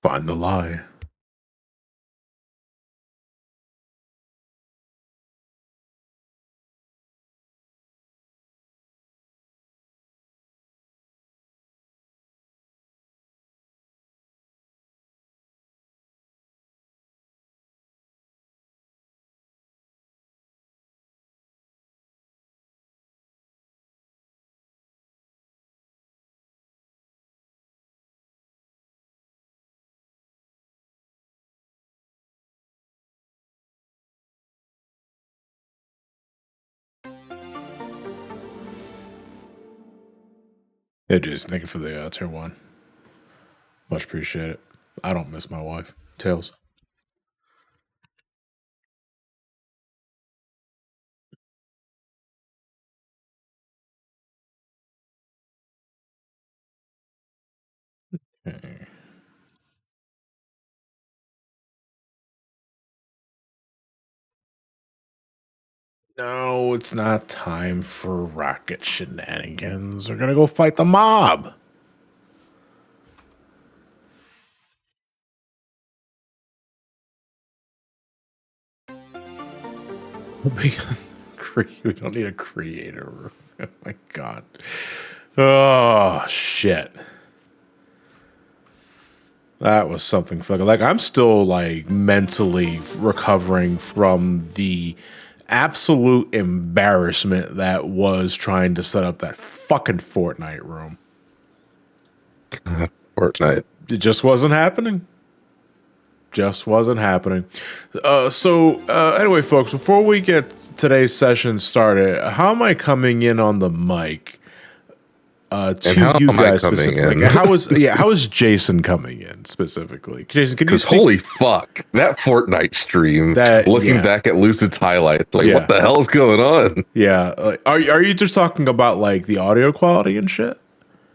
Find the lie. It is. Thank you for the tier 1. Much appreciate it. I don't miss my wife. Tails. Okay. No, it's not time for rocket shenanigans. We're gonna go fight the mob. We don't need a creator. Oh my god. Oh shit. That was something fucking like I'm still like mentally recovering from the absolute embarrassment that was trying to set up that fucking Fortnite room. Fortnite. It just wasn't happening. Just wasn't happening. Anyway, folks, before we get today's session started, how am I coming in on the mic? To you guys specifically. How is Jason coming in specifically? Jason, can you speak? Holy fuck, that Fortnite stream. Looking back at Lucid's highlights, like what the hell is going on? Yeah, are you just talking about like the audio quality and shit?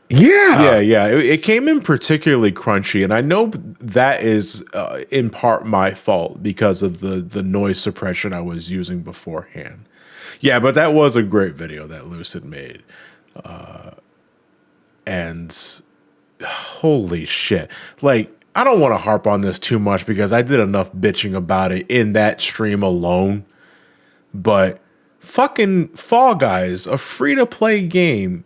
Yeah. It came in particularly crunchy, and I know that is in part my fault because of the noise suppression I was using beforehand. Yeah, but that was a great video that Lucid made. And holy shit. Like, I don't want to harp on this too much because I did enough bitching about it in that stream alone. But fucking Fall Guys, a free-to-play game,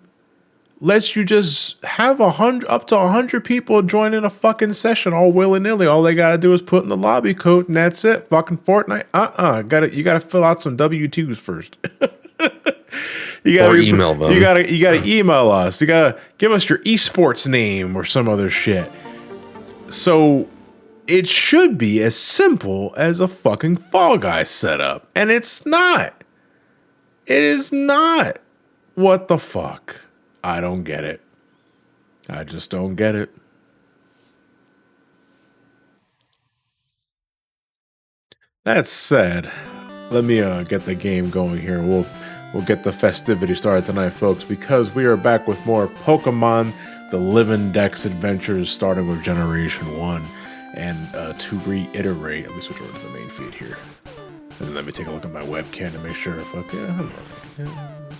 lets you just have up to 100 people join in a fucking session all willy-nilly. All they gotta do is put in the lobby code and that's it. Fucking Fortnite. You gotta fill out some W-2s first. You gotta email them. You gotta email us. You gotta give us your esports name or some other shit. So it should be as simple as a fucking Fall Guys setup, and it's not. It is not. What the fuck? I don't get it. I just don't get it. That said, let me get the game going here. We'll get the festivity started tonight, folks, because we are back with more Pokemon, the Living Dex adventures, starting with Generation 1. And to reiterate, let me switch over to the main feed here. And then let me take a look at my webcam to make sure if I'm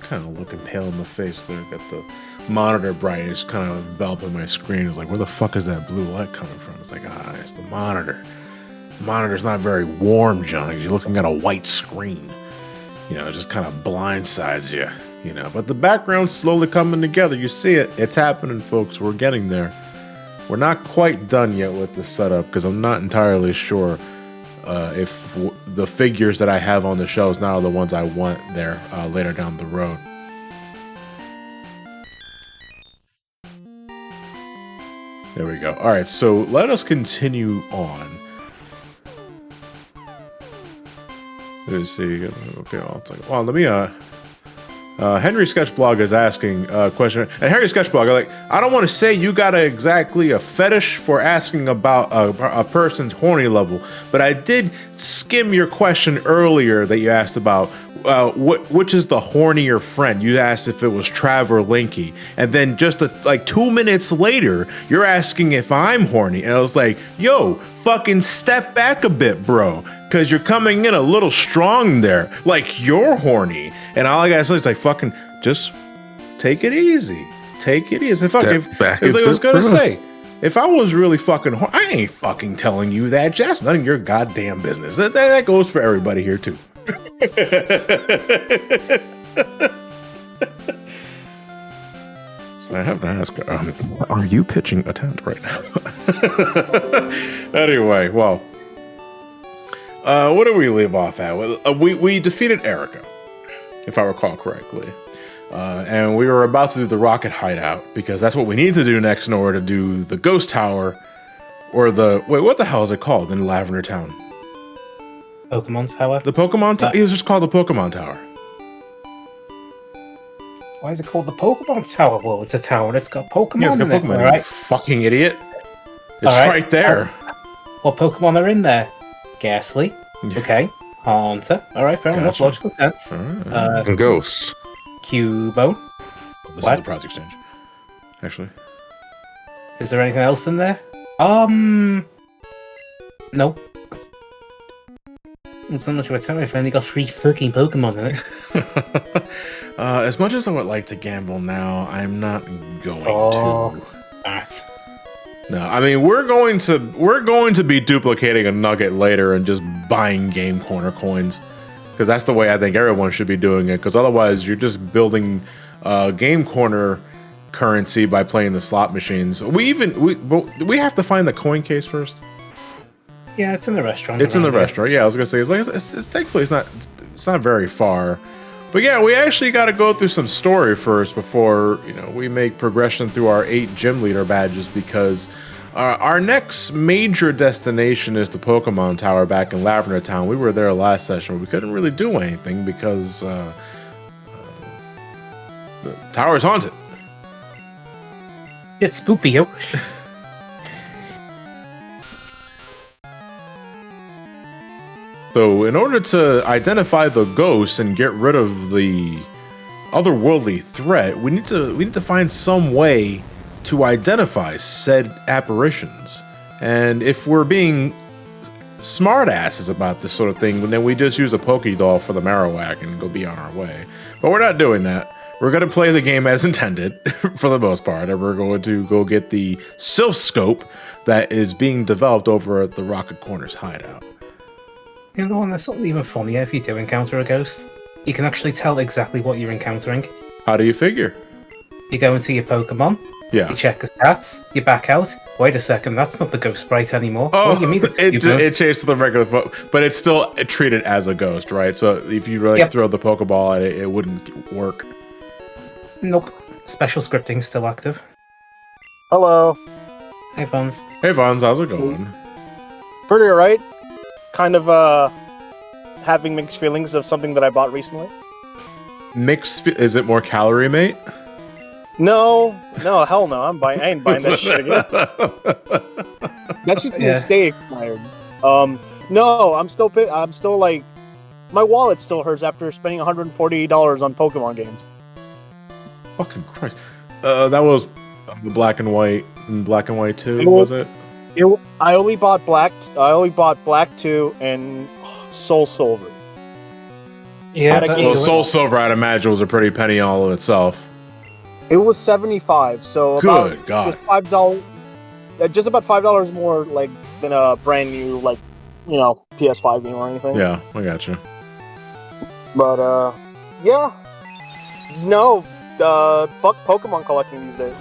kind of looking pale in the face there. Got the monitor brightness kind of enveloping my screen. It's like, where the fuck is that blue light coming from? It's like, it's the monitor. The monitor's not very warm, John. You're looking at a white screen. You know, it just kind of blindsides you, you know. But the background's slowly coming together. You see it. It's happening, folks. We're getting there. We're not quite done yet with the setup because I'm not entirely sure if the figures that I have on the shelves now are the ones I want there later down the road. There we go. All right, so let us continue on. Let's see. Okay, let me. Henry Sketchblog is asking a question. And Henry Sketchblog, I don't want to say you got exactly a fetish for asking about a person's horny level, but I did skim your question earlier that you asked about which is the hornier friend. You asked if it was Trav or Linky, and then just 2 minutes later, you're asking if I'm horny, and I was like, yo, fucking step back a bit, bro. Because you're coming in a little strong there. Like, you're horny. And all I gotta say is, fucking, just take it easy. Take it easy. Fuck, it's like I was gonna say, if I was really fucking horny, I ain't fucking telling you that. That's none of your goddamn business. That goes for everybody here too. So I have to ask, are you pitching a tent right now? Anyway, well, what did we leave off at? We defeated Erica, if I recall correctly. And we were about to do the rocket hideout because that's what we need to do next in order to do the ghost tower or what the hell is it called in Lavender Town? Pokemon Tower? The Pokemon Tower? It was just called the Pokemon Tower. Why is it called the Pokemon Tower? Well, it's a tower. It's got Pokemon It's got in Pokemon, it. Right? you fucking idiot. It's right there. What Pokemon are in there? Ghastly. Okay. Haunter. Alright, fair enough. Logical sense. Right. And Ghost. Cubone. This is the prize exchange. Actually. Is there anything else in there? No. It's not much of a tower if I only got 3 fucking Pokemon in it. As much as I would like to gamble now, I'm not going to. That. No, I mean we're going to be duplicating a nugget later and just buying Game Corner coins, because that's the way I think everyone should be doing it. Because otherwise, you're just building Game Corner currency by playing the slot machines. We have to find the coin case first. Yeah, it's in the restaurant. It's in the restaurant. Yeah, I was gonna say it's thankfully it's not very far. But yeah, we actually got to go through some story first before, we make progression through our 8 gym leader badges, because our next major destination is the Pokemon Tower back in Lavender Town. We were there last session, but we couldn't really do anything because the tower's haunted. It's spoopy, yo. So in order to identify the ghosts and get rid of the otherworldly threat, we need to find some way to identify said apparitions. And if we're being smartasses about this sort of thing, then we just use a Pokédoll for the Marowak and go be on our way. But we're not doing that. We're going to play the game as intended for the most part, and we're going to go get the Sylph Scope that is being developed over at the Rocket Corners hideout. You know, and there's something even funnier if you do encounter a ghost. You can actually tell exactly what you're encountering. How do you figure? You go into your Pokemon, yeah. You check the stats, you back out. Wait a second, that's not the ghost sprite anymore. Oh, what do you mean it changed to the regular, but it's still treated as a ghost, right? So if you really throw the Pokeball at it, it wouldn't work. Nope. Special scripting still active. Hello. Hey, Vons. Hey, Vons, how's it going? Pretty alright. Kind of having mixed feelings of something that I bought recently. Is it more Calorie Mate? No, hell no. I ain't buying that shit again. That shit's gonna stay expired. No, I'm still like, my wallet still hurts after spending $148 on Pokemon games. Fucking Christ. That was Black and White 2, was it? I only bought Black 2 and Soul Silver. Yeah, Soul Silver, I'd imagine, was a pretty penny all in itself. It was $75, so good God, just $5, just about $5 more like than a brand new PS5 game or anything. Yeah, I got you. But yeah, no, fuck Pokemon collecting these days.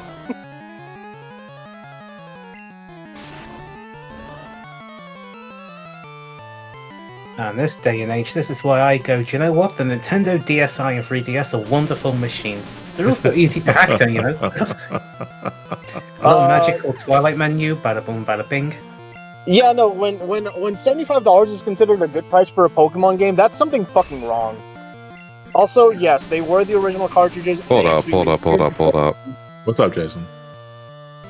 And this day and age, this is why I go, do you know what? The Nintendo DSi and 3DS are wonderful machines. They're also easy to hack, you know? A little magical Twilight menu, bada boom, bada bing. Yeah, no, when $75 is considered a good price for a Pokemon game, that's something fucking wrong. Also, yes, they were the original cartridges. Hold up. What's up, Jason?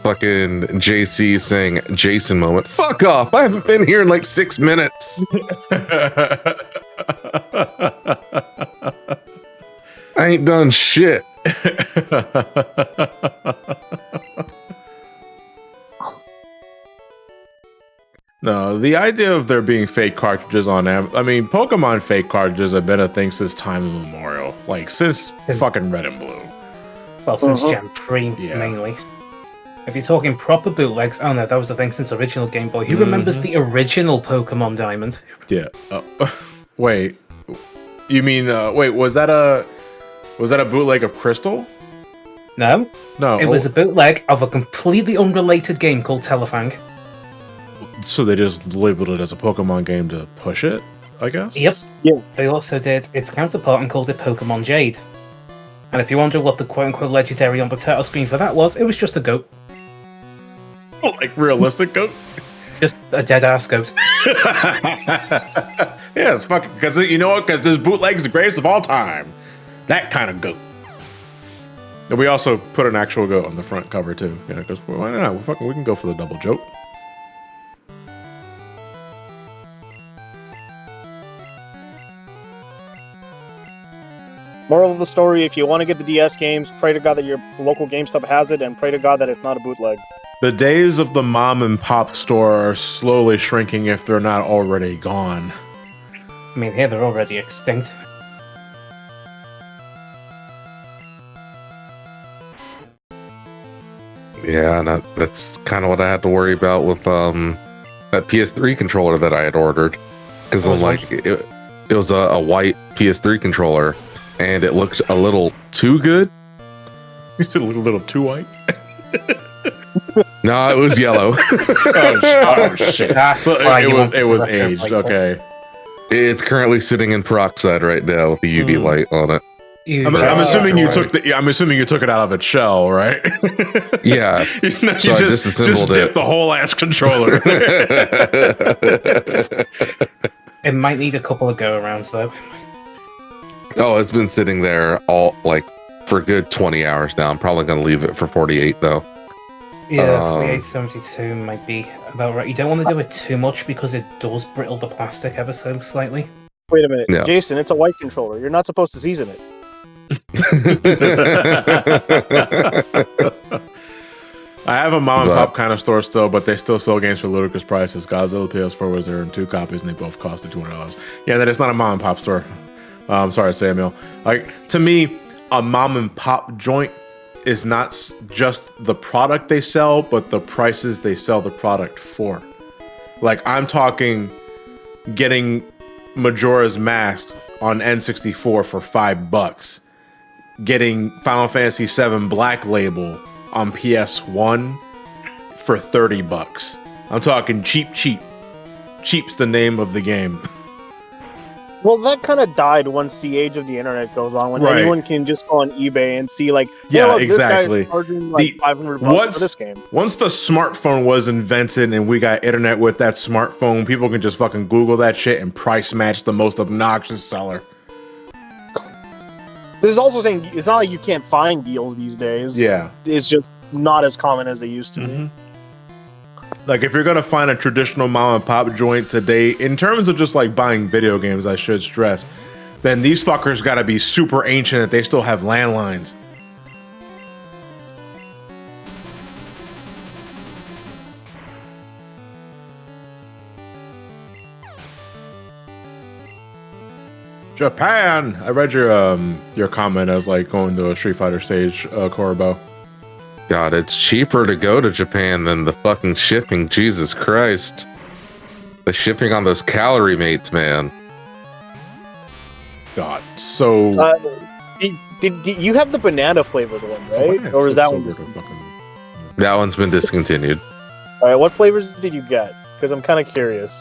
Fucking JC saying Jason moment. Fuck off! I haven't been here in like 6 minutes. I ain't done shit. No, the idea of there being fake cartridges on Pokemon fake cartridges have been a thing since time immemorial. Like, since fucking Red and Blue. Well, since Gen 3, mainly. If you're talking proper bootlegs, oh no, that was a thing since original Game Boy. Who remembers the original Pokemon Diamond? Yeah. Wait. You mean was that a bootleg of Crystal? No. No. It was a bootleg of a completely unrelated game called Telefang. So they just labeled it as a Pokemon game to push it, I guess? Yep. Yeah. They also did its counterpart and called it Pokemon Jade. And if you wonder what the quote-unquote legendary on the title screen for that was, it was just a goat. Like realistic goat? Just a dead-ass goat. Yeah, it's fucking... Because you know what? Because this bootleg's the greatest of all time. That kind of goat. And we also put an actual goat on the front cover, too. You know, because why not? We can go for the double joke. Moral of the story, if you want to get the DS games, pray to God that your local GameStop has it, and pray to God that it's not a bootleg. The days of the mom and pop store are slowly shrinking if they're not already gone. I mean, here they're already extinct. Yeah, and that's kind of what I had to worry about with that PS3 controller that I had ordered. Because I'm like, it was a white PS3 controller, and it looked a little too good. It's a little too white. No, it was yellow. Oh shit! So it was aged. Okay. It's currently sitting in peroxide right now with the UV light on it. I'm assuming you took it out of its shell, right? Yeah. you just dipped the whole ass controller. It might need a couple of go-arounds, though. Oh, it's been sitting there for a good 20 hours now. I'm probably going to leave it for 48, though. Yeah, 4872 might be about right. You don't want to do it too much because it does brittle the plastic ever so slightly. Wait a minute. Yeah. Jason, it's a white controller. You're not supposed to season it. I have a mom and pop kind of store still, but they still sell games for ludicrous prices. Godzilla PS4 was there in 2 copies, and they both costed $200. Yeah, that is not a mom and pop store. Sorry, Samuel. Like, to me, a mom and pop joint is not just the product they sell, but the prices they sell the product for. Like, I'm talking getting Majora's Mask on N64 for $5, getting Final Fantasy VII Black Label on PS1 for $30. I'm talking cheap. Cheap's the name of the game. Well, that kind of died once the age of the internet goes on, when anyone can just go on eBay and see, like, yeah, exactly. This guy's charging like $500 for this game. Once the smartphone was invented and we got internet with that smartphone, people can just fucking Google that shit and price match the most obnoxious seller. This is also saying it's not like you can't find deals these days. Yeah. It's just not as common as they used to be. Like, if you're gonna find a traditional mom and pop joint today, in terms of just like buying video games, I should stress, then these fuckers gotta be super ancient that they still have landlines. Japan! I read your comment as like going to a Street Fighter stage, Korobo. God, it's cheaper to go to Japan than the fucking shipping. Jesus Christ. The shipping on those calorie mates, man. God, so... Did you have the banana flavored one, right? Or was that one? That one's been discontinued. All right, what flavors did you get? Because I'm kind of curious.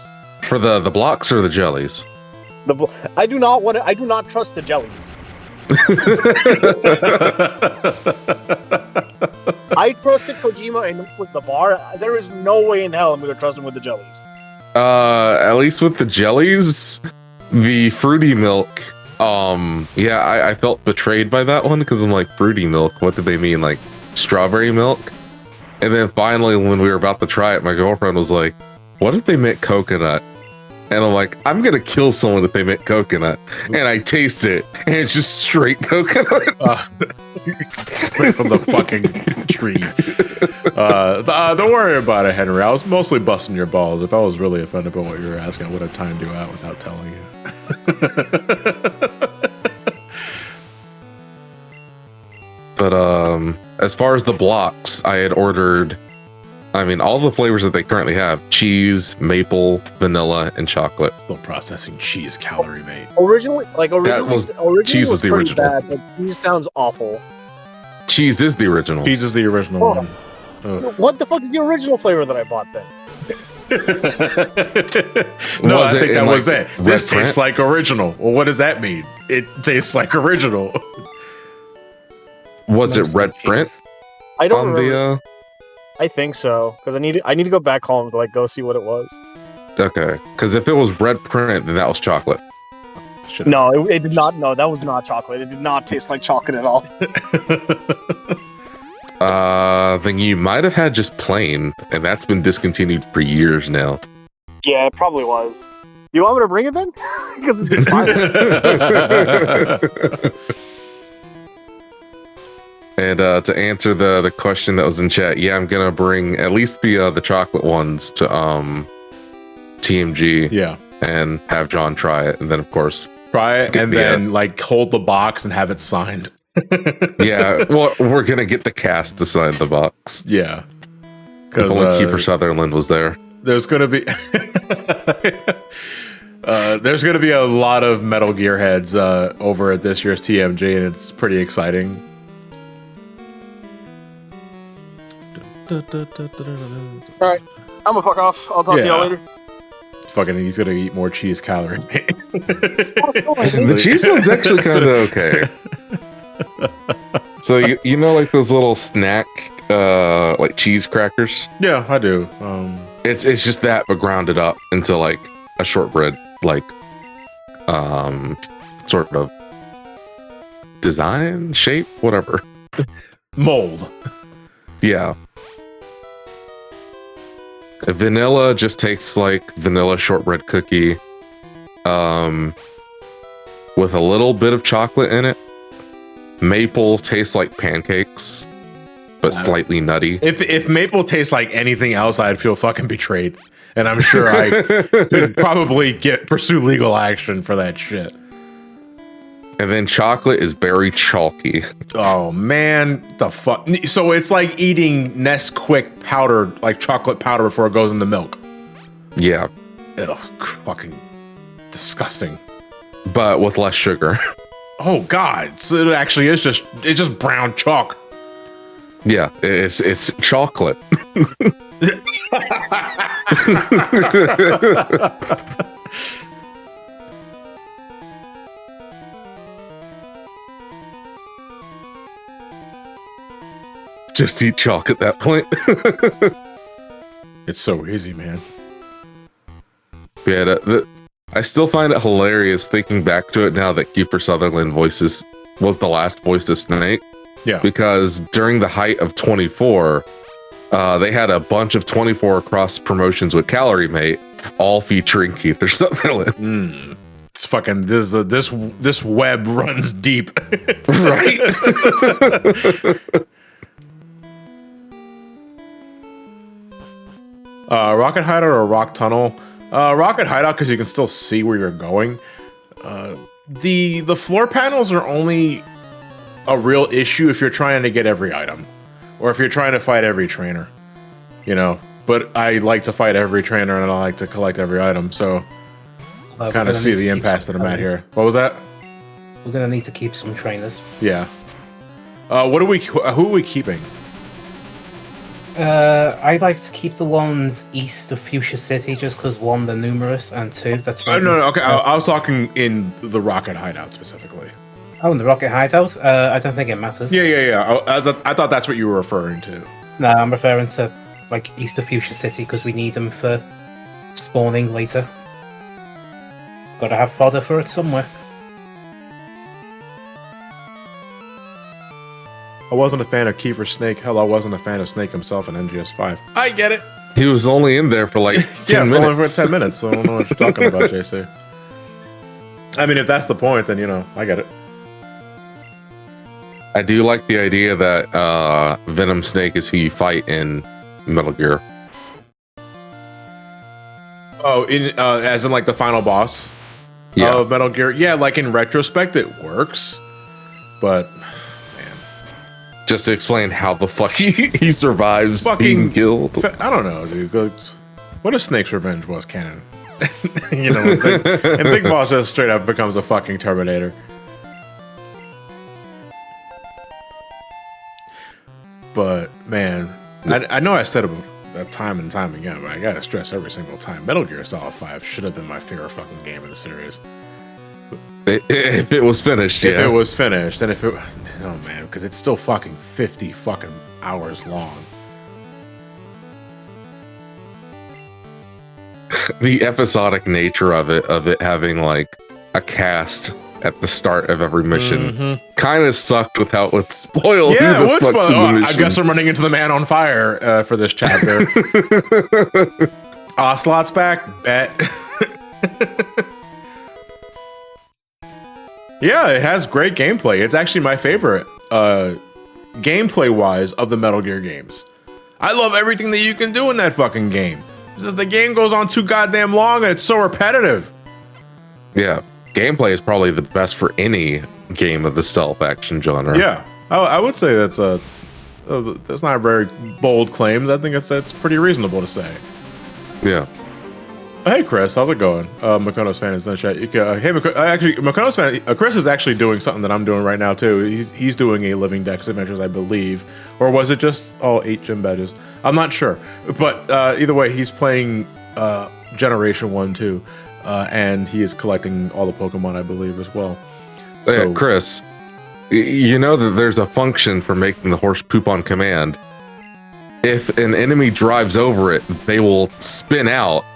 For the blocks or the jellies? I do not trust the jellies. I trusted Kojima and with the bar. There is no way in hell I'm going to trust him with the jellies. At least with the jellies, the fruity milk. I felt betrayed by that one because I'm like, fruity milk. What did they mean? Like strawberry milk? And then finally, when we were about to try it, my girlfriend was like, "What if they meant coconut?" And I'm like, I'm going to kill someone if they meant coconut. And I taste it, and it's just straight coconut. Straight from the fucking tree. Don't worry about it, Henry. I was mostly busting your balls. If I was really offended by what you were asking, I would have timed you out without telling you. But as far as the blocks, I had ordered, I mean, all the flavors that they currently have: cheese, maple, vanilla, and chocolate. Still processing cheese calorie, mate. Originally, cheese was the pretty original. bad, but cheese sounds awful. Cheese is the original. Cheese is the original Oh. one. Ugh. What the fuck is the original flavor that I bought then? No, Was I think it that in, was like, it. This red tastes like original. Well, what does that mean? It tastes like original. Was it Mostly red print cheese. I don't on remember. the? I think so because I need to go back home to like go see what it was. Okay, because if it was red print, then that was chocolate. Should've- No, it did not. No, that was not chocolate. It did not taste like chocolate at all. Then you might have had just plain, and that's been discontinued for years now. Yeah, it probably was. You want me to bring it then? Because it's expired. And to answer the question that was in chat, yeah, I'm gonna bring at least the chocolate ones to TMG Yeah. and have John try it, and then of course, Try it and Yeah. then like hold the box and have it signed. yeah, well, we're gonna get the cast to sign the box. Yeah. If Because only Kiefer Sutherland was there. there's gonna be there's gonna be a lot of Metal Gear heads over at this year's TMG, and it's pretty exciting. Alright, I'm gonna fuck off. I'll talk to Yeah. y'all later. Fucking, he's gonna eat more cheese calorie. The cheese one's actually kind of okay. So you know, like those little snack like cheese crackers. Yeah, I do. It's just that, but grounded up into like a shortbread, like sort of design, shape, whatever. Mold. Yeah. Vanilla just tastes like vanilla shortbread cookie, with a little bit of chocolate in it. Maple tastes like pancakes, but slightly nutty. If maple tastes like anything else, I'd feel fucking betrayed, and I'm sure I could probably pursue legal action for that shit. And then chocolate is very chalky. Oh man, the fuck! So it's like eating Nesquik powder, like chocolate powder, before it goes in the milk. Yeah, Ugh, fucking disgusting. but with less sugar. Oh god, so it actually is just brown chalk. Yeah, it's chocolate. Just eat chalk at that point. It's so easy, man. Yeah, I still find it hilarious thinking back to it now that Kiefer Sutherland was the last voice of Snake. Yeah. Because during the height of 24, they had a bunch of 24 cross promotions with Calorie Mate, all featuring Kiefer Sutherland. It's fucking this web runs deep. Right? Rocket hideout or rock tunnel? Rocket hideout because you can still see where you're going. The floor panels are only a real issue if you're trying to get every item, or if you're trying to fight every trainer. You know, but I like to fight every trainer and I like to collect every item, so kind of see the impasse that I'm at here. What was that? We're gonna need to keep some trainers. Yeah. Who are we keeping? I'd like to keep the ones east of Fuchsia City just because one, they're numerous, and two, that's No, okay. I was talking in the Rocket hideout specifically. Oh, in the Rocket Hideout? I don't think it matters. Yeah. I thought that's what you were referring to. No, I'm referring to like east of Fuchsia City because we need them for spawning later. Gotta have fodder for it somewhere. I wasn't a fan of Kiefer Snake. Hell, I wasn't a fan of Snake himself in NGS5. I get it. He was only in there for like 10 Yeah, only minutes. for 10 minutes. So I don't know what you're talking about, JC. I mean, if that's the point, then, you know, I get it. I do like the idea that Venom Snake is who you fight in Metal Gear. Oh, as in like the final boss of Metal Gear? Yeah, like in retrospect, it works. But, man. just to explain how the fuck he survives Fucking being killed. I don't know, dude. What if Snake's Revenge was canon? You know, and Big Boss just straight up becomes a fucking Terminator. But man, I know I said it that time and time again, but I gotta stress every single time: Metal Gear Solid 5 should have been my favorite fucking game in the series. If it was finished, If it was finished, and if it, oh man, because it's still fucking 50 fucking hours long. The episodic nature of it having like a cast at the start of every mission kind of sucked with how it would spoil. Yeah, it would spoil. I guess I'm running into the man on fire for this chapter. Ocelot's back. Bet. Yeah, it has great gameplay. It's actually my favorite gameplay-wise of the Metal Gear games. I love everything that you can do in that fucking game. It's just the game goes on too goddamn long and it's so repetitive. Yeah, gameplay is probably the best for any game of the stealth action genre. Yeah, I would say that's not a very bold claims. I think that's pretty reasonable to say. Yeah. Hey Chris, how's it going? Makono's fan is in the chat. Hey, Makono's fan. Chris is actually doing something that I'm doing right now too. He's doing a Living Dex Adventures, I believe, or was it just all 8 gym badges? I'm not sure, but either way, he's playing Generation 1 too, and he is collecting all the Pokemon, I believe, as well. So, yeah, Chris, you know that there's a function for making the horse poop on command. If an enemy drives over it, they will spin out.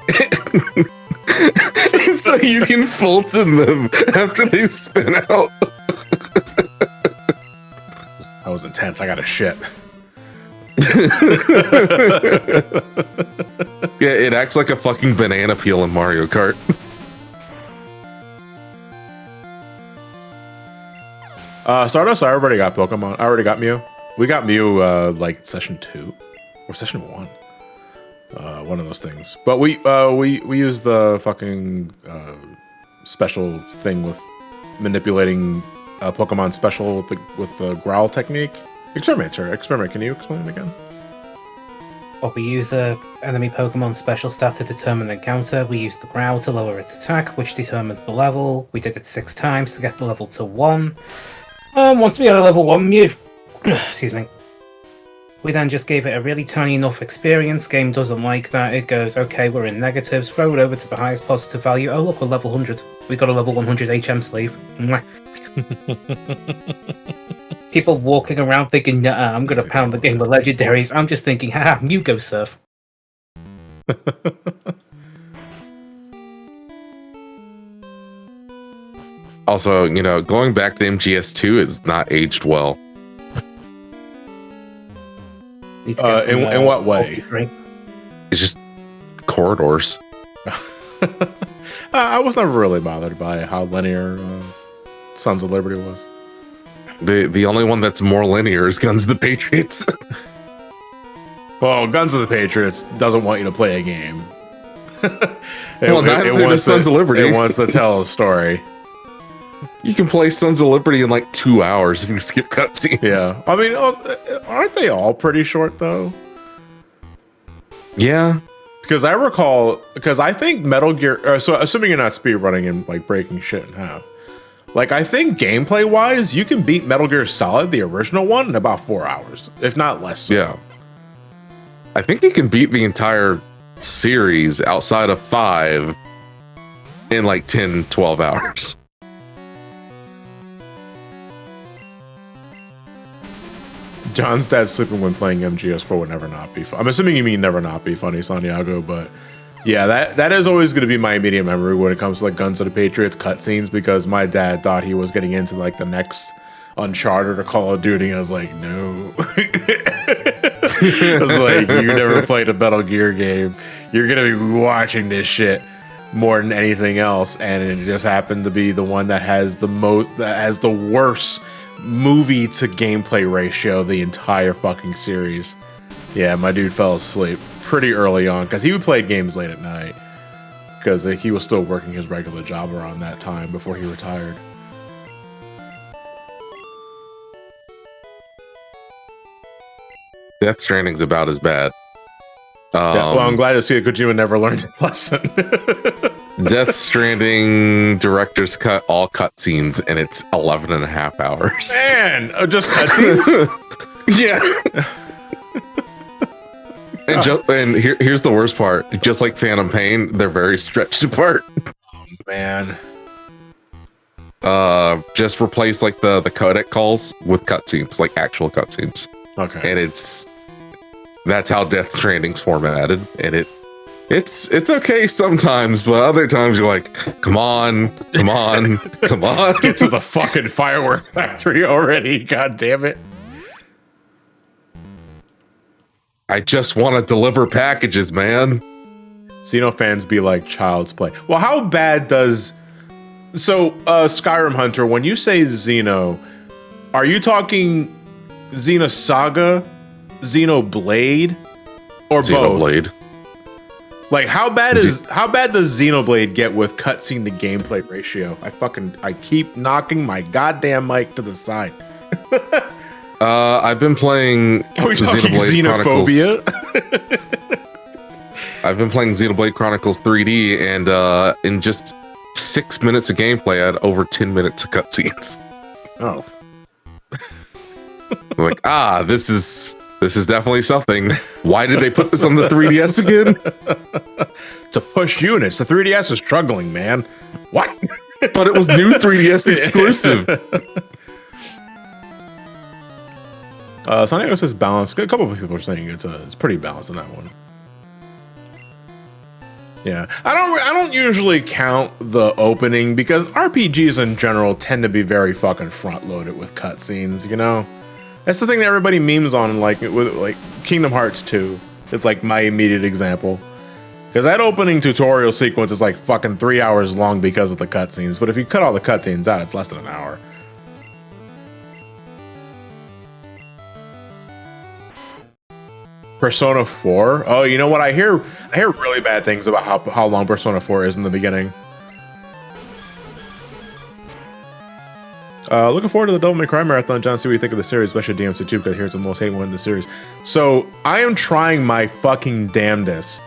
So you can Fulton them after they spin out. That was intense. I got a shit. Yeah, it acts like a fucking banana peel in Mario Kart. Stardust, I already got Pokemon. I already got Mew. We got Mew like session 2 or session 1. One of those things. But we use the fucking special thing with manipulating Pokemon special with the growl technique. Experiment. Can you explain it again? Well, we use a enemy Pokemon special stat to determine the encounter. We use the growl to lower its attack, which determines the level. We did it 6 times to get the level to 1. Once we had a level 1 Mew, excuse me, we then just gave it a really tiny enough experience. Game doesn't like that. It goes, okay, we're in negatives, throw it over to the highest positive value. Oh, look, we're level 100. We got a level 100 HM sleeve. People walking around thinking, nah, I'm going to pound the game with legendaries. I'm just thinking, haha, Mew go surf. Also, you know, going back to MGS2 is not aged well. In what way? It's just corridors. I was never really bothered by how linear Sons of Liberty was. The only one that's more linear is Guns of the Patriots. Well, Guns of the Patriots doesn't want you to play a game. It wants Sons of Liberty. It wants to tell a story. You can play Sons of Liberty in like 2 hours if you skip cutscenes. Yeah, I mean, aren't they all pretty short though? Yeah, because I think Metal Gear. So assuming you're not speedrunning and like breaking shit in half, like I think gameplay wise, you can beat Metal Gear Solid, the original one, in about 4 hours, if not less. So. Yeah, I think you can beat the entire series outside of 5 in like 10, 12 hours. John's dad sleeping when playing MGS4 would never not be fun. I'm assuming you mean never not be funny, Santiago, but yeah, that is always going to be my immediate memory when it comes to like Guns of the Patriots cutscenes, because my dad thought he was getting into like the next Uncharted or Call of Duty, and I was like, no. I was like, you never played a Metal Gear game. You're going to be watching this shit more than anything else, and it just happened to be the one that has the worst movie to gameplay ratio the entire fucking series. Yeah, my dude fell asleep pretty early on because he played games late at night because he was still working his regular job around that time before he retired. Death Stranding's about as bad. Well, I'm glad to see that Kojima never learned his lesson. Death Stranding director's cut all cutscenes, and it's 11 and a half hours. Man, just cutscenes? Yeah. And here's the worst part. Just like Phantom Pain, they're very stretched apart. Oh, man. Just replace like the codec calls with cutscenes, like actual cutscenes. Okay. And that's how Death Stranding's formatted, and it's okay sometimes, but other times you're like, come on, come on. Get to the fucking fireworks factory already, god damn it. I just want to deliver packages, man. Xeno fans be like child's play. Well, how bad does... So, Skyrim Hunter, when you say Xeno, are you talking Xenosaga, Xenoblade, or Xenoblade. both? Like, how bad does Xenoblade get with cutscene to gameplay ratio? I keep knocking my goddamn mic to the side. I've been playing Are we talking xenophobia? I've been playing Xenoblade Chronicles 3D, and in just 6 minutes of gameplay, I had over 10 minutes of cutscenes. Oh. I'm like, this is definitely something. Why did they put this on the 3DS again? To push units. The 3DS is struggling, man. What? But it was new 3DS exclusive. Something says balanced. A couple of people are saying it's pretty balanced in that one. Yeah, I don't usually count the opening because RPGs in general tend to be very fucking front loaded with cutscenes. You know, that's the thing that everybody memes on. Like with like Kingdom Hearts 2, it's like my immediate example. Because that opening tutorial sequence is like fucking 3 hours long because of the cutscenes. But if you cut all the cutscenes out, it's less than an hour. Persona 4. Oh, you know what? I hear really bad things about how long Persona 4 is in the beginning. Looking forward to the Devil May Cry marathon, John. See what you think of the series, especially DMC2, because I hear it's the most hated one in the series. So I am trying my fucking damnedest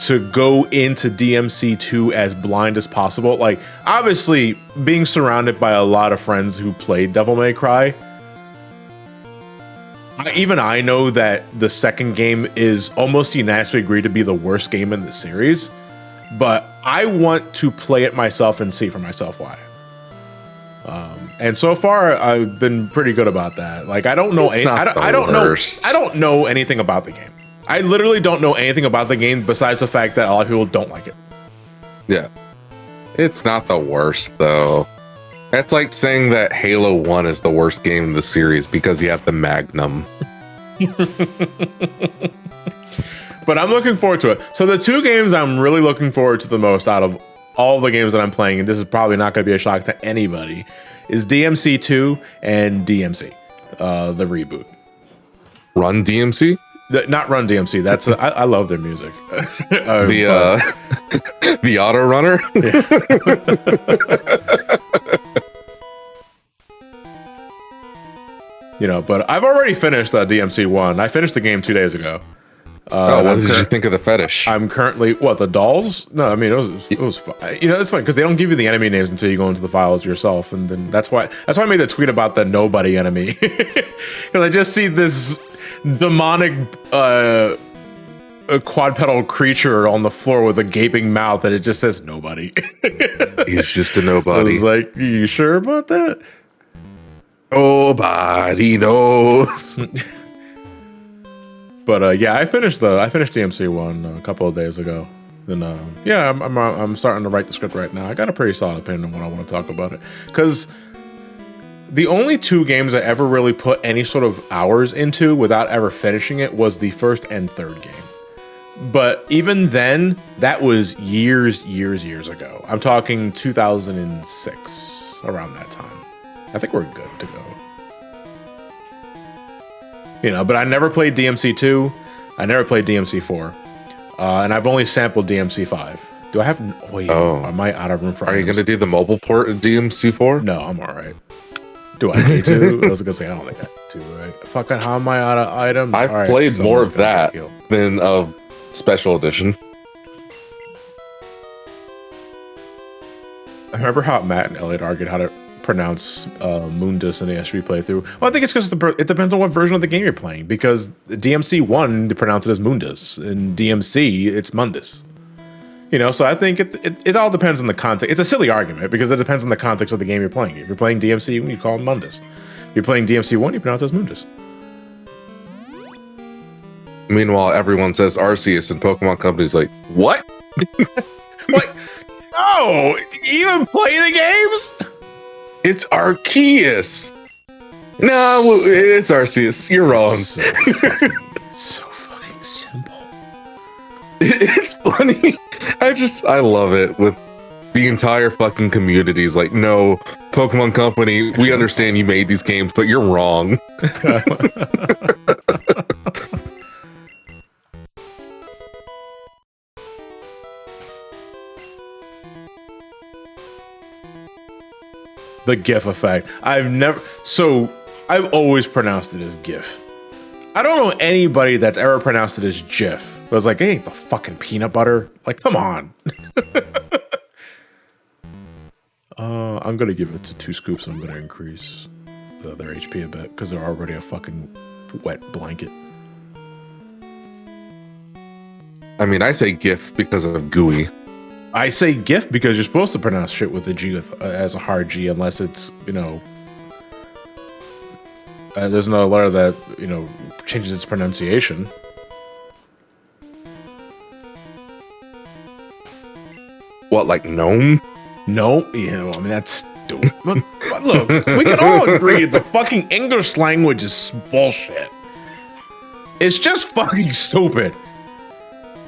to go into DMC2 as blind as possible. Like, obviously, being surrounded by a lot of friends who played Devil May Cry, even I know that the second game is almost unanimously agreed to be the worst game in the series, but I want to play it myself and see for myself why. And so far, I've been pretty good about that. Like, I don't know. I don't know anything about the game. I literally don't know anything about the game besides the fact that a lot of people don't like it. Yeah, it's not the worst though. That's like saying that Halo 1 is the worst game in the series because you have the Magnum. But I'm looking forward to it. So the two games I'm really looking forward to the most out of all the games that I'm playing, and this is probably not going to be a shock to anybody, is DMC 2 and DMC, the reboot. Run DMC? Not Run DMC. That's I love their music. The auto runner. You know, but I've already finished DMC 1. I finished the game 2 days ago. What did you think of the fetish? I'm currently the dolls? No, I mean it was you know, it's funny because they don't give you the enemy names until you go into the files yourself, and then that's why I made the tweet about the nobody enemy because I just see this demonic a quadrupedal creature on the floor with a gaping mouth, and it just says nobody. He's just a nobody. I was like, you sure about that? Nobody knows. But yeah, I finished DMC 1 a couple of days ago. Then yeah, I'm starting to write the script right now. I got a pretty solid opinion on what I want to talk about it, because the only two games I ever really put any sort of hours into without ever finishing it was the first and third game. But even then, that was years ago. I'm talking 2006, around that time. I think we're good to go. You know, but I never played DMC 2. I never played DMC 4. And I've only sampled DMC 5. Do I have... am I out of room for... Are you going to do the mobile port of DMC 4? No, I'm all right. Do I need to? I was going to say, I don't think I need to, right? Fucking how am I out of items? I've All right, played more of that heal. than of special edition. I remember how Matt and Elliot argued how to pronounce Mundus in the SB playthrough. Well, I think it's because it depends on what version of the game you're playing. Because DMC 1, they pronounce it as Mundus. In DMC, it's Mundus. You know, so I think it all depends on the context. It's a silly argument because it depends on the context of the game you're playing. If you're playing DMC, you call it Mundus. If you're playing DMC 1, you pronounce it as Mundus. Meanwhile, everyone says Arceus, and Pokemon Company's like, what? Like, no! Even play the games? It's Arceus. No, it's Arceus. You're wrong. So fucking simple. It's funny. I love it with the entire fucking community is like, no, Pokemon Company, we understand you made these games, but you're wrong. The GIF effect. I've always pronounced it as GIF. I don't know anybody that's ever pronounced it as GIF. It was like, it ain't the fucking peanut butter. Like, come on. I'm gonna give it to 2 scoops. I'm gonna increase their HP a bit because they're already a fucking wet blanket. I mean, I say GIF because of GUI. I say GIF because you're supposed to pronounce shit with a G as a hard G unless it's, you know, there's another letter that, you know, changes its pronunciation. What, like gnome? No, yeah, well, I mean, that's stupid. Look, we can all agree the fucking English language is bullshit. It's just fucking stupid.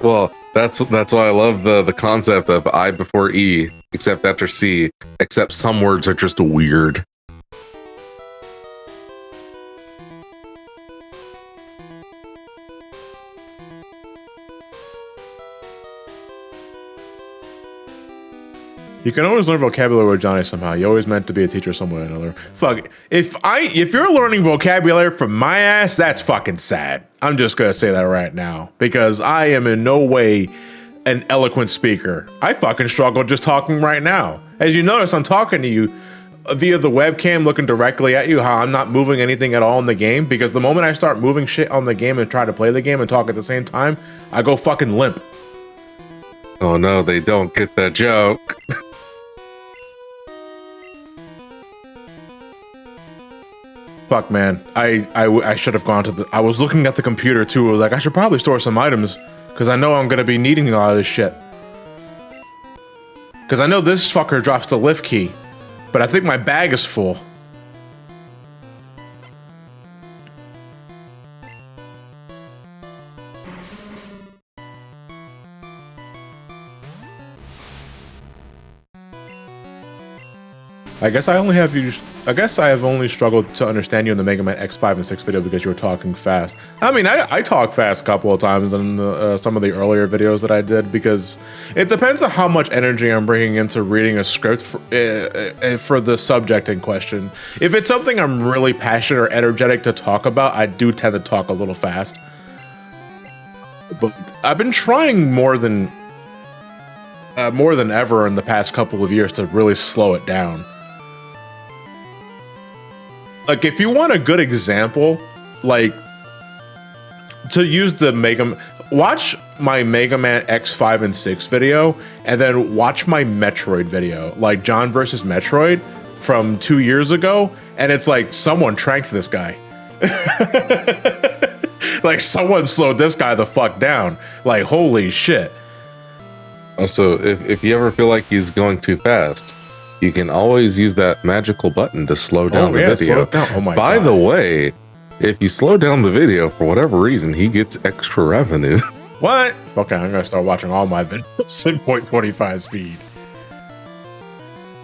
Well, that's why I love the concept of I before E, except after C, except some words are just weird. You can always learn vocabulary with Johnny somehow. You always meant to be a teacher some way or another. Fuck, if you're learning vocabulary from my ass, that's fucking sad. I'm just gonna say that right now because I am in no way an eloquent speaker. I fucking struggle just talking right now. As you notice, I'm talking to you via the webcam, looking directly at you. How I'm not moving anything at all in the game because the moment I start moving shit on the game and try to play the game and talk at the same time, I go fucking limp. Oh no, they don't get that joke. Fuck, man. I should have gone to the... I was looking at the computer, too. I was like, I should probably store some items. Because I know I'm going to be needing a lot of this shit. Because I know this fucker drops the lift key. But I think my bag is full. I guess I have only struggled to understand you in the Mega Man X5 and 6 video because you were talking fast. I mean, I talk fast a couple of times in some of the earlier videos that I did because it depends on how much energy I'm bringing into reading a script for the subject in question. If it's something I'm really passionate or energetic to talk about, I do tend to talk a little fast. But I've been trying more than ever in the past couple of years to really slow it down. Like, if you want a good example, like, to use the watch my Mega Man X5 and 6 video, and then watch my Metroid video, like John versus Metroid from 2 years ago, and it's like, someone tranked this guy. Like, someone slowed this guy the fuck down. Like, holy shit. Also, if you ever feel like he's going too fast, you can always use that magical button to slow down the video. Slow it down. Oh my By God. the way, if you slow down the video for whatever reason, he gets extra revenue. What? Okay, I'm gonna start watching all my videos in 0.25 speed.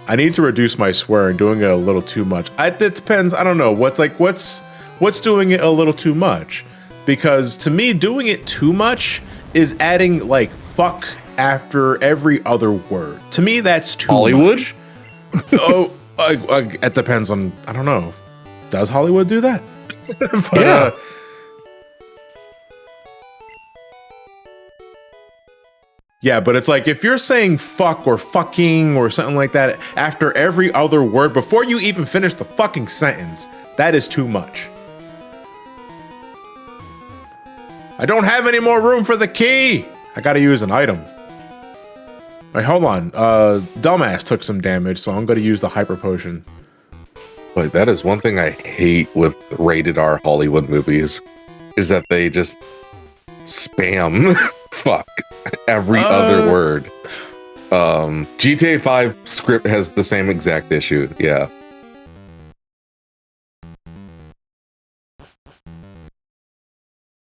I need to reduce my swearing, doing it a little too much. It depends. I don't know what's doing it a little too much, because to me, doing it too much is adding like fuck after every other word. To me, that's too Hollywood? much. Oh, it depends on. I don't know. Does Hollywood do that? But, Yeah. Yeah, but it's like if you're saying fuck or fucking or something like that after every other word before you even finish the fucking sentence, that is too much. I don't have any more room for the key. I gotta use an item. Wait, hold on. Dumbass took some damage, so I'm gonna use the hyper potion. But that is one thing I hate with rated R Hollywood movies, is that they just spam fuck every other word. GTA 5 script has the same exact issue. Yeah.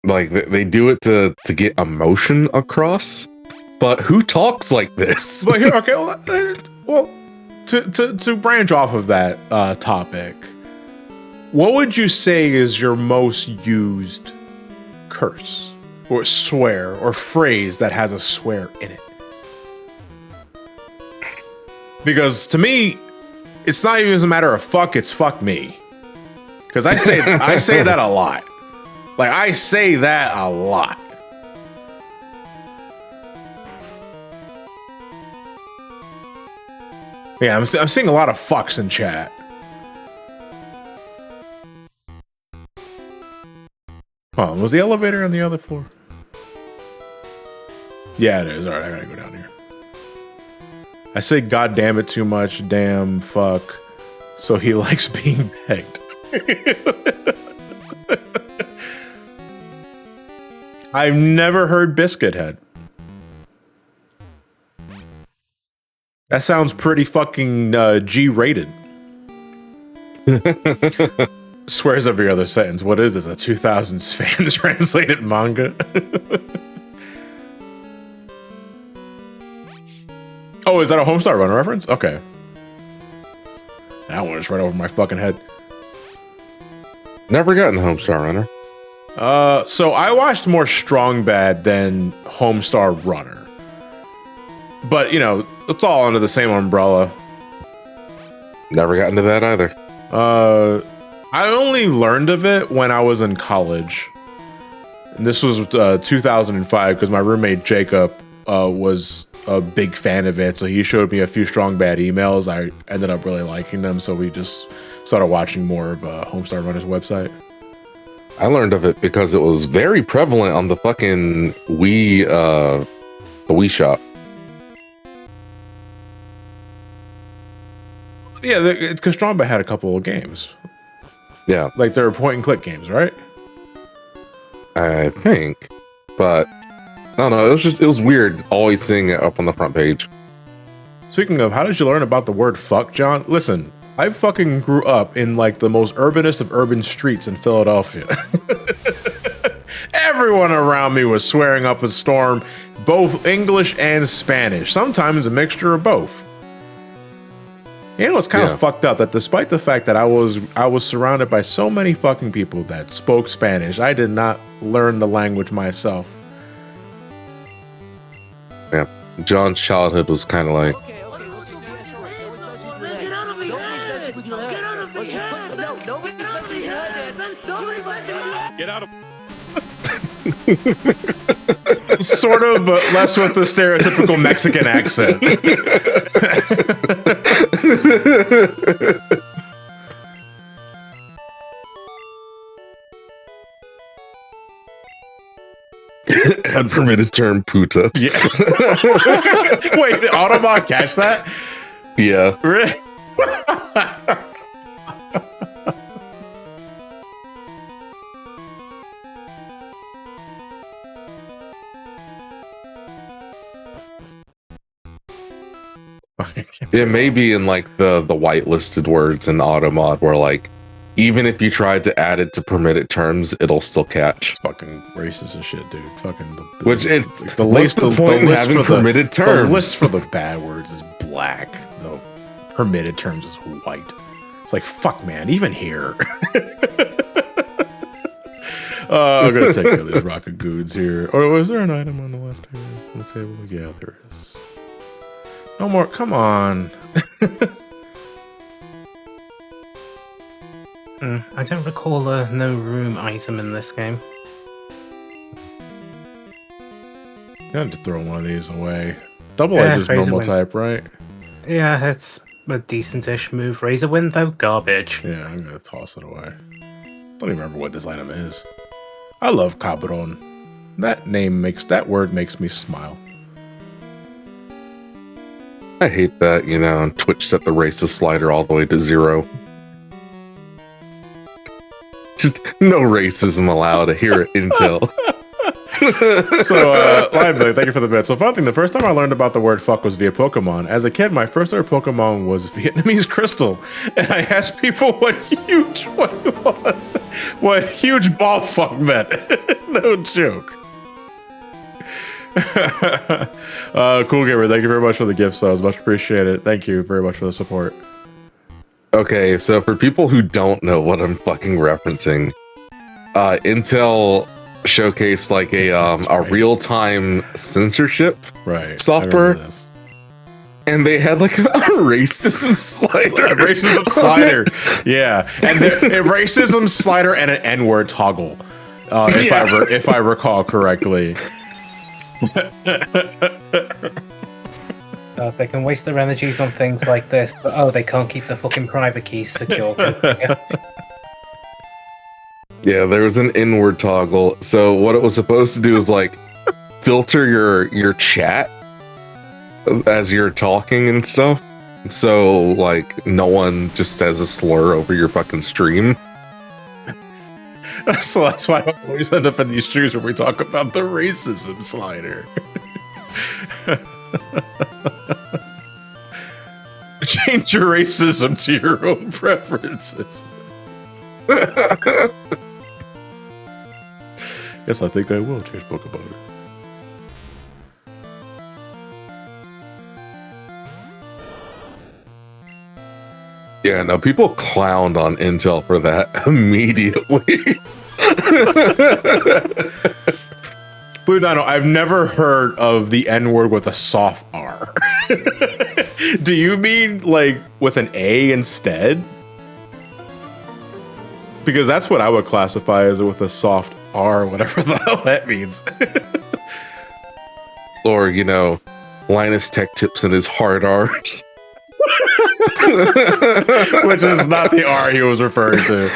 Like they do it to get emotion across, but who talks like this? But here, okay, well, to branch off of that topic, what would you say is your most used curse or swear or phrase that has a swear in it? Because to me, it's not even a matter of fuck, it's fuck me. Because I say that a lot. Like, I say that a lot. Yeah, I'm seeing a lot of fucks in chat. Oh, was the elevator on the other floor? Yeah, it is. All right, I gotta go down here. I say God damn it too much, damn, fuck. So he likes being pegged. I've never heard Biscuit Head. That sounds pretty fucking G-rated. Swears every other sentence. What is this, a 2000s fan translated manga? Oh, is that a Homestar Runner reference? Okay. That one is right over my fucking head. Never gotten Homestar Runner. So I watched more Strong Bad than Homestar Runner. But, you know, it's all under the same umbrella. Never got into that either. I only learned of it when I was in college. And this was 2005 because my roommate Jacob was a big fan of it. So he showed me a few Strong Bad emails. I ended up really liking them. So we just started watching more of Homestar Runner's website. I learned of it because it was very prevalent on the fucking Wii, the Wii shop. Yeah, because Strong Bad had a couple of games. Yeah. Like they're point and click games, right? I think. But I don't know, it was weird always seeing it up on the front page. Speaking of, how did you learn about the word fuck, John? Listen, I fucking grew up in like the most urbanest of urban streets in Philadelphia. Everyone around me was swearing up a storm, both English and Spanish, sometimes a mixture of both. You know, it's kind of fucked up that despite the fact that I was surrounded by so many fucking people that spoke Spanish, I did not learn the language myself. Yeah, John's childhood was kind of like, Get out of Sort of, but less with the stereotypical Mexican accent. unpermitted term puta. Yeah. Wait, did Autobot catch that? Yeah. Really? It may be in like the whitelisted words in Automod where like even if you tried to add it to permitted terms, it'll still catch. It's fucking racist as shit, dude. Fucking Which it's the what's list, the point in having for permitted terms? The list for the bad words is black. The permitted terms is white. It's like fuck, man. Even here. I'm gonna take out these rocket goods here. Or was there an item on the left here on the table? Yeah, there is. No more. Come on. I don't recall a no room item in this game. You had to throw one of these away. Double Edge is Razor normal Winds. type, right? Yeah, it's a decent-ish move. Razor Wind, though, garbage. Yeah, I'm gonna toss it away. Don't even remember what this item is. I love Cabron. That word makes me smile. I hate that, Twitch set the racist slider all the way to 0. Just no racism allowed here at Intel. So, Lion, thank you for the bit. So, fun thing, the first time I learned about the word fuck was via Pokemon. As a kid, my first ever Pokemon was Vietnamese Crystal. And I asked people what huge ball fuck meant. No joke. Cool Gamer, thank you very much for the gifts. That was much appreciated. Thank you very much for the support. Okay, so for people who don't know what I'm fucking referencing, Intel showcased like a real-time censorship software, and they had like a racism slider. A racism slider, yeah, and a racism slider and an N-word toggle, if I recall correctly. They can waste their energies on things like this, but they can't keep their fucking private keys secure. Yeah, there was an inward toggle. So what it was supposed to do is like filter your chat as you're talking and stuff. So like no one just says a slur over your fucking stream. So that's why I always end up in these streams where we talk about the racism slider. Change your racism to your own preferences. Yes, I think I will change Pokemon. Yeah, no, people clowned on Intel for that immediately. But no, I've never heard of the N-word with a soft R. Do you mean like with an A instead? Because that's what I would classify as with a soft R, whatever the hell that means. Or, Linus Tech Tips in his hard R's. Which is not the R he was referring to.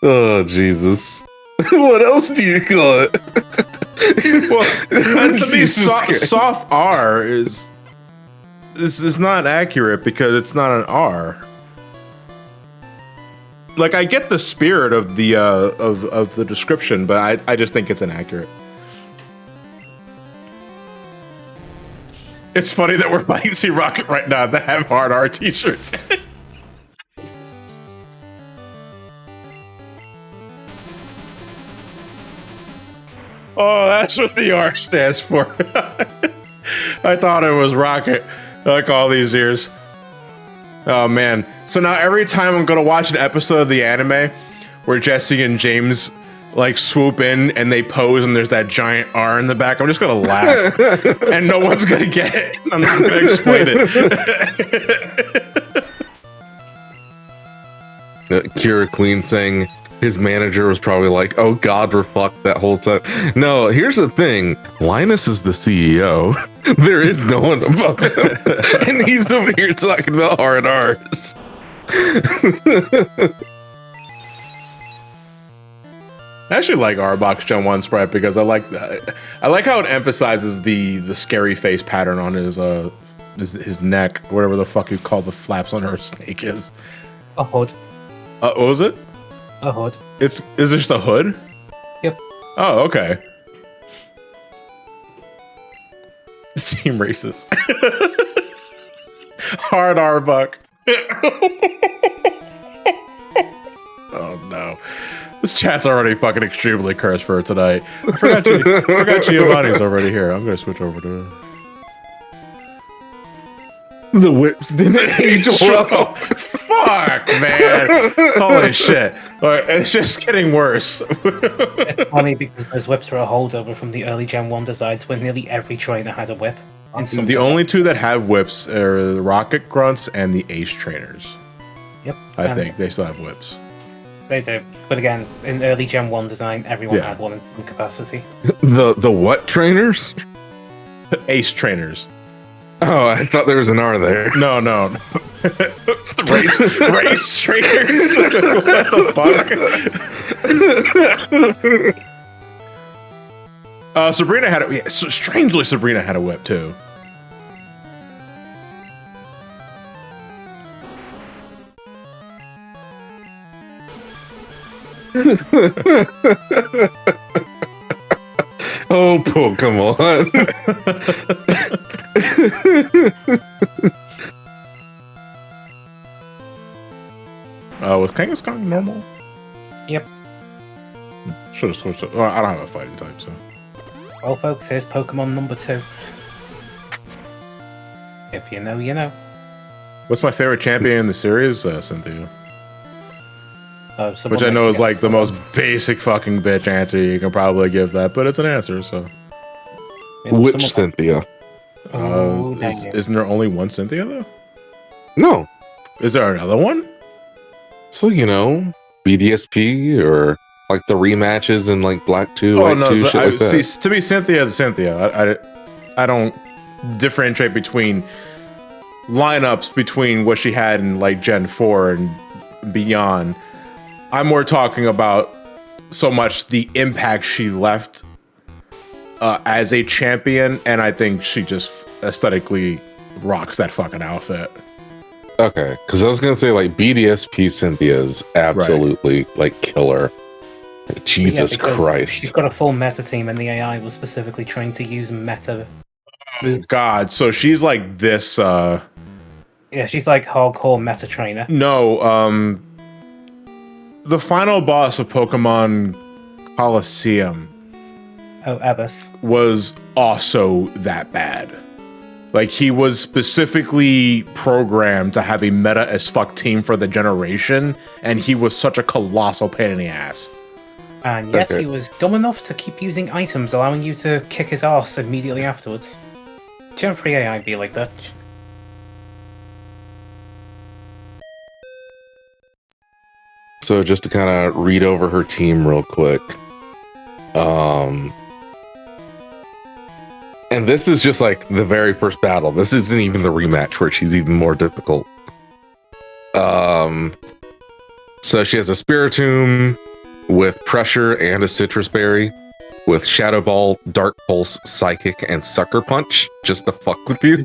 Oh, Jesus. What else do you call it? Well, to me, soft R is not accurate because it's not an R. Like, I get the spirit of the of the description, but I just think it's inaccurate. It's funny that we're buying Sea Rocket right now that have hard R t-shirts. Oh, that's what the R stands for. I thought it was Rocket, like all these years. Oh, man. So now every time I'm going to watch an episode of the anime where Jesse and James like swoop in and they pose and there's that giant R in the back, I'm just going to laugh. And no one's going to get it. I'm not going to explain it. Kira Queen saying his manager was probably like, oh God, we're fucked that whole time. No, here's the thing. Linus is the CEO. There is no one above him. And he's over here talking about hard R's. I actually like Arbok's Gen 1 sprite because I like how it emphasizes the scary face pattern on his neck, whatever the fuck you call the flaps on her snake is. A hood. What was it? A hood. Is this just a hood? Yep. Oh, okay. Team races. Hard Arbok. Oh no. This chat's already fucking extremely cursed for tonight. I forgot Giovanni's already here. I'm gonna switch over to The whips didn't age well. Fuck, man. Holy shit. All right, it's just getting worse. It's funny because those whips were a holdover from the early Gen 1 designs where nearly every trainer had a whip. In some The only two that have whips are the Rocket Grunts and the Ace Trainers. Yep. I think they still have whips. They do. But again, in early Gen 1 design, everyone Yeah. had one in some capacity. The what trainers? Ace Trainers. Oh, I thought there was an R there. No. race trainers. What the fuck? Sabrina had a strangely Sabrina had a whip too. Oh, Pokemon. Was Kangaskhan normal? Yep. Should have switched it. Well, I don't have a fighting type, so. Well, folks, here's Pokemon number 2. If you know, you know. What's my favorite champion in the series? Cynthia. Oh, someone Which I know needs is to like get the most someone. basic fucking bitch answer you can probably give that, but it's an answer, so. You know, Which someone- Cynthia? Oh, dang it. Isn't there only one Cynthia, though? No. Is there another one? So, BDSP or like the rematches in like Black 2, White 2, shit like that. see, to me, Cynthia is Cynthia. I don't differentiate between lineups between what she had in like Gen 4 and beyond. I'm more talking about so much the impact she left as a champion, and I think she just aesthetically rocks that fucking outfit. Okay, because I was gonna say like BDSP Cynthia is absolutely like killer. Jesus because Christ! She's got a full meta team, and the AI was specifically trained to use meta moves. God, so she's like this. Yeah, she's like hardcore meta trainer. No, the final boss of Pokemon Coliseum Oh, Evis. was also that bad. Like, he was specifically programmed to have a meta as fuck team for the generation, and he was such a colossal pain in the ass. And yes, Okay. he was dumb enough to keep using items, allowing you to kick his ass immediately afterwards. Gen 3 AI be like that. So just to kind of read over her team real quick. And this is just like the very first battle. This isn't even the rematch where she's even more difficult. So she has a Spiritomb with Pressure and a Citrus Berry, with Shadow Ball, Dark Pulse, Psychic, and Sucker Punch, just to fuck with you.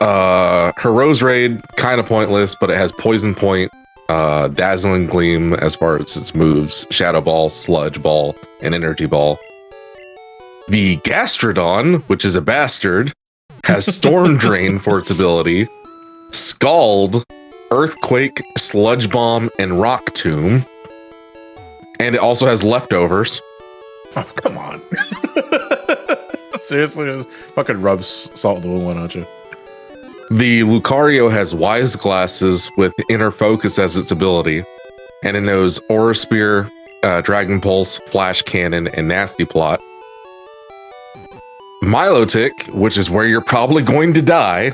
Her Rose Raid, kind of pointless, but it has Poison Point, Dazzling Gleam as far as its moves, Shadow Ball, Sludge Ball, and Energy Ball. The Gastrodon, which is a bastard, has Storm Drain for its ability, Scald, Earthquake, Sludge Bomb, and Rock Tomb. And it also has Leftovers. Oh, come on. Seriously, just fucking rub salt in the wound, why don't you? The Lucario has Wise Glasses with Inner Focus as its ability, and it knows Aura Spear, Dragon Pulse, Flash Cannon, and Nasty Plot. Milotic, which is where you're probably going to die,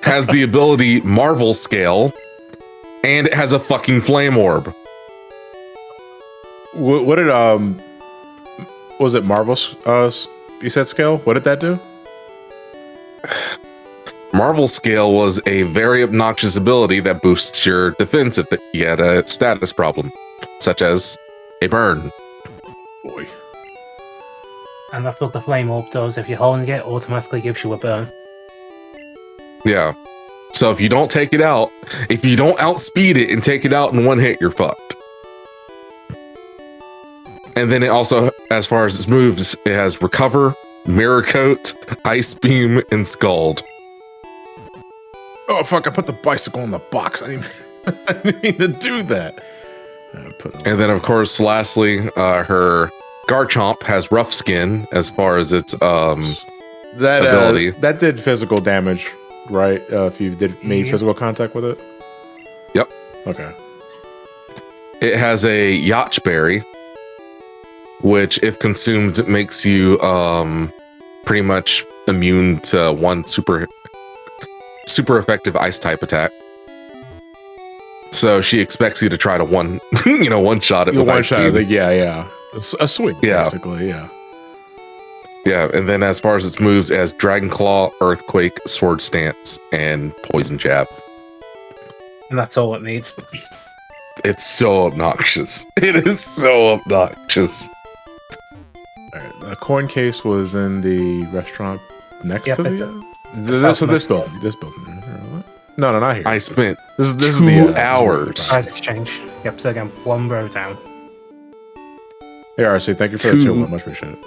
has the ability Marvel Scale, and it has a fucking Flame Orb. What did, was it Marvel's, you said scale? What did that do? Marvel Scale was a very obnoxious ability that boosts your defense if you get a status problem, such as a burn. Boy. And that's what the Flame Orb does. If you're holding it, automatically gives you a burn. Yeah. So if you don't take it out, if you don't outspeed it and take it out in one hit, you're fucked. And then it also, as far as its moves, it has Recover, Mirror Coat, Ice Beam, and Scald. Oh, fuck, I put the bicycle in the box. I didn't mean to do that. And then, of course, lastly, her Garchomp has Rough Skin as far as its ability. That did physical damage, right? If you made physical contact with it? Yep. Okay. It has a Yacht Berry, which, if consumed, makes you pretty much immune to one super effective ice type attack. So she expects you to try to one shot it with one ice shot. beam. Yeah. A swing, basically. Yeah. Yeah, and then as far as its moves, it has Dragon Claw, Earthquake, Sword Stance, and Poison Jab. And that's all it needs. It's so obnoxious. It is so obnoxious. All right. The coin case was in the restaurant next to This building. No, not here. I spent this is 2 hours. Prize exchange. Yep, so again, one row down. Hey, RC, thank you for the tier 1. Much appreciated.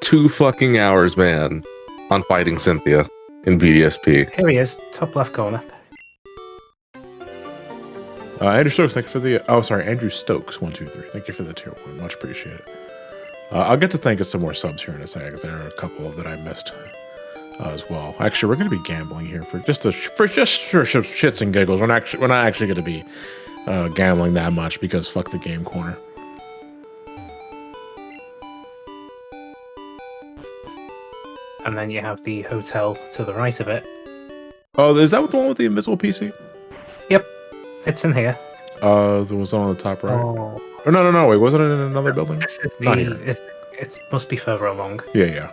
2 fucking hours, man, on fighting Cynthia in BDSP. Here he is, top left corner. Andrew Stokes, thank you for the... Oh, sorry, Andrew Stokes, 1, 2, 3. Thank you for the tier 1. Much appreciated. I'll get to thank some more subs here in a second, because there are a couple that I missed as well. Actually, we're going to be gambling here for shits and giggles. We're not actually going to be gambling that much, because fuck the game corner. And then you have the hotel to the right of it. Oh, is that the one with the invisible PC? Yep, it's in here. There was one on the top right. Oh, Or no, wait, wasn't it in another building? this is Not here. it must be further along. Yeah.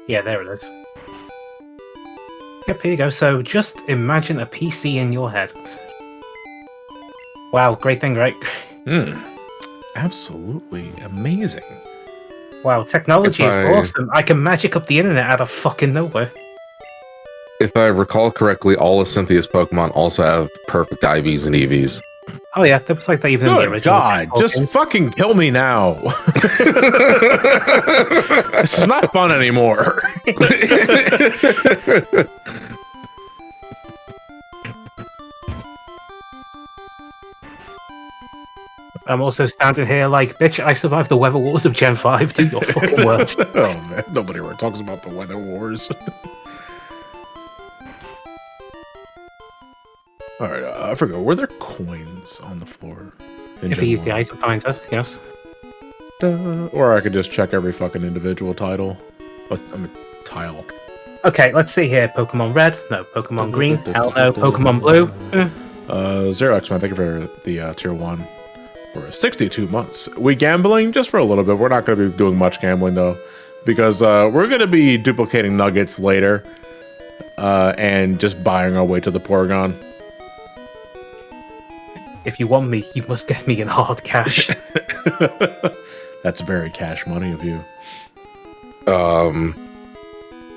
Yeah, there it is. Yep, here you go. So just imagine a PC in your head. Wow, great thing, right? Absolutely amazing. Wow, technology is awesome. I can magic up the internet out of fucking nowhere. If I recall correctly, all of Cynthia's Pokemon also have perfect IVs and EVs. Oh yeah, that was like that even in the Good original. God, just fucking kill me now. This is not fun anymore. I'm also standing here like, bitch, I survived the weather wars of Gen 5. Do your fucking worst. Oh man, nobody ever talks about the weather wars. All right, I forgot. Were there coins on the floor? If you use the item finder, yes. Or I could just check every fucking individual title. Tile. Okay, let's see here. Pokemon Red. No. Pokemon Green. Hell no. Pokemon Blue. Zero X-Man, thank you for the tier 1 for 62 months. We gambling just for a little bit. We're not going to be doing much gambling though, because we're going to be duplicating nuggets later and just buying our way to the Porygon. If you want me, you must get me in hard cash. That's very cash money of you.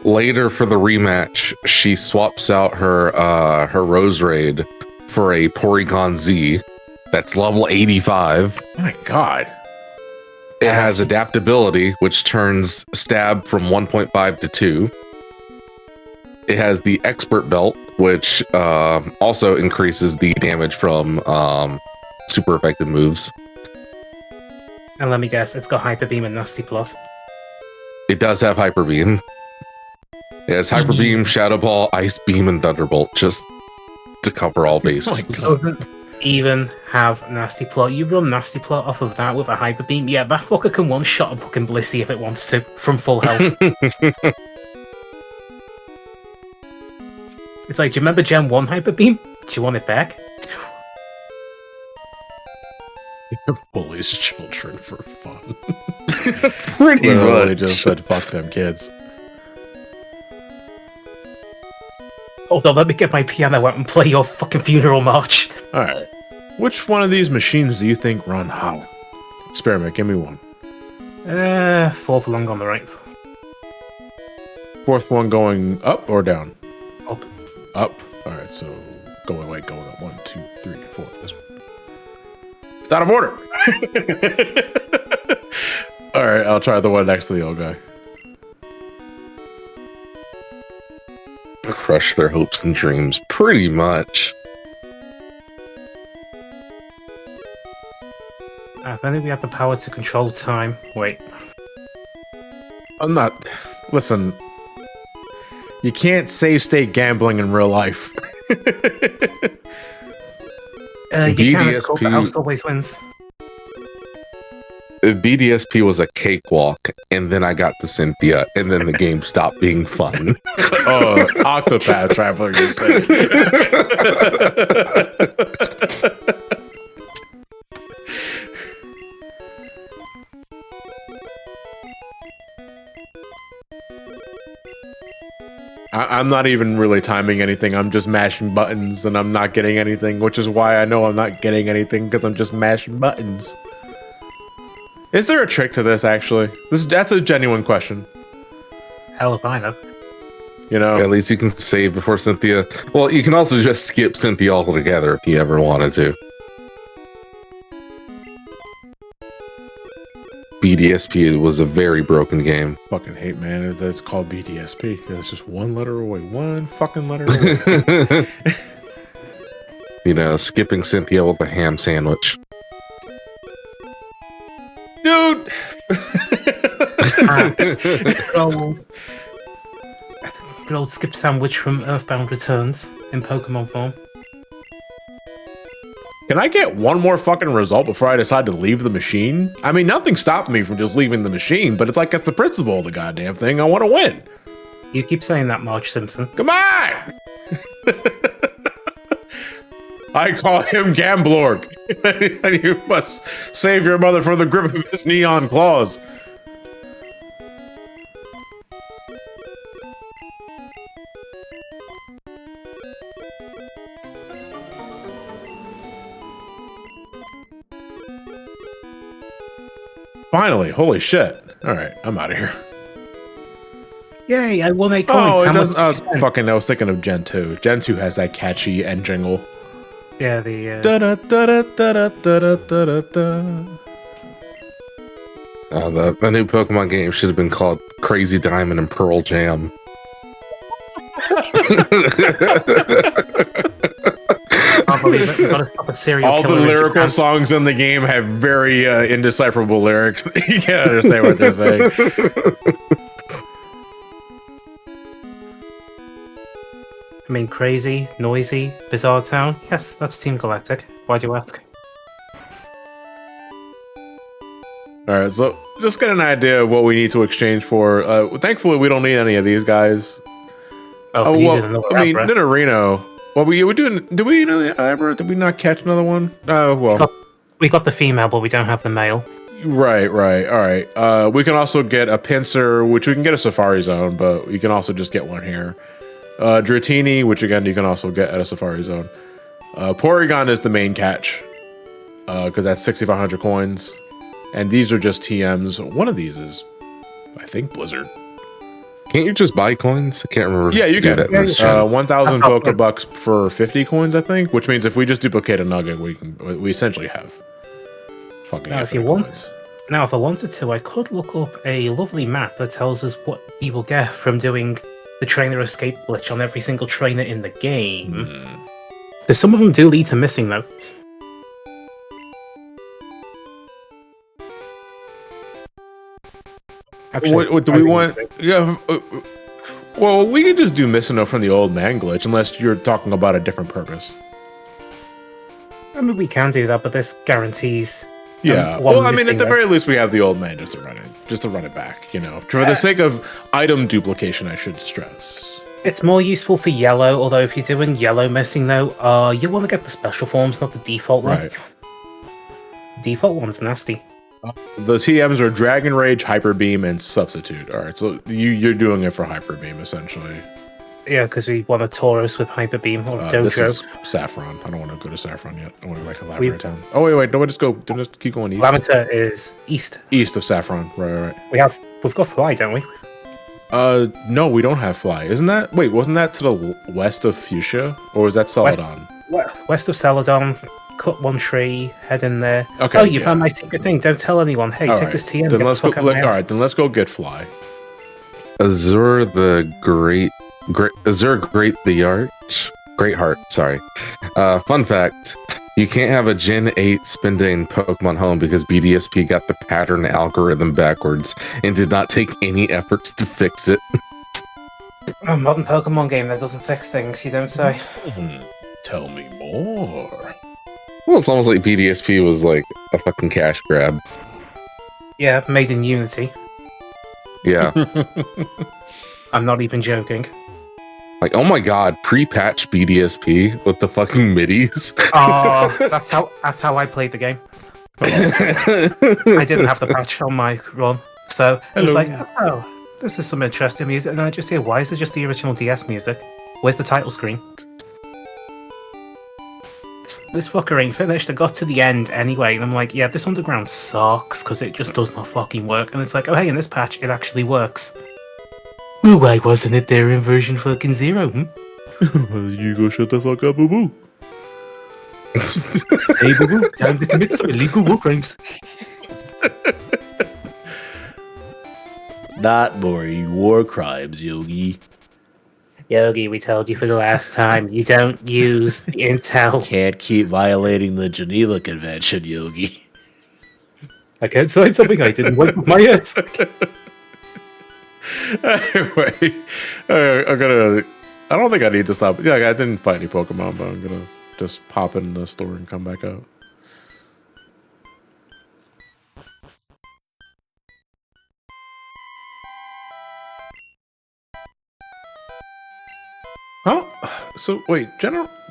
Later for the rematch, she swaps out her Rose Raid for a Porygon Z that's level 85. My God. It has adaptability, which turns stab from 1.5 to 2. It has the Expert Belt, which also increases the damage from super effective moves. And let me guess, it's got Hyper Beam and Nasty Plot. It does have Hyper Beam. It has Hyper Beam, Shadow Ball, Ice Beam, and Thunderbolt, just to cover all bases. Doesn't even have Nasty Plot. You run Nasty Plot off of that with a Hyper Beam. Yeah, that fucker can one-shot a fucking Blissey if it wants to, from full health. It's like, do you remember Gen 1 Hyper Beam? Do you want it back? Bullies children for fun. Pretty Literally much. just said, fuck them kids. Hold on, let me get my piano out and play your fucking funeral march. Alright. Which one of these machines do you think run how? Experiment, give me one. Fourth along on the right. Fourth one going up or down? Up. Up. Alright, so going up 1, 2, 3, 4. This one. It's out of order! Alright, I'll try the one next to the old guy. Crush their hopes and dreams, pretty much. If only we had the power to control time. Wait. I'm not... Listen. You can't save state gambling in real life. You can, it's called The BDSP House Always Wins. BDSP was a cakewalk, and then I got to Cynthia, and then the game stopped being fun. Oh, Octopath Traveler, you say. I'm not even really timing anything. I'm just mashing buttons, and I'm not getting anything, which is why I know I'm not getting anything, because I'm just mashing buttons. Is there a trick to this, actually? That's a genuine question. Hell if I know. You know? At least you can save before Cynthia. Well, you can also just skip Cynthia altogether if you ever wanted to. BDSP was a very broken game. Fucking hate, man. It's called BDSP. It's just one letter away. One fucking letter away. You know, skipping Cynthia with a ham sandwich. Dude! Good old skip sandwich from Earthbound Returns in Pokemon form. Can I get one more fucking result before I decide to leave the machine? I mean, nothing stopped me from just leaving the machine, but it's like it's the principle of the goddamn thing. I want to win. You keep saying that, Marge Simpson. Come on! I call him Gamblorg. And you must save your mother from the grip of his neon claws. Finally, holy shit. Alright, I'm out of here. Yay, I won 8 coins. Oh, it How doesn't. much did you spend? Fucking, I was thinking of Gen 2. Gen 2 has that catchy end jingle. Yeah, the... Da da da da da da da da. The new Pokemon game should have been called Crazy Diamond and Pearl Jam. I can't believe it. We've got to stop a serial All the killer in lyrical Japan. songs in the game have very indecipherable lyrics. You can't understand what they're saying. I mean, crazy, noisy, bizarre town. Yes, that's Team Galactic. Why do you ask? Alright, so just get an idea of what we need to exchange for. Thankfully, we don't need any of these guys. Oh, we needed another I mean, Abra. Nidorino. Well, we doing. Did we know the Abra? Did we not catch another one? Well. We got the female, but we don't have the male. Right. All right. We can also get a Pinsir, which we can get a Safari Zone, but you can also just get one here. Dratini, which again you can also get at a Safari Zone. Porygon is the main catch, because that's 6,500 coins, and these are just TMs. One of these is, I think, Blizzard. Can't you just buy coins? I can't remember. Yeah, you can. That in this channel. 1,000 That's how- Pokebucks for 50 coins, I think. Which means if we just duplicate a Nugget, we essentially have fucking Now, if infinite you want- coins. Now, if I wanted to, I could look up a lovely map that tells us what people get from doing the trainer escape glitch on every single trainer in the game. Because some of them do lead to missing, though. Actually, What do we want? Yeah. Well, we could just do Missino from the old man glitch, unless you're talking about a different purpose. I mean, we can do that, but this guarantees. Yeah. one Well, I mean, missing at the there. very least, we have the old man just to run it back. You know, for the sake of item duplication, I should stress. It's more useful for yellow, although if you're doing yellow missing, though, you want to get the special forms, not the default one. Right. Default one's nasty. The TMs are Dragon Rage, Hyper Beam, and Substitute. All right, so you're doing it for Hyper Beam essentially. Yeah, because we want a Tauros with Hyper Beam or This Dojo. is Saffron. I don't want to go to Saffron yet. I want to go back to Lavender Town. Oh wait, no, just keep going east. Lamenta is east. East of Saffron. Right. We've got Fly, don't we? No, we don't have Fly. Isn't that? Wait, wasn't that to the west of Fuchsia, or was that Celadon? West of Celadon, cut one tree, head in there. Okay, Oh, you yeah. found my secret thing. Don't tell anyone. Hey, All take right, this TM. Then get let's the go. fuck out of my All house. right, then let's go get Fly. Azure the Great the Arch? Great Heart, sorry. Fun fact, you can't have a Gen 8 spending Pokemon Home because BDSP got the pattern algorithm backwards and did not take any efforts to fix it. A modern Pokemon game that doesn't fix things, you don't say. Tell me more. Well, it's almost like BDSP was like a fucking cash grab. Yeah, made in Unity. Yeah. I'm not even joking. Like, oh my god, pre-patch BDSP with the fucking midis. Oh, that's how I played the game. I didn't have the patch on my run, so it was like, oh, this is some interesting music. And I just hear, why is it just the original DS music? Where's the title screen? This fucker ain't finished. I got to the end anyway, and I'm like, yeah, this underground sucks because it just does not fucking work. And it's like, oh hey, in this patch, it actually works. Ooh, why wasn't it there in version fucking 0? You go shut the fuck up, boo boo. Hey, boo boo, time to commit some illegal war crimes. Not more war crimes, Yogi. Yogi, we told you for the last time, you don't use the intel. Can't keep violating the Geneva Convention, Yogi. I can't sign something I didn't wipe with my ass. Anyway, I don't think I need to stop. Yeah, I didn't fight any Pokemon, but I'm gonna just pop in the store and come back out. Oh, so wait,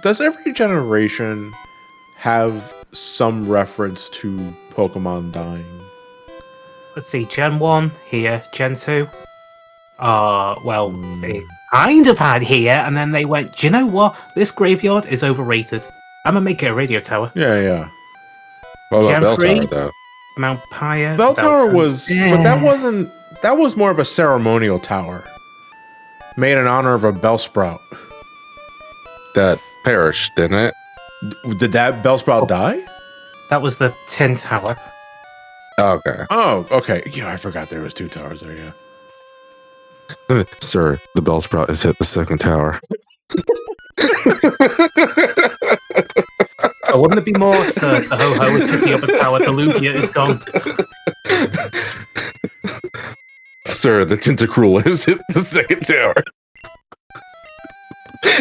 does every generation have some reference to Pokemon dying? Let's see, Gen 1 here, Gen 2. Well, they kind of had here, and then they went, do you know what? This graveyard is overrated. I'm gonna make it a radio tower. Yeah. What about Gen Bell 3? Tower, though? Mount Pyre. Bell Tower was, yeah. but that was more of a ceremonial tower. Made in honor of a Bellsprout. That perished, didn't it? Did that Bellsprout die? That was the Tin Tower. Oh, okay. Oh, okay. Yeah, I forgot there was 2 towers there, yeah. Sir, the Bellsprout has hit the 2nd tower. Oh, wouldn't it be more, sir? The ho-ho has hit the other tower, the Lugia is gone. Sir, the Tentacruel has hit the 2nd tower.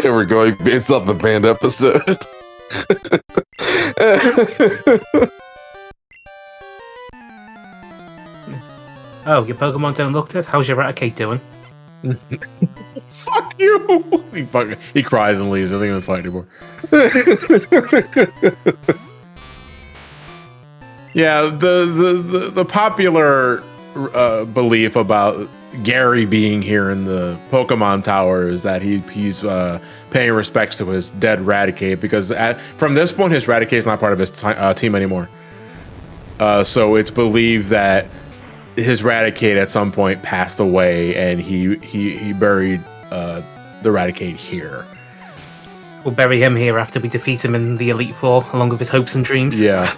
And we're going based on the band episode. Oh, your Pokemon don't look dead? How's your Raticate doing? Fuck you! He cries and leaves. Doesn't even fight anymore. Yeah, the popular belief about Gary being here in the Pokemon Tower is that he's paying respects to his dead Raticate, because from this point his Raticate is not part of his team anymore. So it's believed that his Raticate at some point passed away, and he buried the Raticate here. We'll bury him here after we defeat him in the Elite Four, along with his hopes and dreams. Yeah.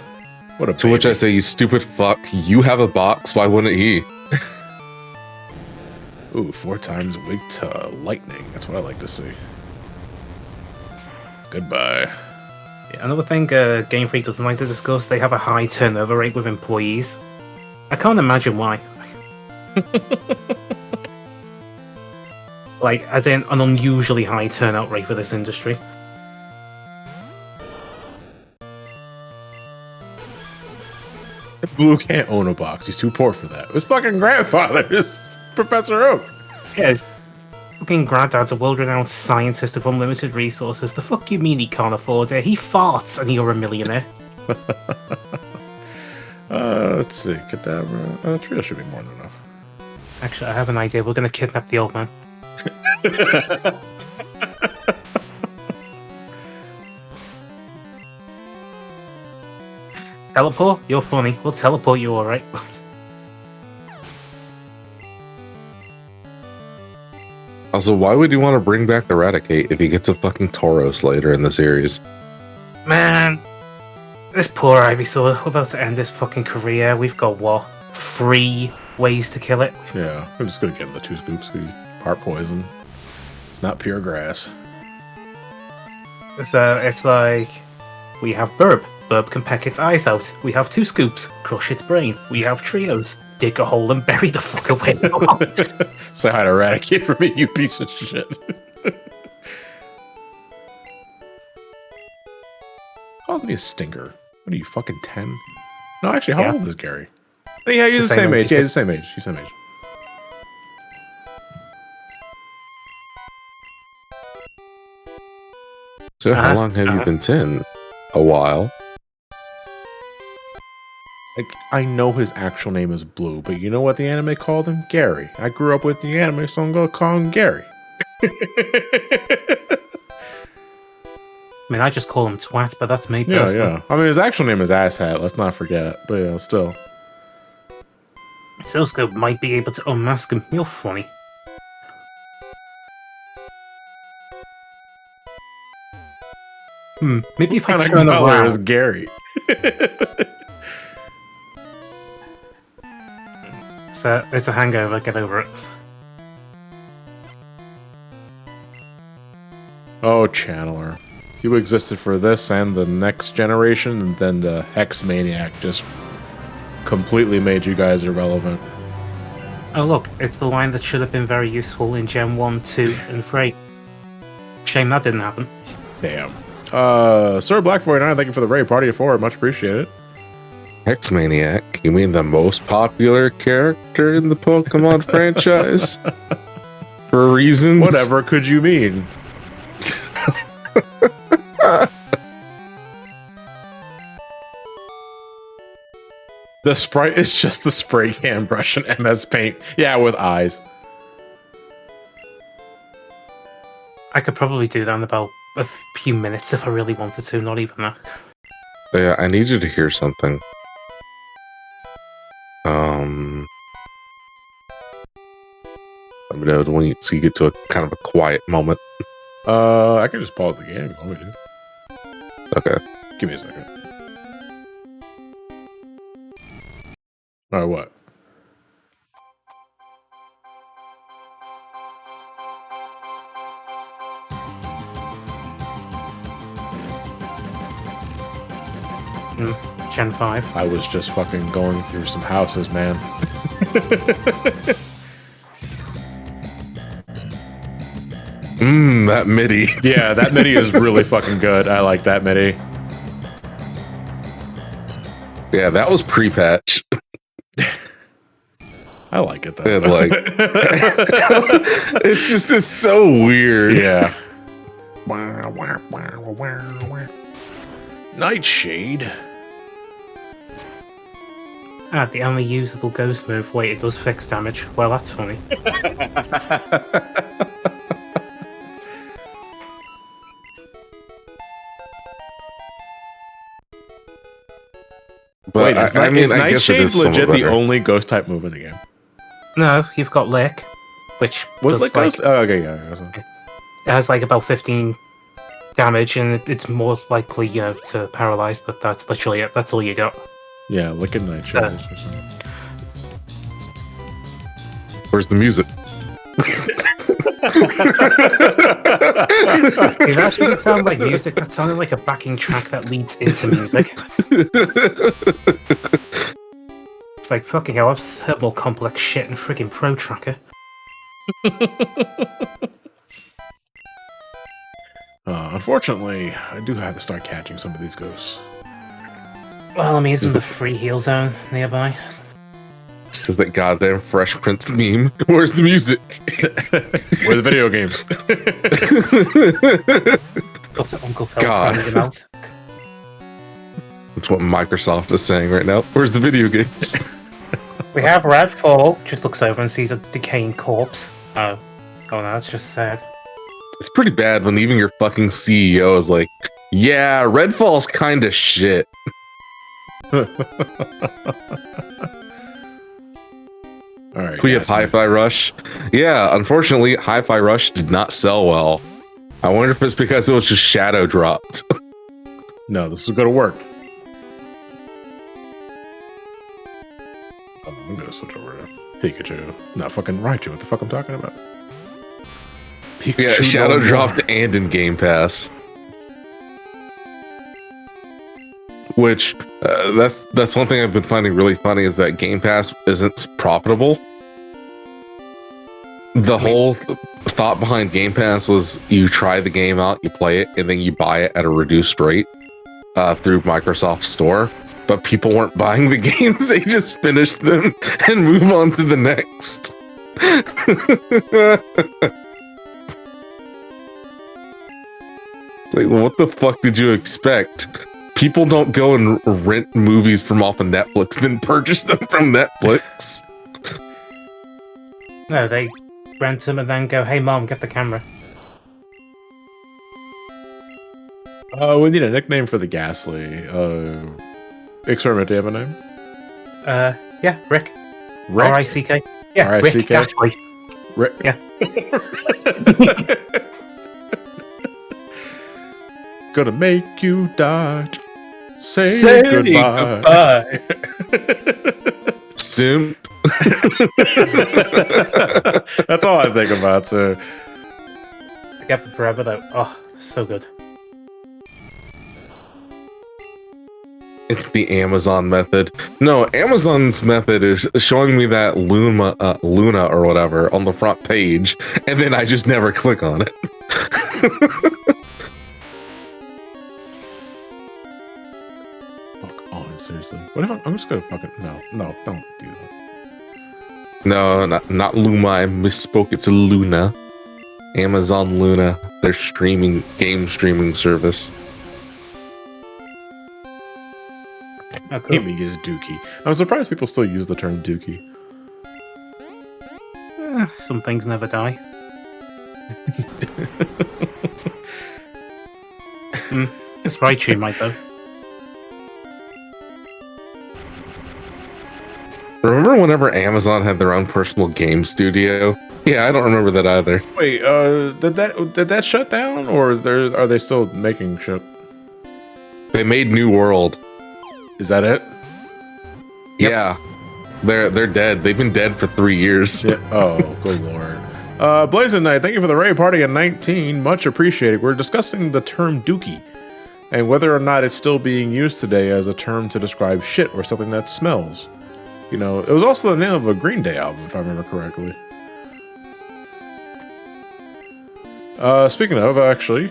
What a To which I say, you stupid fuck, you have a box, why wouldn't he? Ooh, 4 times weak to lightning. That's what I like to see. Goodbye. Yeah, another thing Game Freak doesn't like to discuss, they have a high turnover rate with employees. I can't imagine why. Like, as in an unusually high turnout rate for this industry. Blue can't own a box. He's too poor for that. His fucking grandfather is Professor Oak. Yeah, his fucking granddad's a world-renowned scientist with unlimited resources. The fuck you mean he can't afford it? He farts and you're a millionaire. Let's see. Kadabra. Trio should be more than enough. Actually, I have an idea. We're gonna kidnap the old man. Teleport? You're funny. We'll teleport you, alright. Also, why would you want to bring back the Raticate if he gets a fucking Tauros later in the series? Man, this poor Ivysaur. We're about to end his fucking career. We've got, what, 3 ways to kill it? Yeah, I'm just gonna give him the 2 scoops. Part poison. It's not pure grass. So it's like, we have Burb. Burb can peck its eyes out. We have 2 scoops. Crush its brain. We have trios. Dig a hole and bury the fuck away. Say hi to Raticate for me, you piece of shit. How old is Stinker? What are you, fucking 10? No, actually, how Yeah. old is Gary? Yeah, he's the same age. Yeah, he's the same age. He's the same age. So how long have you been 10? A while. Like, I know his actual name is Blue, but you know what the anime called him? Gary. I grew up with the anime, so I'm gonna call him Gary. I mean, I just call him Twat, but that's me Yeah, personally. yeah. I mean, his actual name is Asshat. Let's not forget. But yeah, still. Silscope might be able to unmask him. You're funny. Maybe if I turn Color is around. Gary. So it's a hangover. Get over it. Oh, Channeler. You existed for this and the next generation, and then the Hex Maniac just completely made you guys irrelevant. Oh look, it's the line that should have been very useful in Gen 1, 2, and 3. Shame that didn't happen. Damn. Sir Black49, thank you for the raid. Party of 4, much appreciated. Hexmaniac? You mean the most popular character in the Pokemon franchise? For reasons? Whatever could you mean? The sprite is just the spray can brush and MS Paint. Yeah, with eyes. I could probably do that in about a few minutes if I really wanted to, not even that. Yeah, I need you to hear something. Let me know when you get to a kind of a quiet moment. I can just pause the game if you want me to. Okay. Give me a second. Alright, what? Gen 5. I was just fucking going through some houses, man. That MIDI. Yeah, that MIDI is really fucking good. I like that MIDI. Yeah, that was pre-patch. I like it though. And like, it's so weird. Yeah. Nightshade. The only usable ghost move. Wait, it does fix damage. Well, that's funny. But Wait, is, I guess it Nightshade is somewhat legit the better. only ghost type move in the game? No, you've got Lick, which Was does, Lick ghost? Oh, okay, yeah. it has like about 15 damage, and it's more likely, to paralyze. But that's literally it. That's all you got. Yeah, Lick and Nightshade. Where's the music? That didn't sound like music. That sounded like a backing track that leads into music. It's like, fucking hell, I've heard more complex shit in freaking Pro Tracker. Unfortunately, I do have to start catching some of these ghosts. Well, I mean, isn't the free heal zone nearby? It's just that goddamn Fresh Prince meme. Where's the music? Where are the video games? Got to Uncle Phil God. finding them out. That's what Microsoft is saying right now. Where's the video games? We have Redfall. Just looks over and sees a decaying corpse. Oh no, that's just sad. It's pretty bad when even your fucking CEO is like, yeah, Redfall's kind of shit. All right. We have Hi-Fi Rush. Yeah, unfortunately, Hi-Fi Rush did not sell well. I wonder if it's because it was just shadow dropped. No, this is gonna work. Oh, I'm gonna switch over to Pikachu. Not fucking Raichu. What the fuck I'm talking about? Pikachu. Yeah, shadow no more. dropped and in Game Pass. Which, that's one thing I've been finding really funny is that Game Pass isn't profitable. The whole thought behind Game Pass was you try the game out, you play it, and then you buy it at a reduced rate. through Microsoft Store, but people weren't buying the games. They just finished them and move on to the next. Like, what the fuck did you expect? People don't go and rent movies from off of Netflix, then purchase them from Netflix. No, they rent them and then go, "Hey, Mom, get the camera." We need a nickname for the Ghastly. Experiment, do you have a name? Yeah, Rick. Rick? R-I-C-K. Yeah, R-I-C-K? Rick Ghastly. Rick. Yeah. Gonna make you die. Say goodbye. Simp. That's all I think about, too. I kept it forever though. Oh, so good. It's the Amazon method. No, Amazon's method is showing me that Luna or whatever on the front page, and then I just never click on it. Fuck on, seriously. What if I'm just gonna fucking... No, don't do that. No, not Luma. I misspoke. It's Luna. Amazon Luna. Their game streaming service. Oh, cool. Gaming is dookie. I'm surprised people still use the term dookie. Some things never die. It's Raichu might though. Remember whenever Amazon had their own personal game studio? Yeah, I don't remember that either. Wait, did that shut down, or are they still making shit? They made New World. Is that it? Yep. Yeah, they're dead. They've been dead for 3 years. Yeah. Oh, good lord. Blazing Knight, thank you for the raid party at 19. Much appreciated. We're discussing the term dookie and whether or not it's still being used today as a term to describe shit or something that smells. You know, it was also the name of a Green Day album, if I remember correctly. Speaking of, actually,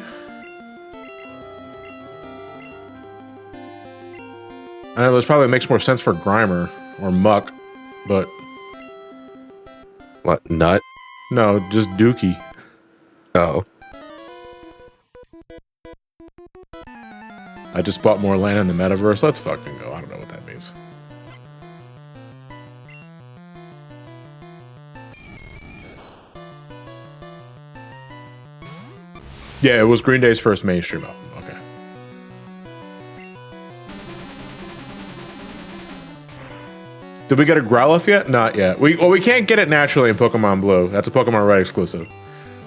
I know this probably makes more sense for Grimer or Muck, but What, nut? no, just Dookie. Oh. I just bought more land in the metaverse. Let's fucking go. I don't know what that means. Yeah, it was Green Day's first mainstream album. Okay. Did we get a Growlithe yet? Not yet. We can't get it naturally in Pokemon Blue. That's a Pokemon Red exclusive.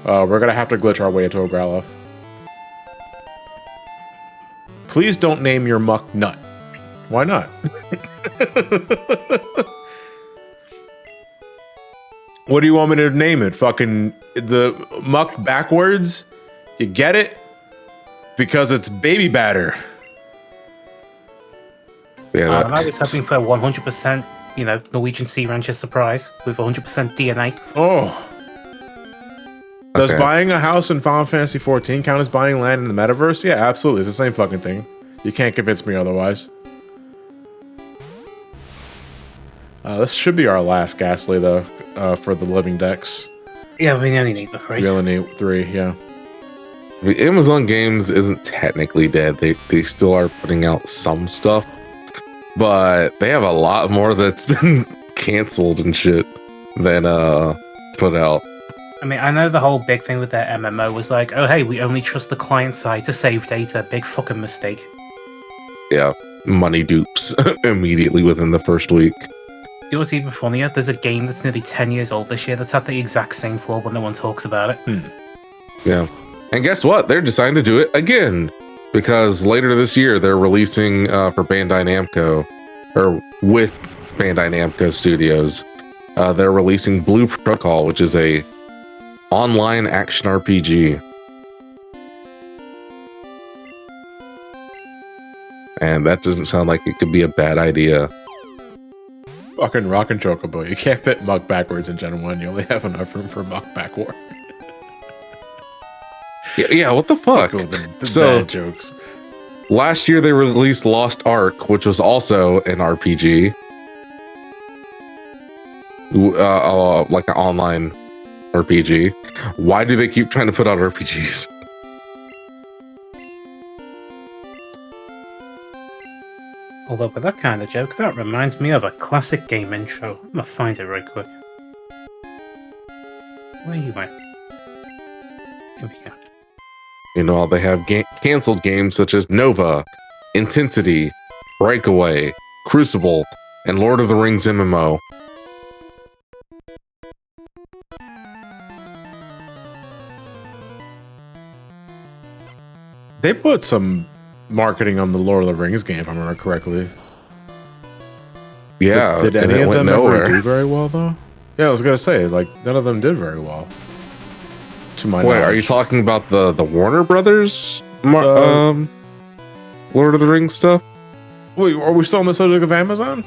We're gonna have to glitch our way into a Growlithe. Please don't name your Muck Nut. Why not? What do you want me to name it? Fucking the Muck backwards? You get it? Because it's baby batter. Yeah, I was hoping for 100%, Norwegian Sea Rancher surprise with 100% DNA. Oh. Does Okay. buying a house in Final Fantasy XIV count as buying land in the metaverse? Yeah, absolutely. It's the same fucking thing. You can't convince me otherwise. This should be our last Ghastly, though, for the living decks. Yeah, we only need the three. We only need 3, yeah. The Amazon Games isn't technically dead. They still are putting out some stuff, but they have a lot more that's been canceled and shit than put out. I mean, I know the whole big thing with their MMO was like, oh hey, we only trust the client side to save data. Big fucking mistake. Yeah, money dupes immediately within the first week. It was even funnier. There's a game that's nearly 10 years old this year that's had the exact same flaw, but no one talks about it. Yeah. And guess what? They're deciding to do it again. Because later this year, they're releasing for Bandai Namco, or with Bandai Namco Studios, they're releasing Blue Protocol, which is a online action RPG. And that doesn't sound like it could be a bad idea. Fucking Rock and Chocobo. You can't fit Muck backwards in Gen 1. You only have enough room for Muck backward. Yeah, what the fuck? Cool, the So- bad jokes. Last year they released Lost Ark, which was also an RPG. Like an online RPG. Why do they keep trying to put out RPGs? Although with that kind of joke, that reminds me of a classic game intro. I'm gonna find it right quick. Where you went? Here we go. You know, they have canceled games such as Nova, Intensity, Breakaway, Crucible, and Lord of the Rings MMO. They put some marketing on the Lord of the Rings game, if I remember correctly. Yeah. Did any of them nowhere. ever do very well, though? Yeah, I was gonna say, like, none of them did very well. To my Wait, knowledge. are you talking about the Warner Brothers Lord of the Rings stuff? Wait, are we still on the subject of Amazon?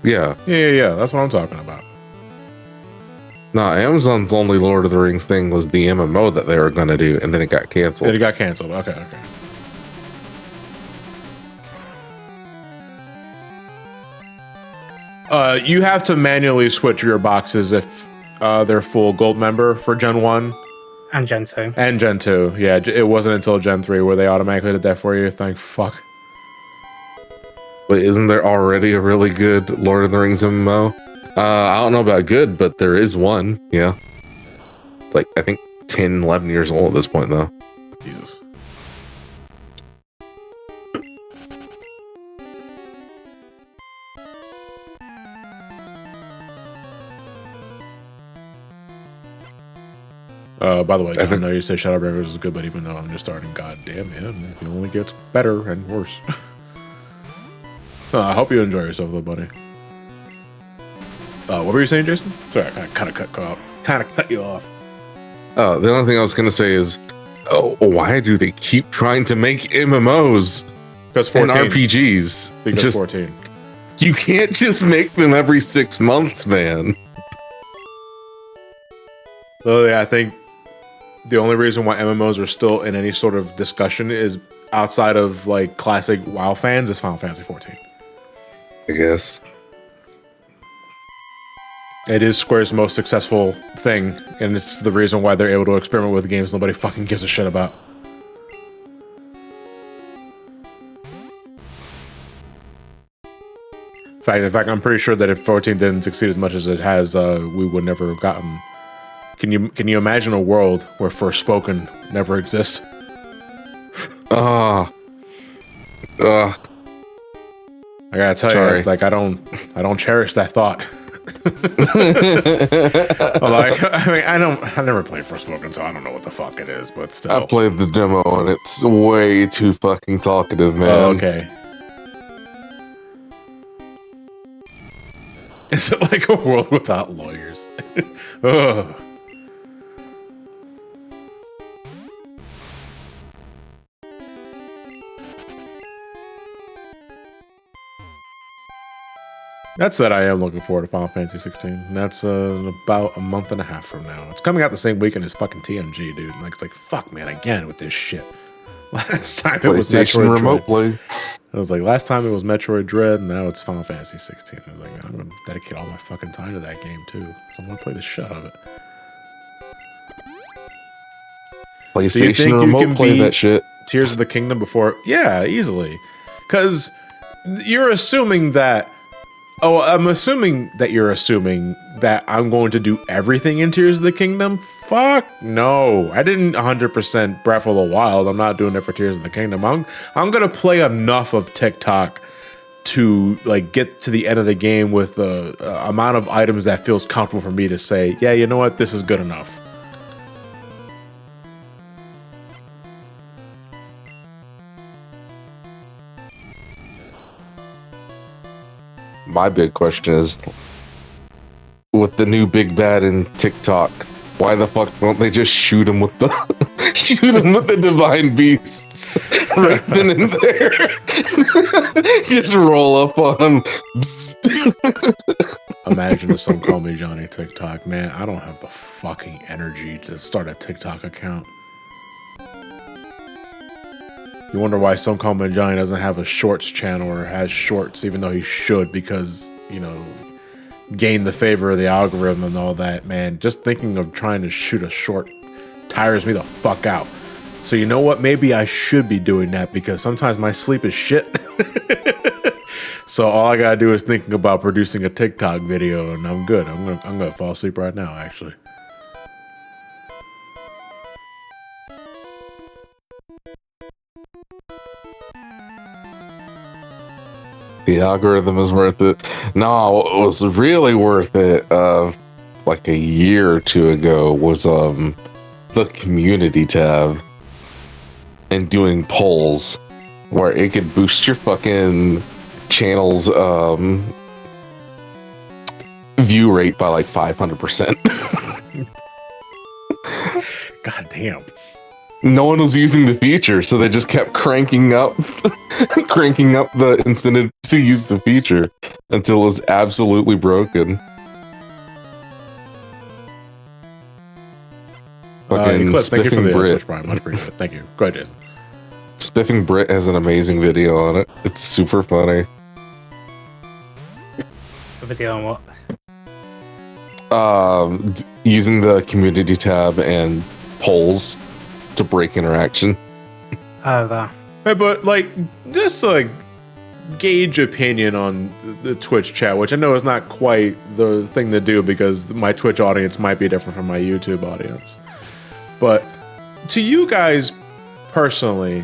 Yeah. Yeah. That's what I'm talking about. No, Amazon's only Lord of the Rings thing was the MMO that they were going to do, and then it got canceled. It got canceled. Okay. You have to manually switch your boxes if they're full gold member for Gen 1. And Gen 2. And Gen 2. Yeah, it wasn't until Gen 3 where they automatically did that for you. Thank fuck. But isn't there already a really good Lord of the Rings MMO? I don't know about good, but there is one. Yeah. It's like, I think 10, 11 years old at this point, though. Jesus. By the way, I know you say Shadowbringers is good, but even though I'm just starting, goddamn, man, it only gets better and worse. I hope you enjoy yourself, though, buddy. What were you saying, Jason? Sorry, I kind of cut you off. Oh, the only thing I was going to say is, why do they keep trying to make MMOs and RPGs? Because 14. You can't just make them every 6 months, man. Oh, yeah, I think the only reason why MMOs are still in any sort of discussion is outside of like classic WoW fans is Final Fantasy XIV. I guess. It is Square's most successful thing, and it's the reason why they're able to experiment with games nobody fucking gives a shit about. In fact, I'm pretty sure that if 14 didn't succeed as much as it has, we would never have gotten. Can you imagine a world where Forspoken never exists? I gotta tell you, like I don't cherish that thought. Like, I mean, I've never played Forspoken, so I don't know what the fuck it is, but still. I played the demo and it's way too fucking talkative, man. Oh, okay. Is it like a world without lawyers? Ugh. That said, I am looking forward to Final Fantasy 16. And that's about a month and a half from now. It's coming out the same weekend as fucking TMG, dude. Like, it's like, fuck, man, again with this shit. Last time it was PlayStation Metroid Remote Dread. Play. I was like, last time it was Metroid Dread, and now it's Final Fantasy 16. I was like, man, I'm going to dedicate all my fucking time to that game, too. So I'm going to play the shit out of it. PlayStation Remote Play that shit. Tears of the Kingdom before? Yeah, easily. Because you're assuming that... Oh, I'm assuming that you're assuming that I'm going to do everything in Tears of the Kingdom? Fuck no. I didn't 100% Breath of the Wild. I'm not doing it for Tears of the Kingdom. I'm going to play enough of TikTok to like get to the end of the game with the amount of items that feels comfortable for me to say, yeah, you know what? This is good enough. My big question is, with the new big bad in TikTok, why the fuck don't they just shoot him with the divine beasts right then and there? Just roll up on him. Imagine if some call me Johnny TikTok. Man, I don't have the fucking energy to start a TikTok account. You wonder why Stone Cold Giant doesn't have a shorts channel or has shorts, even though he should, because, you know, gain the favor of the algorithm and all that, man. Just thinking of trying to shoot a short tires me the fuck out. So you know what? Maybe I should be doing that because sometimes my sleep is shit. So all I gotta do is thinking about producing a TikTok video and I'm good. I'm gonna fall asleep right now, actually. The algorithm is worth it. No, what was really worth it, like a year or two ago, was the community tab and doing polls where it could boost your fucking channel's view rate by like 500%. God damn. No one was using the feature, so they just kept cranking up the incentive to use the feature until it was absolutely broken. Eclipse, thank you for the Brit. Twitch Prime. Much appreciated. Thank you. Go ahead, Jason. Spiffing Brit has an amazing video on it. It's super funny. A video on what? Using the community tab and polls to break interaction. Oh, that. Hey, but like, just to, like, gauge opinion on the Twitch chat, which I know is not quite the thing to do because my Twitch audience might be different from my YouTube audience. But to you guys personally,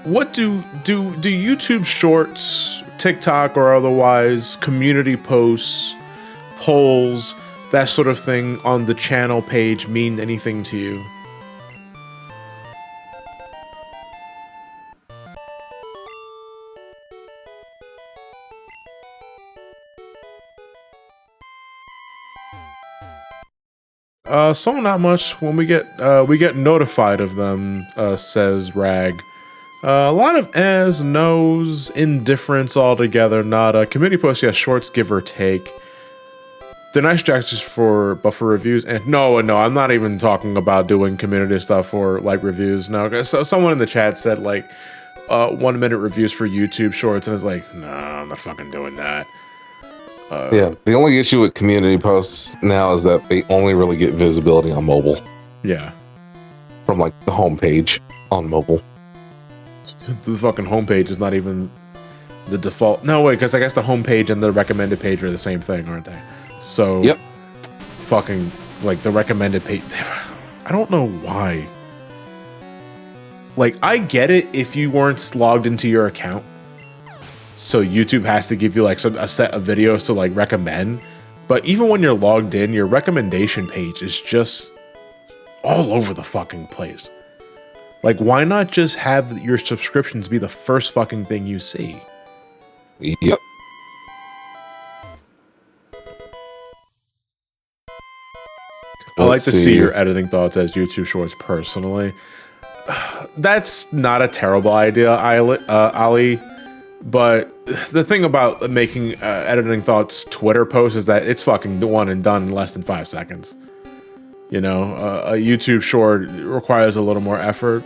what do YouTube Shorts, TikTok or otherwise, community posts, polls, that sort of thing on the channel page mean anything to you? So not much. When we get notified of them, says Rag. A lot of as, no's, indifference altogether. Not a community posts. Yes, shorts, give or take. They're nice jacks for reviews. And no, I'm not even talking about doing community stuff for like reviews. No, so someone in the chat said like 1 minute reviews for YouTube Shorts, and it's like, no, I'm not fucking doing that. Yeah, the only issue with community posts now is that they only really get visibility on mobile. Yeah. From like the homepage on mobile. The fucking homepage is not even the default. No, wait, because I guess the homepage and the recommended page are the same thing, aren't they? So, yep. Fucking, like, the recommended page. I don't know why. Like, I get it if you weren't logged into your account. So YouTube has to give you like a set of videos to like recommend. But even when you're logged in, your recommendation page is just all over the fucking place. Like, why not just have your subscriptions be the first fucking thing you see? Yep. I like to see your editing thoughts as YouTube Shorts personally. That's not a terrible idea, Ali. But the thing about making editing thoughts Twitter posts is that it's fucking one and done in less than 5 seconds. You know, a YouTube short requires a little more effort.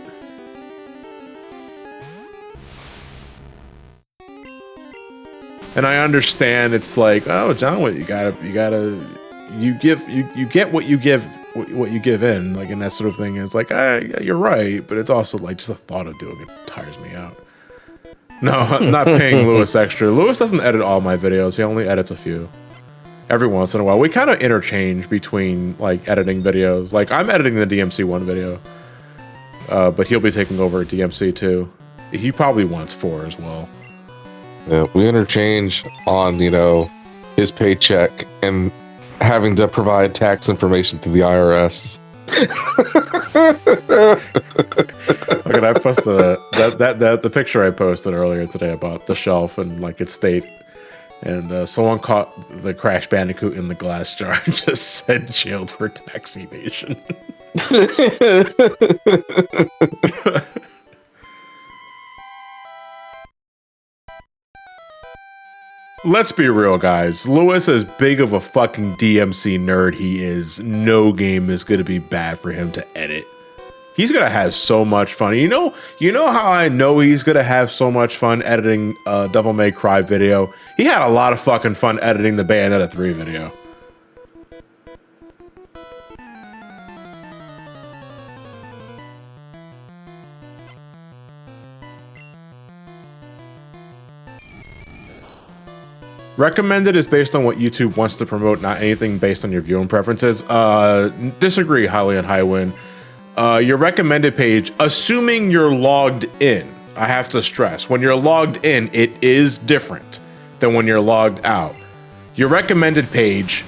And I understand it's like, oh, John, what you get what you give in, like, and that sort of thing is like, you're right, but it's also like just the thought of doing it tires me out. No, I'm not paying Lewis extra. Lewis doesn't edit all my videos. He only edits a few. Every once in a while. We kind of interchange between, like, editing videos. Like, I'm editing the DMC1 video. But he'll be taking over at DMC2. He probably wants 4 as well. Yeah, we interchange on, you know, his paycheck and having to provide tax information to the IRS. Look at I posted the picture I posted earlier today about the shelf and like its state, and someone caught the Crash Bandicoot in the glass jar and just said jailed for tax evasion. Let's be real, guys. Lewis, as big of a fucking DMC nerd he is, no game is going to be bad for him to edit. He's gonna have so much fun. You know how I know he's gonna have so much fun editing Devil May Cry video? He had a lot of fucking fun editing the Bayonetta 3 video. Recommended is based on what YouTube wants to promote, not anything based on your viewing preferences. Disagree, Highly and Highwind. Your recommended page, assuming you're logged in, I have to stress, when you're logged in, it is different than when you're logged out. Your recommended page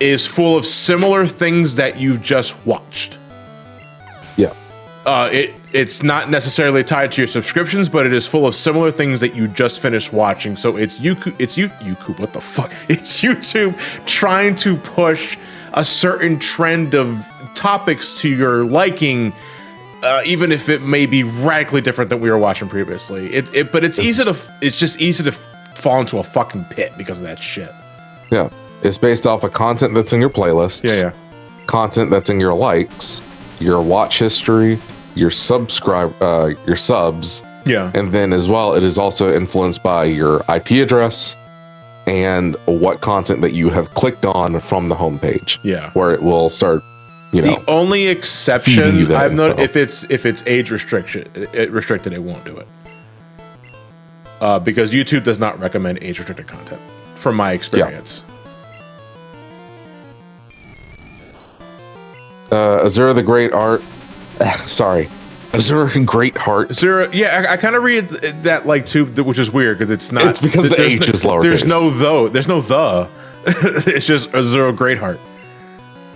is full of similar things that you've just watched. Yeah. It's not necessarily tied to your subscriptions, but it is full of similar things that you just finished watching. So it's YouTube, what the fuck? It's YouTube trying to push a certain trend of topics to your liking, even if it may be radically different than we were watching previously. But it's just easy to fall into a fucking pit because of that shit. Yeah. It's based off of content that's in your playlists. Yeah. Content that's in your likes, your watch history, your subs. Yeah. And then as well, it is also influenced by your IP address and what content that you have clicked on from the homepage. Yeah. Where it will start, The only exception I've noticed, info. if it's age restricted, it won't do it. Because YouTube does not recommend age restricted content, from my experience. Azura the Great Art. Sorry. Azura Great Heart. Azura, yeah, I kind of read that like too, which is weird because it's not. It's because the H is lowercase. There's no though. There's no the. It's just Azura Great Heart.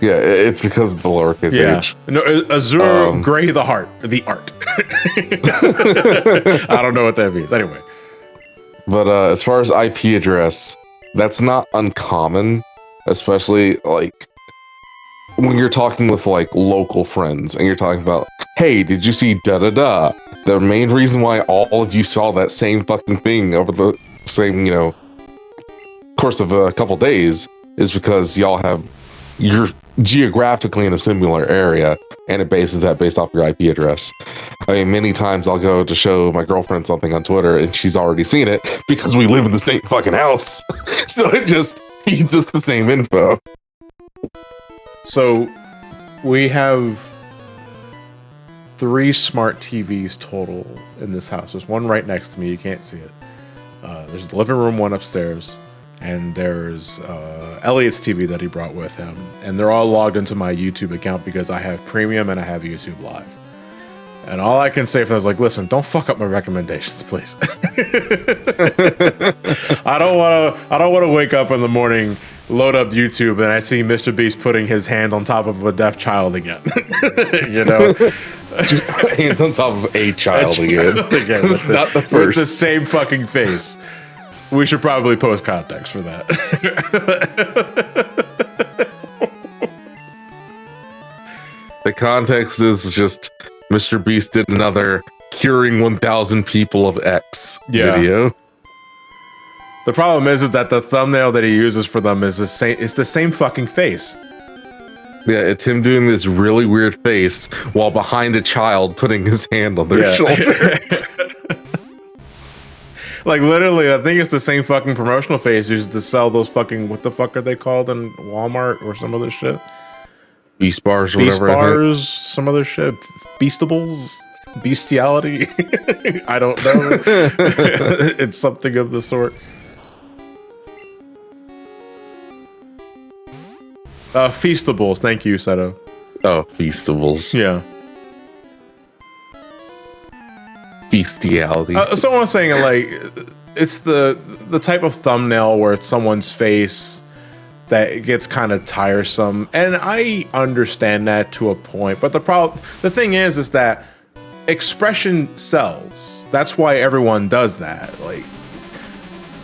Yeah, it's because of the lowercase H. No, Azura Gray the Heart. The art. I don't know what that means. Anyway. But as far as IP address, that's not uncommon, especially like when you're talking with like local friends and you're talking about, hey, did you see da-da-da? The main reason why all of you saw that same fucking thing over the same, course of a couple days is because you're geographically in a similar area, and it bases that based off your IP address. I mean, many times I'll go to show my girlfriend something on Twitter and she's already seen it because we live in the same fucking house. So it just feeds us the same info. So we have 3 smart TVs total in this house. There's one right next to me. You can't see it. There's the living room one upstairs, and there's Elliot's TV that he brought with him. And they're all logged into my YouTube account because I have premium and I have YouTube Live. And all I can say for them is like, listen, don't fuck up my recommendations, please. I don't want to wake up in the morning, load up YouTube, and I see MrBeast putting his hand on top of a deaf child again. Just hands on top of a child again. It's not the first. With the same fucking face. We should probably post context for that. The context is just MrBeast did another curing 1,000 people of X video. The problem is that the thumbnail that he uses for them is the same. It's the same fucking face. Yeah, it's him doing this really weird face while behind a child putting his hand on their shoulder. Like literally, I think it's the same fucking promotional face used to sell those fucking, what the fuck are they called in Walmart or some other shit? Beast bars or Beast whatever. bars, some other shit. Beastables? Bestiality? I don't know. It's something of the sort. Feastables, thank you, Seto. Oh, Feastables. Yeah. Bestiality. Someone was saying like it's the type of thumbnail where it's someone's face that it gets kind of tiresome, and I understand that to a point. But the thing is that expression sells. That's why everyone does that. Like,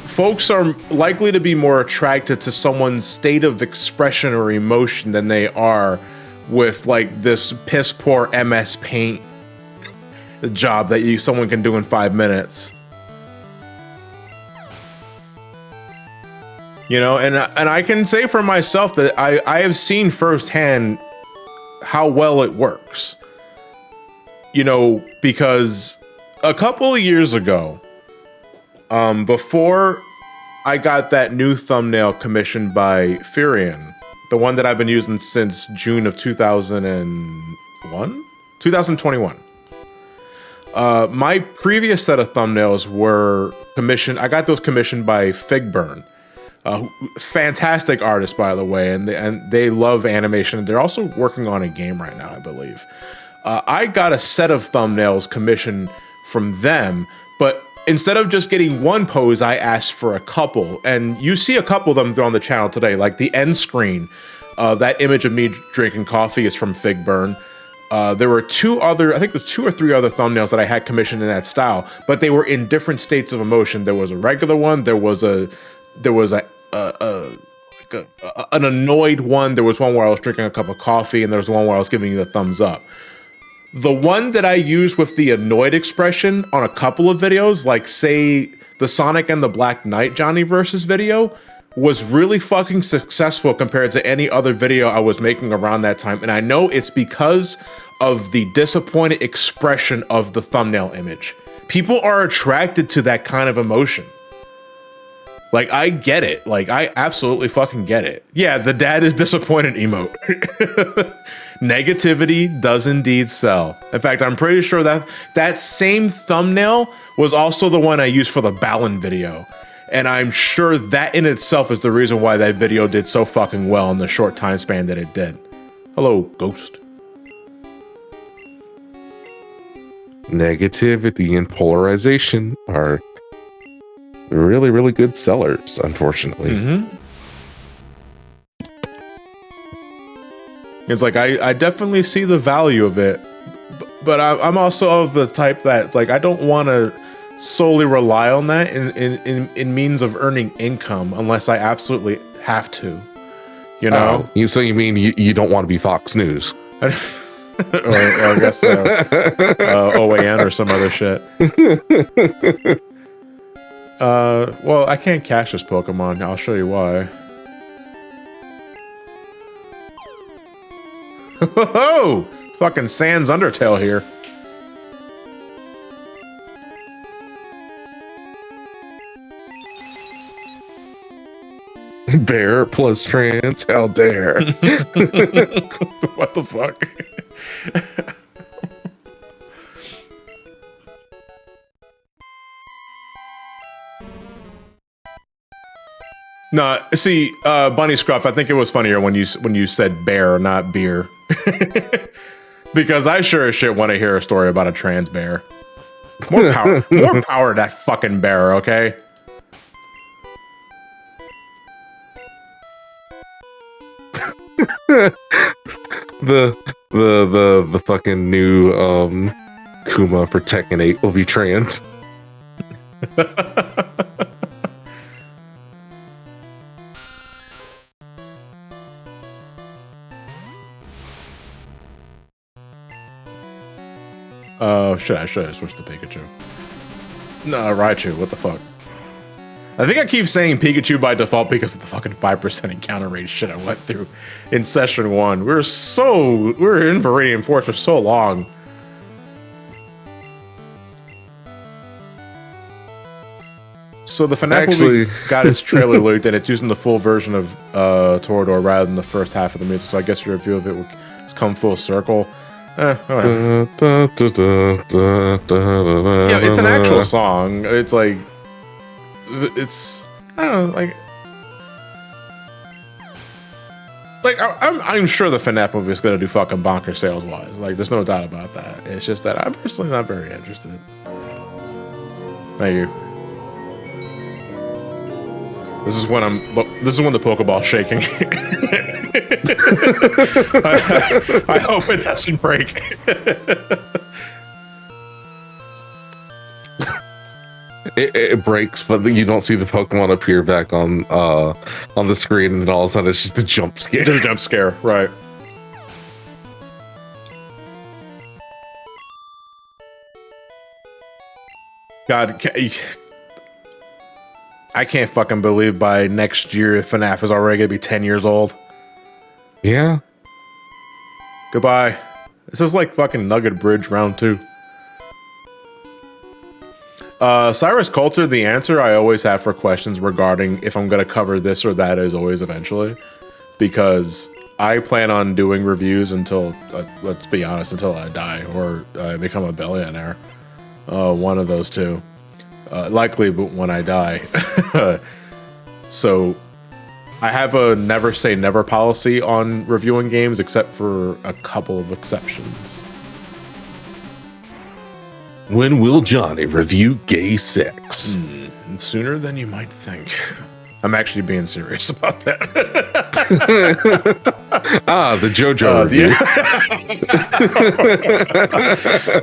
folks are likely to be more attracted to someone's state of expression or emotion than they are with like this piss poor MS Paint job that someone can do in 5 minutes. And I can say for myself that I have seen firsthand how well it works. You know, because a couple of years ago, before I got that new thumbnail commissioned by Furion, the one that I've been using since June of 2021. My previous set of thumbnails were commissioned. I got those commissioned by Figburn, fantastic artist, by the way, and they love animation. They're also working on a game right now, I believe. I got a set of thumbnails commissioned from them, but instead of just getting one pose, I asked for a couple. And you see a couple of them on the channel today, like the end screen. That image of me drinking coffee is from Figburn. There were two or three other thumbnails that I had commissioned in that style, but they were in different states of emotion. There was a regular one. There was an annoyed one. There was one where I was drinking a cup of coffee, and there was one where I was giving you the thumbs up. The one that I used with the annoyed expression on a couple of videos, like say the Sonic and the Black Knight Johnny versus video, was really fucking successful compared to any other video I was making around that time. And I know it's because of the disappointed expression of the thumbnail image. People are attracted to that kind of emotion. Like, I get it. Like, I absolutely fucking get it. Yeah, the dad is disappointed emote. Negativity does indeed sell. In fact, I'm pretty sure that that same thumbnail was also the one I used for the Balin video. And I'm sure that in itself is the reason why that video did so fucking well in the short time span that it did. Hello, Ghost. Negativity and polarization are really, really good sellers, unfortunately. Mm-hmm. It's like, I definitely see the value of it, but I'm also of the type that, like, I don't want to solely rely on that in means of earning income unless I absolutely have to, you know? So you mean you don't want to be Fox News? or I guess OAN or some other shit. Well, I can't catch this Pokemon. I'll show you why. Oh, fucking Sans Undertale here. Bear plus trans, how dare. What the fuck? No, see, Bunny Scruff, I think it was funnier when you said bear, not beer. Because I sure as shit want to hear a story about a trans bear. More power to that fucking bear, okay? the fucking new Kuma for Tekken 8 will be trans. Oh, shit, I should have switched to Pikachu. No, Raichu, what the fuck? I think I keep saying Pikachu by default because of the fucking 5% encounter rate shit I went through in session 1. We were in Viridian Forest for so long. So the FNAF movie got its trailer leaked, and it's using the full version of Torador rather than the first half of the music. So I guess your review of it has come full circle. Yeah, it's an actual song. It's like, it's, I don't know, like I'm sure the FNAF movie is gonna do fucking bonkers sales wise. Like, there's no doubt about that. It's just that I'm personally not very interested. Thank you. This is when the Pokeball's shaking. I hope it doesn't break. It breaks, but you don't see the Pokemon appear back on the screen, and then all of a sudden it's just a jump scare. Just a jump scare, right? God, I can't fucking believe by next year FNAF is already gonna be 10 years old. Yeah. Goodbye. This is like fucking Nugget Bridge round 2. Cyrus Coulter, the answer I always have for questions regarding if I'm going to cover this or that is always eventually. Because I plan on doing reviews until, let's be honest, until I die or I become a billionaire. One of those two. Likely but when I die. So I have a never say never policy on reviewing games except for a couple of exceptions. When will Johnny review Gay 6? Sooner than you might think. I'm actually being serious about that. The JoJo review.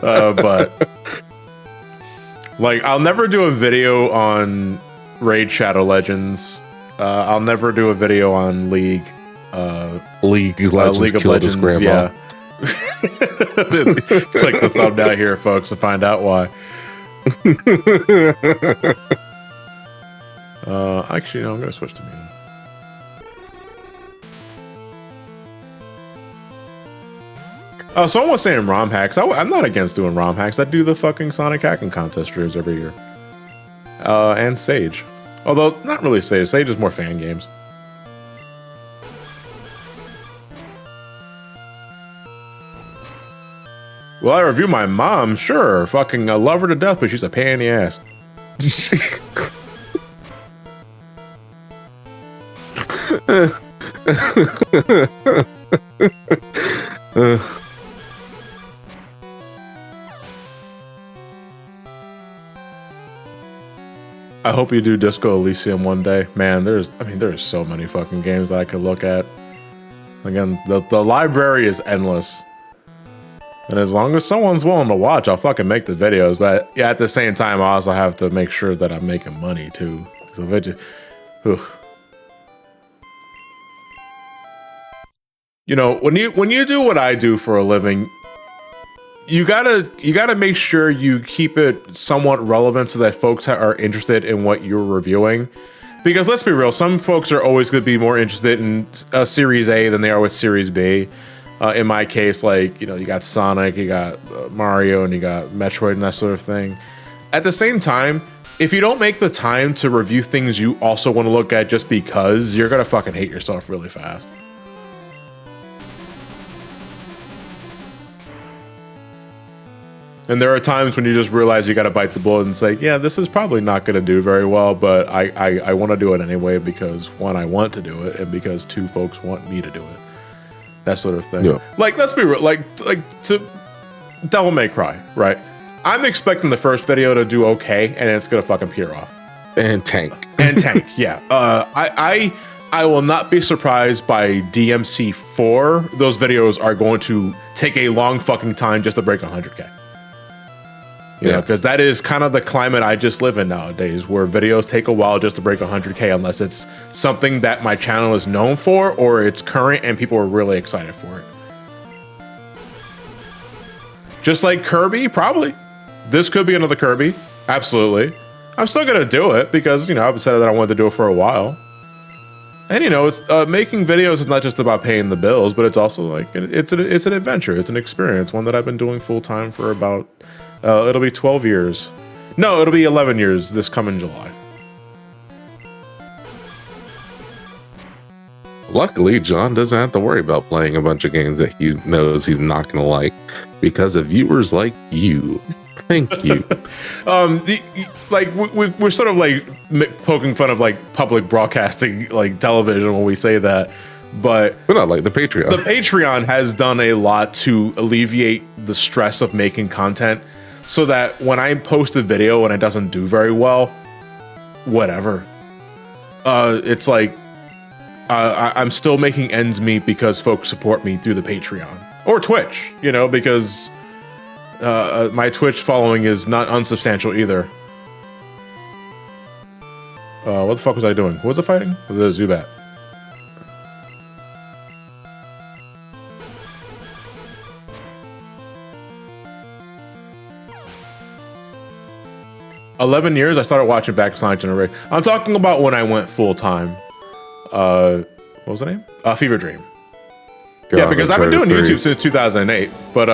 But like, I'll never do a video on Raid Shadow Legends. I'll never do a video on League. League of Legends, yeah. Click the thumbnail here, folks, to find out why. Actually, no, I'm gonna switch to me. Someone was saying ROM hacks. I'm not against doing ROM hacks. I do the fucking Sonic hacking contest streams every year. And Sage. Although, not really Sage. Sage is more fan games. Will I review my mom? Sure. Fucking I love her to death, but she's a pain in the ass. I hope you do Disco Elysium one day. Man, there's so many fucking games that I could look at. Again, the library is endless. And as long as someone's willing to watch, I'll fucking make the videos. But yeah, at the same time, I also have to make sure that I'm making money too. So you know, when you do what I do for a living, you gotta make sure you keep it somewhat relevant so that folks are interested in what you're reviewing. Because let's be real, some folks are always going to be more interested in Series A than they are with Series B. In my case, like, you know, you got Sonic, you got Mario, and you got Metroid and that sort of thing. At the same time, if you don't make the time to review things you also want to look at just because, you're gonna fucking hate yourself really fast. And there are times when you just realize you gotta bite the bullet and say, yeah, this is probably not gonna do very well, but I want to do it anyway because, one, I want to do it, and because, two, folks want me to do it. That sort of thing. Yeah. Like, let's be real. Like to Devil May Cry, right? I'm expecting the first video to do okay, and it's gonna fucking peer off. And tank. Yeah. I will not be surprised by DMC 4. Those videos are going to take a long fucking time just to break 100K. You know, because that is kind of the climate I just live in nowadays, where videos take a while just to break 100K unless it's something that my channel is known for or it's current and people are really excited for it. Just like Kirby, probably. This could be another Kirby. Absolutely. I'm still going to do it because, you know, I've said that I wanted to do it for a while. And, you know, it's making videos is not just about paying the bills, but it's also like, it's an adventure. It's an experience, one that I've been doing full time for about... it'll be 12 years. No, it'll be 11 years this coming July. Luckily, John doesn't have to worry about playing a bunch of games that he knows he's not going to like because of viewers like you. Thank you. We're sort of like poking fun of like public broadcasting, like television when we say that. But not like the Patreon. The Patreon has done a lot to alleviate the stress of making content. So that when I post a video and it doesn't do very well, whatever. It's like I'm still making ends meet because folks support me through the Patreon or Twitch, you know, because my Twitch following is not unsubstantial either. What the fuck was I doing? What was I fighting? Was it a Zubat? $11 years, I started watching back Sonic Generation. I'm talking about when I went full time. What was the name? Fever Dream. Yeah, because I've been doing YouTube since 2008, but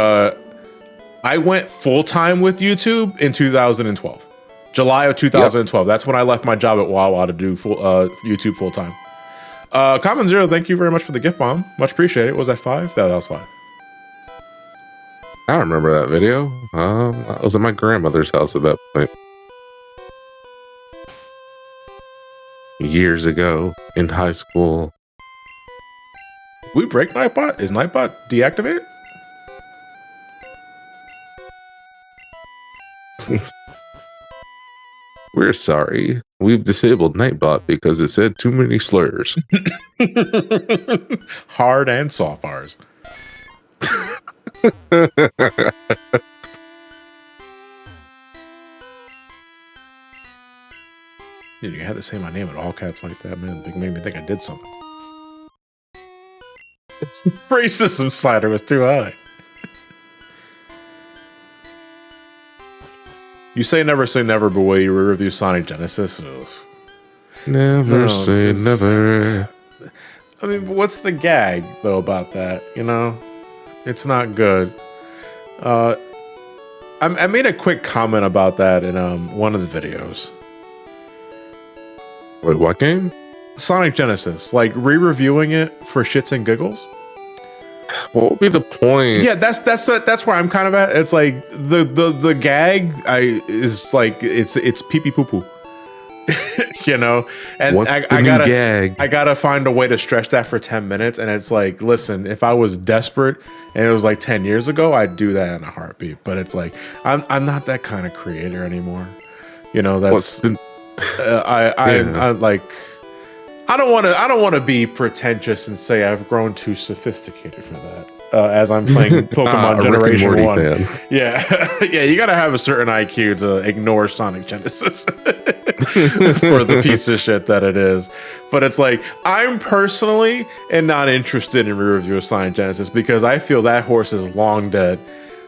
I went full-time with YouTube in 2012. July of 2012. Yep. That's when I left my job at Wawa to do YouTube full-time. Common Zero, thank you very much for the gift bomb. Much appreciated. Was that 5? No, that was 5. I remember that video. I was at my grandmother's house at that point. Years ago in high school. We break Nightbot? Is Nightbot deactivated? We're sorry. We've disabled Nightbot because it said too many slurs. Hard and soft R's. Dude, you had to say my name in all caps like that, man. It made me think I did something. Racism slider was too high. You say never, but will you review Sonic Genesis? Ugh. Never say never. I mean, what's the gag, though, about that? You know? It's not good. I made a quick comment about that in one of the videos. Wait, what game? Sonic Genesis. Like, re-reviewing it for shits and giggles. What would be the point? Yeah, that's where I'm kind of at. It's like the gag is like it's pee pee poo poo. You know, and I gotta find a way to stretch that for 10 minutes. And it's like, listen, if I was desperate and it was like 10 years ago, I'd do that in a heartbeat. But it's like I'm not that kind of creator anymore. You know, that's I'm like. I don't want to be pretentious and say I've grown too sophisticated for that. As I'm playing Pokemon Generation 1. Fan. Yeah. Yeah, you got to have a certain IQ to ignore Sonic Genesis for the piece of shit that it is. But it's like, I'm personally not interested in a review of Sonic Genesis because I feel that horse is long dead.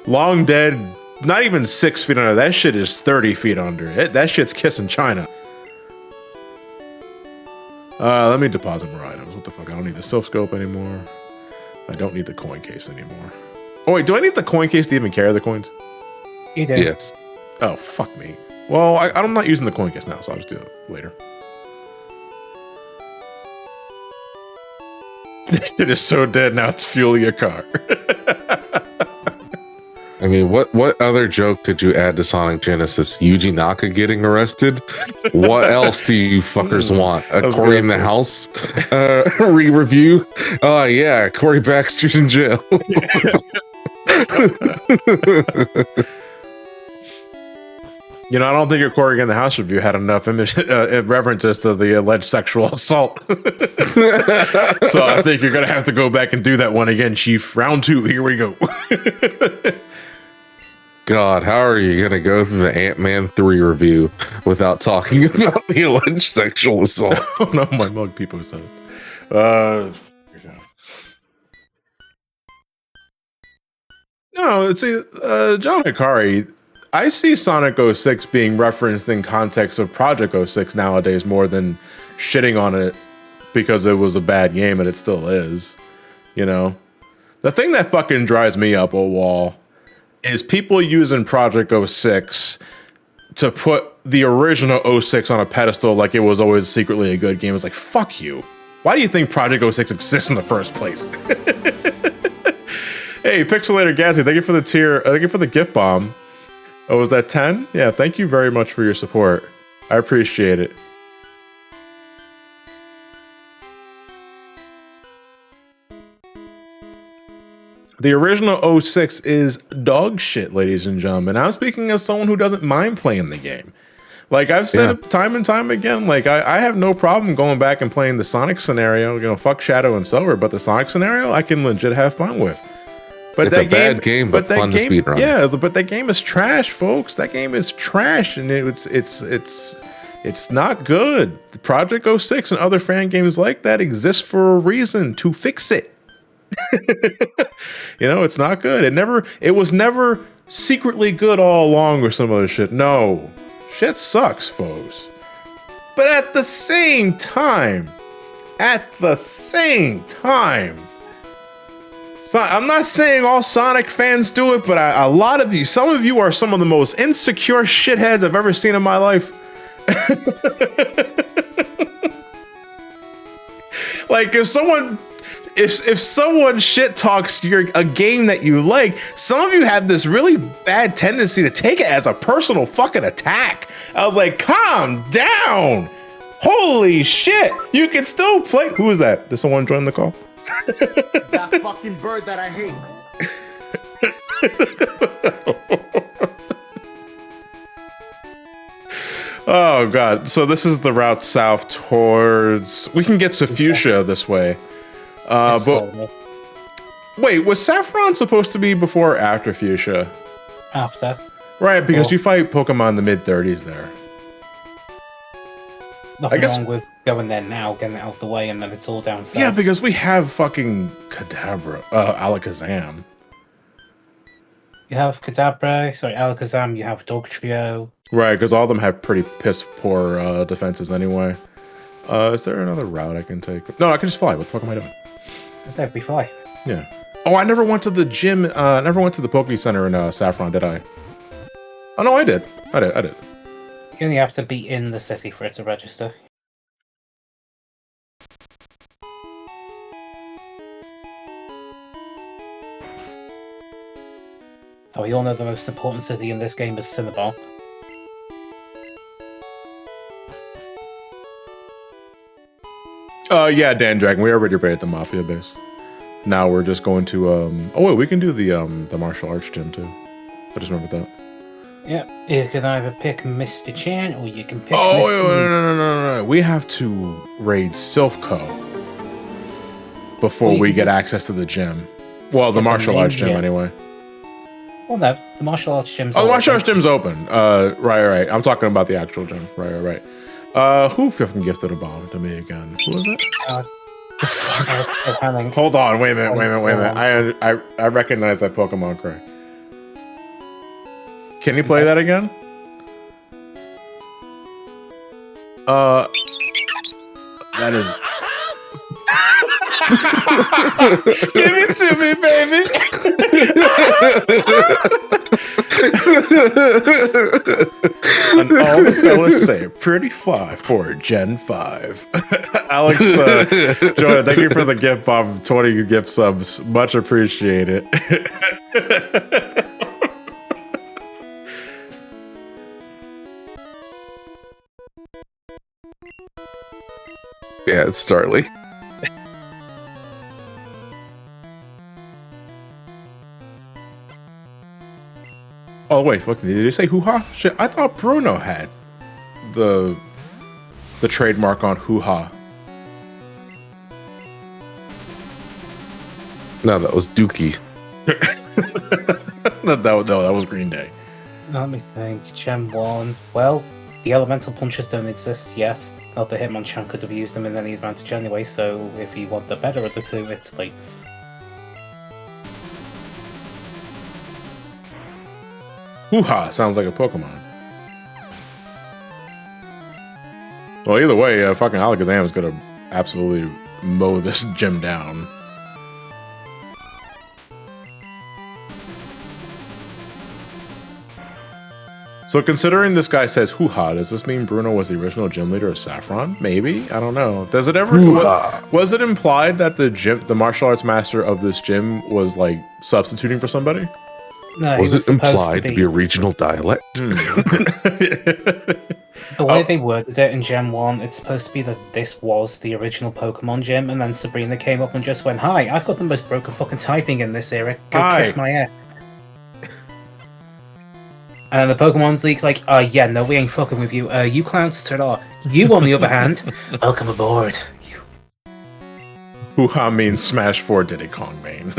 Long dead, not even 6 feet under. That shit is 30 feet under. That shit's kissing China. Let me deposit more items. What the fuck? I don't need the Silph Scope anymore. I don't need the coin case anymore. Oh wait, do I need the coin case to even carry the coins? You do. Yes. Oh, fuck me. Well, I'm not using the coin case now, so I'll just do it later. It is so dead now, it's fuel your car. I mean, what other joke could you add to Sonic Genesis? Yuji Naka getting arrested? What else do you fuckers want? A Cory in the House re-review? Oh, yeah, Cory Baxter's in jail. You know, I don't think your Cory in the House review had enough references to the alleged sexual assault. So I think you're going to have to go back and do that one again, Chief. Round 2, here we go. God, how are you going to go through the Ant-Man 3 review without talking about the alleged sexual assault? Oh no, my mug people said. No, see, John Hikari, I see Sonic 06 being referenced in context of Project 06 nowadays more than shitting on it because it was a bad game, and it still is. You know? The thing that fucking drives me up a wall is people using Project 06 to put the original 06 on a pedestal like it was always secretly a good game. It's like, fuck you. Why do you think Project 06 exists in the first place? Hey, Pixelator Gazzy, thank you for the tier. Thank you for the gift bomb. Oh, was that 10? Yeah, thank you very much for your support. I appreciate it. The original 06 is dog shit, ladies and gentlemen. I'm speaking as someone who doesn't mind playing the game. Like I've said time and time again, like I have no problem going back and playing the Sonic scenario. You know, fuck Shadow and Silver, but the Sonic scenario I can legit have fun with. But it's a bad game, but fun to speedrun. Yeah, but that game is trash, folks. That game is trash, and it's not good. Project 06 and other fan games like that exist for a reason, to fix it. You know, it's not good. It was never secretly good all along or some other shit. No. Shit sucks, folks. But at the same time, So I'm not saying all Sonic fans do it, but a lot of you, some of you are some of the most insecure shitheads I've ever seen in my life. Like if someone shit talks a game that you like, some of you have this really bad tendency to take it as a personal fucking attack. I was like, calm down. Holy shit. You can still play. Who is that? Did someone join the call? That fucking bird that I hate. Oh god. So this is the route south towards. We can get to Fuchsia this way. But wait, was Saffron supposed to be before or after Fuchsia? After. Right, because you fight Pokemon in the mid-30s there. Nothing wrong with going there now, getting it out of the way, and then it's all down south. Yeah, because we have fucking Alakazam. You have Alakazam, you have Dugtrio. Right, because all of them have pretty piss-poor defenses anyway. Is there another route I can take? No, I can just fly. What the fuck am I doing? That'd be fly. Yeah. Oh, I never went to the gym. I never went to the Poke Center in Saffron, did I? Oh, no, I did. I did. You only have to be in the city for it to register. Oh, we all know the most important city in this game is Cinnabon. Yeah, Dan Dragon. We already raided the Mafia base. Now we're just going to oh wait, we can do the martial arts gym too. I just remembered that. Yeah, you can either pick Mr. Chan or you can pick Oh Mr. no. We have to raid Silphco before we get access to the gym. Well, the martial arts gym anyway. Well, no, the martial arts gym's the martial arts gym's open. Right. I'm talking about the actual gym. Right. Who fucking gifted a bomb to me again? Who was it? The fuck? Hold on, wait a minute. I recognize that Pokemon cry. Can you play that again? That is. Give it to me, baby. And all the fellas say, pretty fly for Gen 5. Alex, Jordan, thank you for the gift bomb, 20 gift subs. Much appreciated. Yeah, it's Starly. Oh wait, fuck! Did they say hoo-ha? Shit, I thought Bruno had the trademark on hoo-ha. No, that was Dookie. that was Green Day. Let me think. Gem 1. Well, the elemental punches don't exist yet. Not that Hitmonchan could have used them in any advantage anyway, so if you want the better of the two, it's like... Hoo-ha sounds like a Pokemon. Well, either way, fucking Alakazam is gonna absolutely mow this gym down. So considering this guy says hoo-ha, does this mean Bruno was the original gym leader of Saffron? Maybe? I don't know. Does it ever... Was it implied that the martial arts master of this gym was, like, substituting for somebody? No, was it implied to be a regional dialect? The way they worded it in Gen 1, it's supposed to be that this was the original Pokemon gym, and then Sabrina came up and just went, "Hi, I've got the most broken fucking typing in this era. Go kiss my ass." And the Pokemon's League's like, yeah, no, we ain't fucking with you. You clowns, ta-da. You, on the other hand, welcome aboard. Hoo-ha means Smash 4 Diddy Kong main.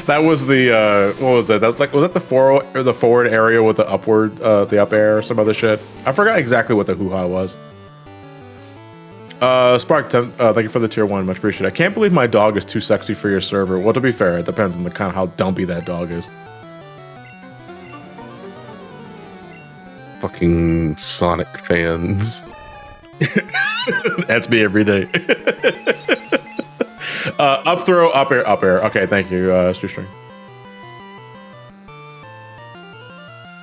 That was the, what was that? That was like, was that the forward area with the upward, the up air or some other shit? I forgot exactly what the hoo-ha was. Spark, thank you for the tier 1, much appreciated. I can't believe my dog is too sexy for your server. Well, to be fair, it depends on the kind of how dumpy that dog is. Fucking Sonic fans. That's me every day. Up throw, up air, up air. Okay, thank you, Shoestring.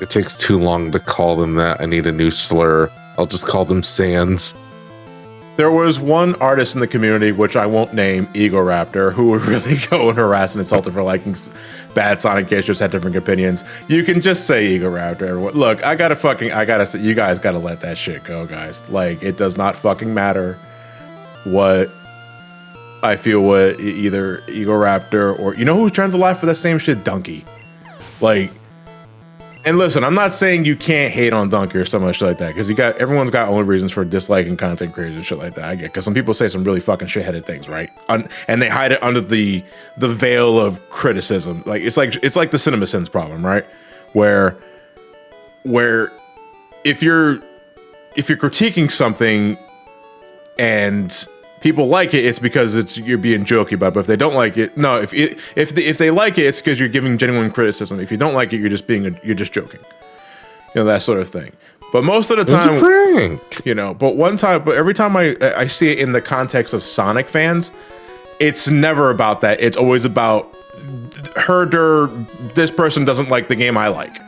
It takes too long to call them that. I need a new slur. I'll just call them Sands. There was one artist in the community, which I won't name, Egoraptor, who would really go and harass and insult her for liking bad Sonic games, just had different opinions. You can just say Egoraptor. Look, you guys gotta let that shit go, guys. Like, it does not fucking matter what I feel what either Egoraptor or, you know who trends a lot for the same shit? Donkey. Like, and listen, I'm not saying you can't hate on Donkey or so much like that, because everyone's got only reasons for disliking content creators and shit like that. I get, because some people say some really fucking shit-headed things, right? And they hide it under the veil of criticism. Like it's like the CinemaSins problem, right? Where if you're critiquing something and people like it, it's because you're being jokey about it. But if they don't like it, no. If they like it, it's because you're giving genuine criticism. If you don't like it, you're just joking. You know, that sort of thing. But most of the time, it's a prank. You know. But every time I see it in the context of Sonic fans, it's never about that. It's always about this person doesn't like the game I like,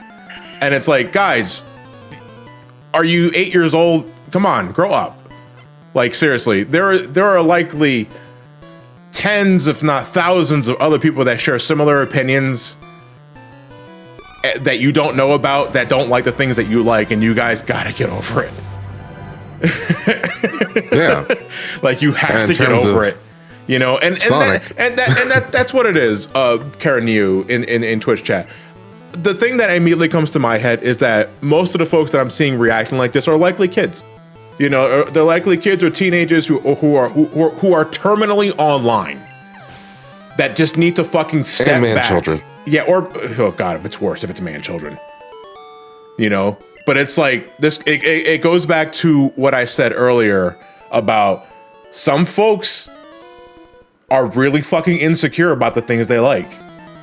and it's like, guys, are you 8 years old? Come on, grow up. Like, seriously, there are likely tens, if not thousands, of other people that share similar opinions that you don't know about, that don't like the things that you like, and you guys gotta get over it. Yeah. Like, you have to get over it. You know, and that's what it is, Karen Yu in Twitch chat. The thing that immediately comes to my head is that most of the folks that I'm seeing reacting like this are likely kids. You know, they're likely kids or teenagers who are terminally online that just need to fucking step back. Children. Yeah, or oh god, if it's worse, if it's man children. You know, but it's like this. It goes back to what I said earlier about some folks are really fucking insecure about the things they like,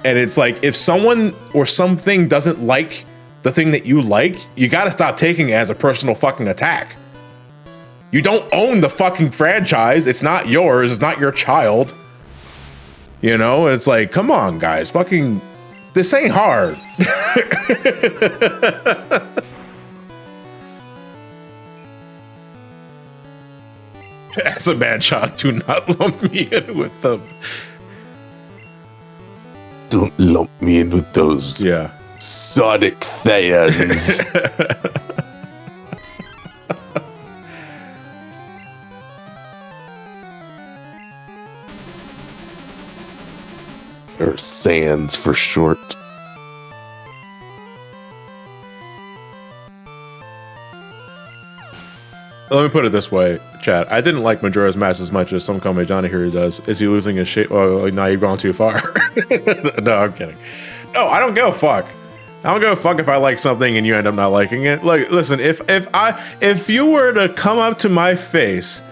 and it's like if someone or something doesn't like the thing that you like, you got to stop taking it as a personal fucking attack. You don't own the fucking franchise. It's not yours. It's not your child. You know, it's like, come on, guys. Fucking, this ain't hard. As a bad child, do not lump me in with them. Don't lump me in with those. Yeah. Sonic fans. Or Sands for short. Let me put it this way, chat. I didn't like Majora's Mask as much as some Kame Johnny here does. Is he losing his shit? Oh, now you've gone too far. No, I'm kidding. No, I don't give a fuck. I don't give a fuck if I like something and you end up not liking it. Like, listen, if you were to come up to my face,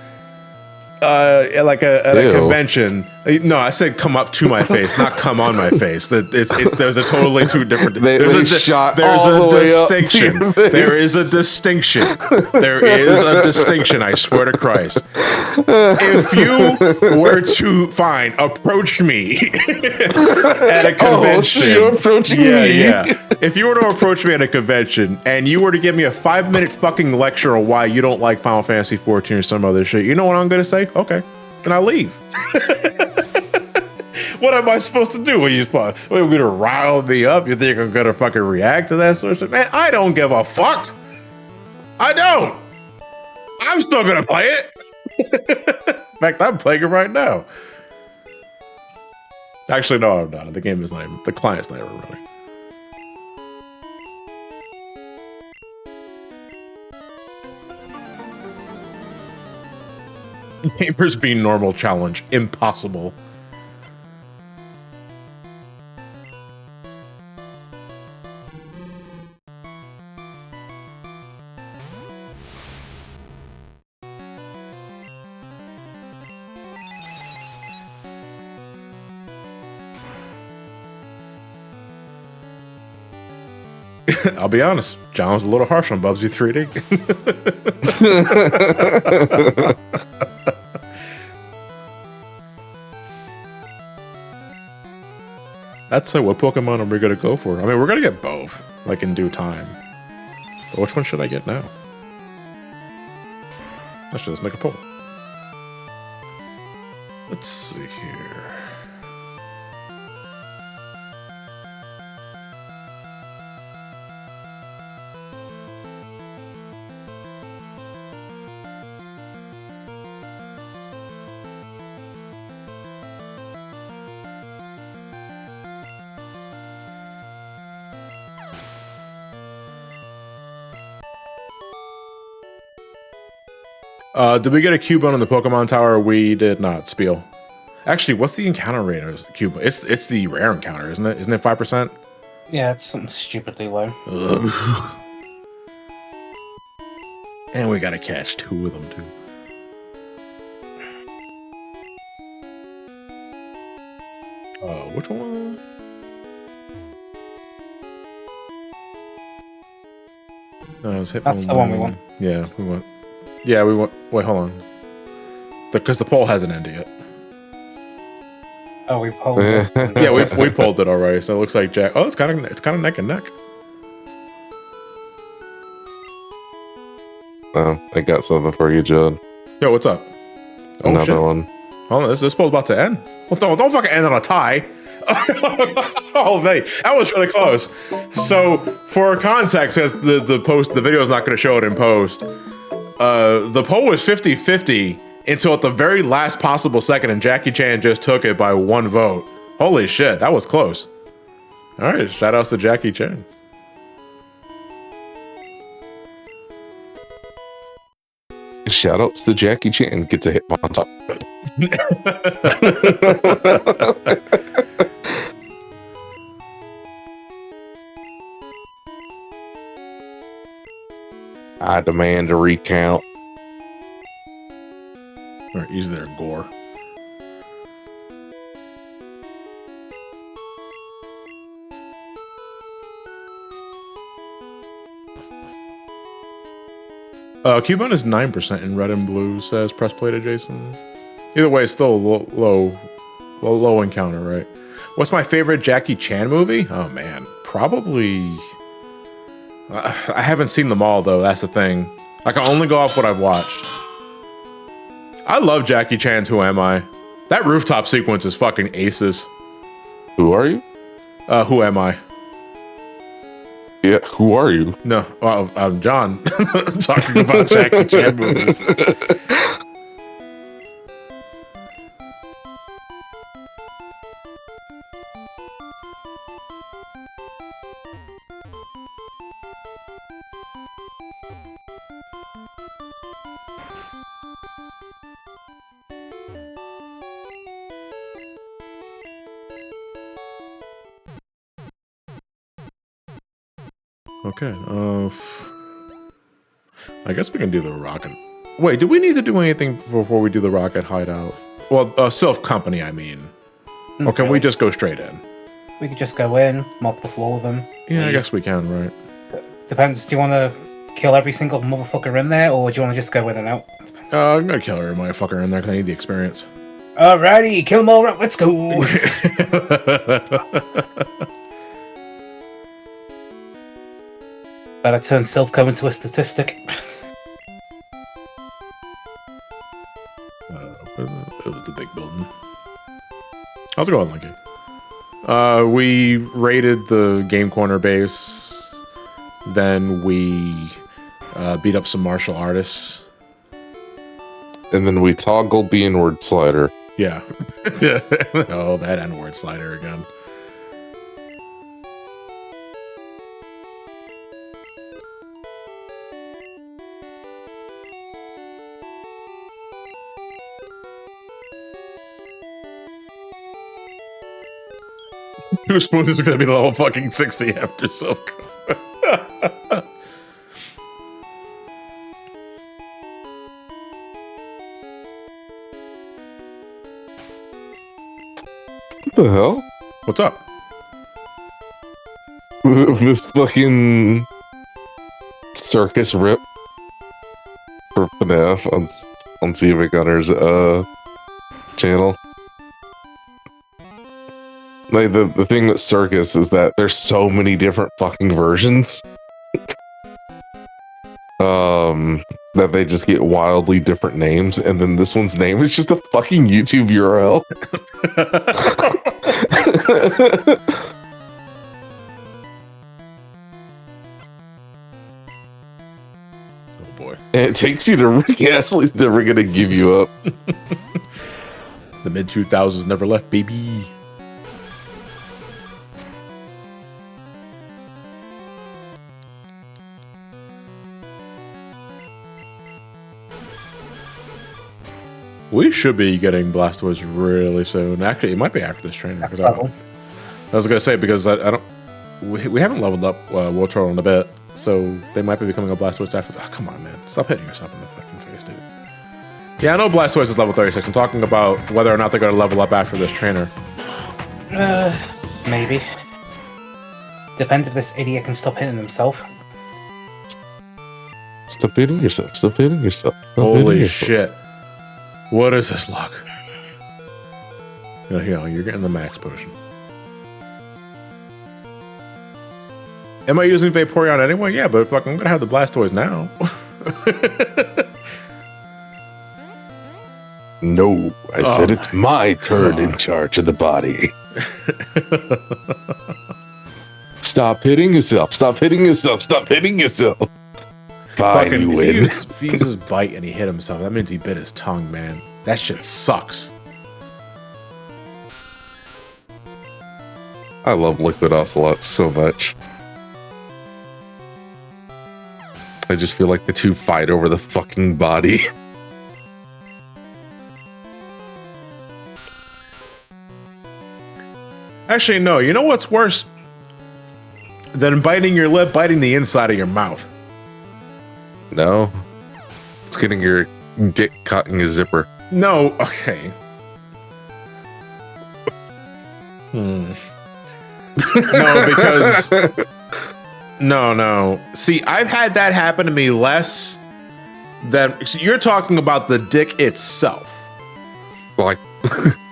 like at a convention. No, I said come up to my face, not come on my face. There's a totally two different. There's a distinction. There is a distinction. There is a distinction. I swear to Christ. If you were to approach me at a convention, oh, so you're approaching me. Yeah. If you were to approach me at a convention and you were to give me a 5-minute fucking lecture on why you don't like Final Fantasy XIV or some other shit, you know what I'm gonna say? Okay, then I leave. What am I supposed to do? You're gonna rile me up? You think I'm gonna fucking react to that sort of shit? Man, I don't give a fuck. I don't. I'm still gonna play it. In fact, I'm playing it right now. Actually, no, I'm not. The game is not even, the client's not even running. Gamers being normal challenge. Impossible. I'll be honest, John was a little harsh on Bubsy 3D. That's like, what Pokemon are we gonna go for? I mean, we're gonna get both, like in due time. But which one should I get now? Let's just make a poll. Let's see here. Did we get a Cubone in the Pokemon Tower? We did not, Spiel. Actually, what's the encounter rate of Cubone? It's the rare encounter, isn't it? Isn't it 5%? Yeah, it's something stupidly low. Ugh. And we gotta catch 2 of them, too. Which one? No, it was That's the one we want. Yeah, we want. Yeah, we want. Wait, hold on. Because the poll hasn't ended yet. Oh, we pulled it. Yeah, we pulled it already. So it looks like Jack. Oh, it's kind of neck and neck. Oh, I got something for you, Judd. Yo, what's up? Oh, Another shit. one. Hold on, this poll's about to end. Well, don't fucking end on a tie. Oh, mate, that was really close. So, for context, because the video is not going to show it in post. The poll was 50-50 until at the very last possible second, and Jackie Chan just took it by 1 vote. Holy shit, that was close. All right, shout outs to Jackie Chan. Shoutouts to Jackie Chan. Gets a hit on top. I demand a recount. Or is there gore? Cubone is 9% in red and blue, says press play to Jason. Either way, it's still a low encounter, right? What's my favorite Jackie Chan movie? Oh man, probably. I haven't seen them all though. That's the thing. I can only go off what I've watched. I love Jackie Chan's Who Am I? That rooftop sequence is fucking aces. Who are you? Who Am I? Yeah, who are you? No, well, I'm John. Talking about Jackie Chan movies. Okay, I guess we can do the rocket. Wait, do we need to do anything before we do the rocket hideout? Well, Sylph Company, I mean. Or can we just go straight in? We could just go in, mop the floor with them. Yeah, I guess we can, right? Depends. Do you want to kill every single motherfucker in there, or do you want to just go in and out? I'm gonna kill every motherfucker in there because I need the experience. Alrighty, kill them all. Let's go. Better turn Sylph into a statistic. It was the big building. How's it going, Linky? We raided the Game Corner base. Then we beat up some martial artists. And then we toggled the inward slider. Yeah. Oh, that N-word slider again. Two Spoons is gonna be level fucking 60 after Silk. What the hell? What's up? This fucking circus rip for FNAF on CV Gunner's channel. Like the thing with Circus is that there's so many different fucking versions. That they just get wildly different names, and then this one's name is just a fucking YouTube URL. Oh boy. And it takes you to Rick Astley's never gonna give you up. The mid 2000s never left, baby. We should be getting Blastoise really soon. Actually, it might be after this training. I was gonna say because I don't. We haven't leveled up Wartortle in a bit, so they might be becoming a Blastoise after. Oh, come on, man! Stop hitting yourself in the fucking face, dude. Yeah, I know Blastoise is level 36. I'm talking about whether or not they're gonna level up after this trainer. Maybe. Depends if this idiot can stop hitting himself. Stop hitting yourself. Stop hitting yourself. Holy shit! What is this luck? You're getting the max potion. Am I using Vaporeon anyway? Yeah, but fuck, I'm gonna have the Blastoise now. No, I said it's my turn in charge of the body. Stop hitting yourself. Stop hitting yourself. Stop hitting yourself. Fine, Fucking, you if win. he uses bite and he hit himself, that means he bit his tongue, man. That shit sucks. I love Liquid Ocelot so much. I just feel like the two fight over the fucking body. Actually, no. You know what's worse than biting your lip? Biting the inside of your mouth. No. It's getting your dick caught in your zipper. No. Okay. No, because... No. See, I've had that happen to me less than... So you're talking about the dick itself. Like...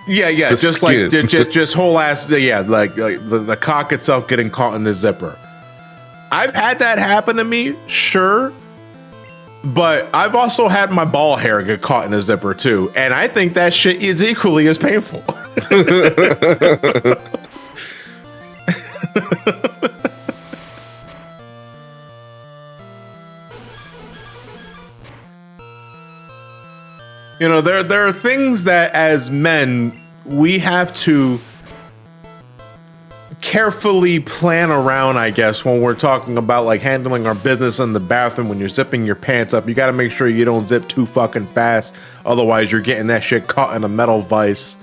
Yeah, The just skin. like just whole ass, yeah, like the cock itself getting caught in the zipper. I've had that happen to me, sure, but I've also had my ball hair get caught in a zipper too, and I think that shit is equally as painful. You know, there are things that as men we have to carefully plan around, I guess, when we're talking about like handling our business in the bathroom. When you're zipping your pants up, you got to make sure you don't zip too fucking fast, otherwise you're getting that shit caught in a metal vise.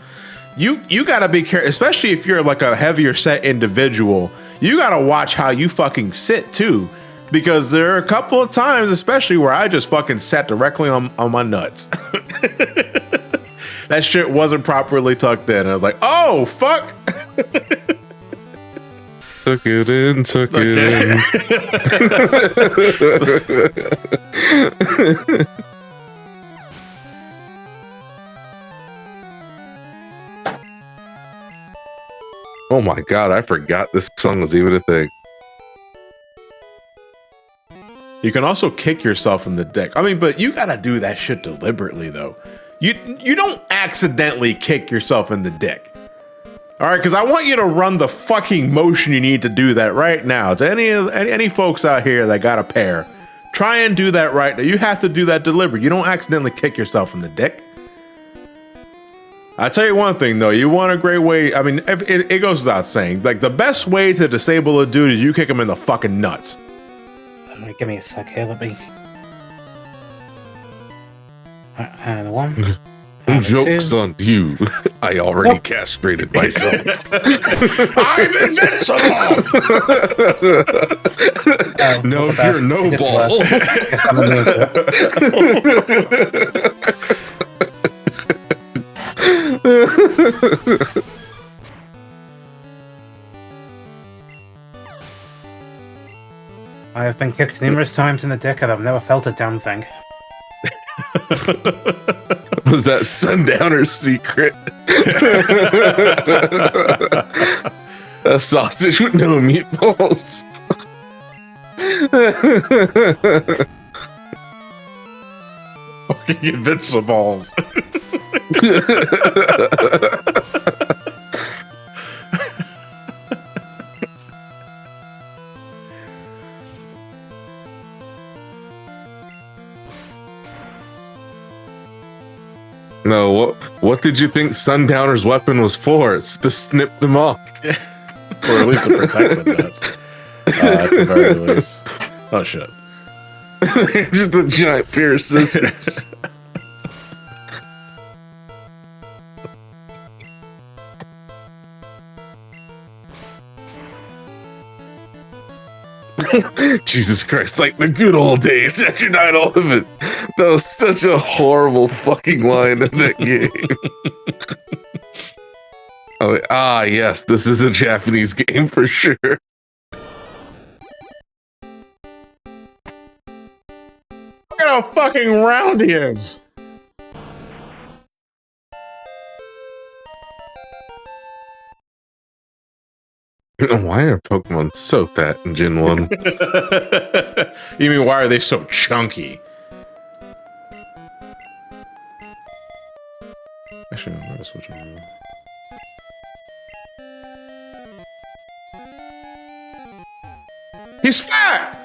You got to be careful, especially if you're like a heavier set individual. You got to watch how you fucking sit too, because there are a couple of times, especially where I just fucking sat directly on my nuts. That shit wasn't properly tucked in. I was like, oh, fuck. Took it in, took it in. Oh my god, I forgot this song was even a thing. You can also kick yourself in the dick. I mean, but you gotta do that shit deliberately, though. You don't accidentally kick yourself in the dick. All right, because I want you to run the fucking motion you need to do that right now. To any folks out here that got a pair, try and do that right now. You have to do that deliberately. You don't accidentally kick yourself in the dick. I tell you one thing though, you want a great way. I mean, it goes without saying. Like the best way to disable a dude is you kick him in the fucking nuts. Give me a sec here, let me... And one. And Joke's two. on you. I already castrated myself. I'm invincible! No, you're no ball. I have been kicked numerous times in the dick and I've never felt a damn thing. Was that Sundowner's secret? A sausage with no meatballs. Fucking invincibles. No, what did you think Sundowner's weapon was for? It's to snip them off. Or at least to protect the nuts. At the very least. Oh shit. Just a giant pair of scissors. Jesus Christ, like the good old days after 9/11. That was such a horrible fucking line in that game. Oh, yes, this is a Japanese game for sure. Look at how fucking round he is. Why are Pokemon so fat in Gen 1? You mean, why are they so chunky? Actually, I'm gonna switch over. He's fat!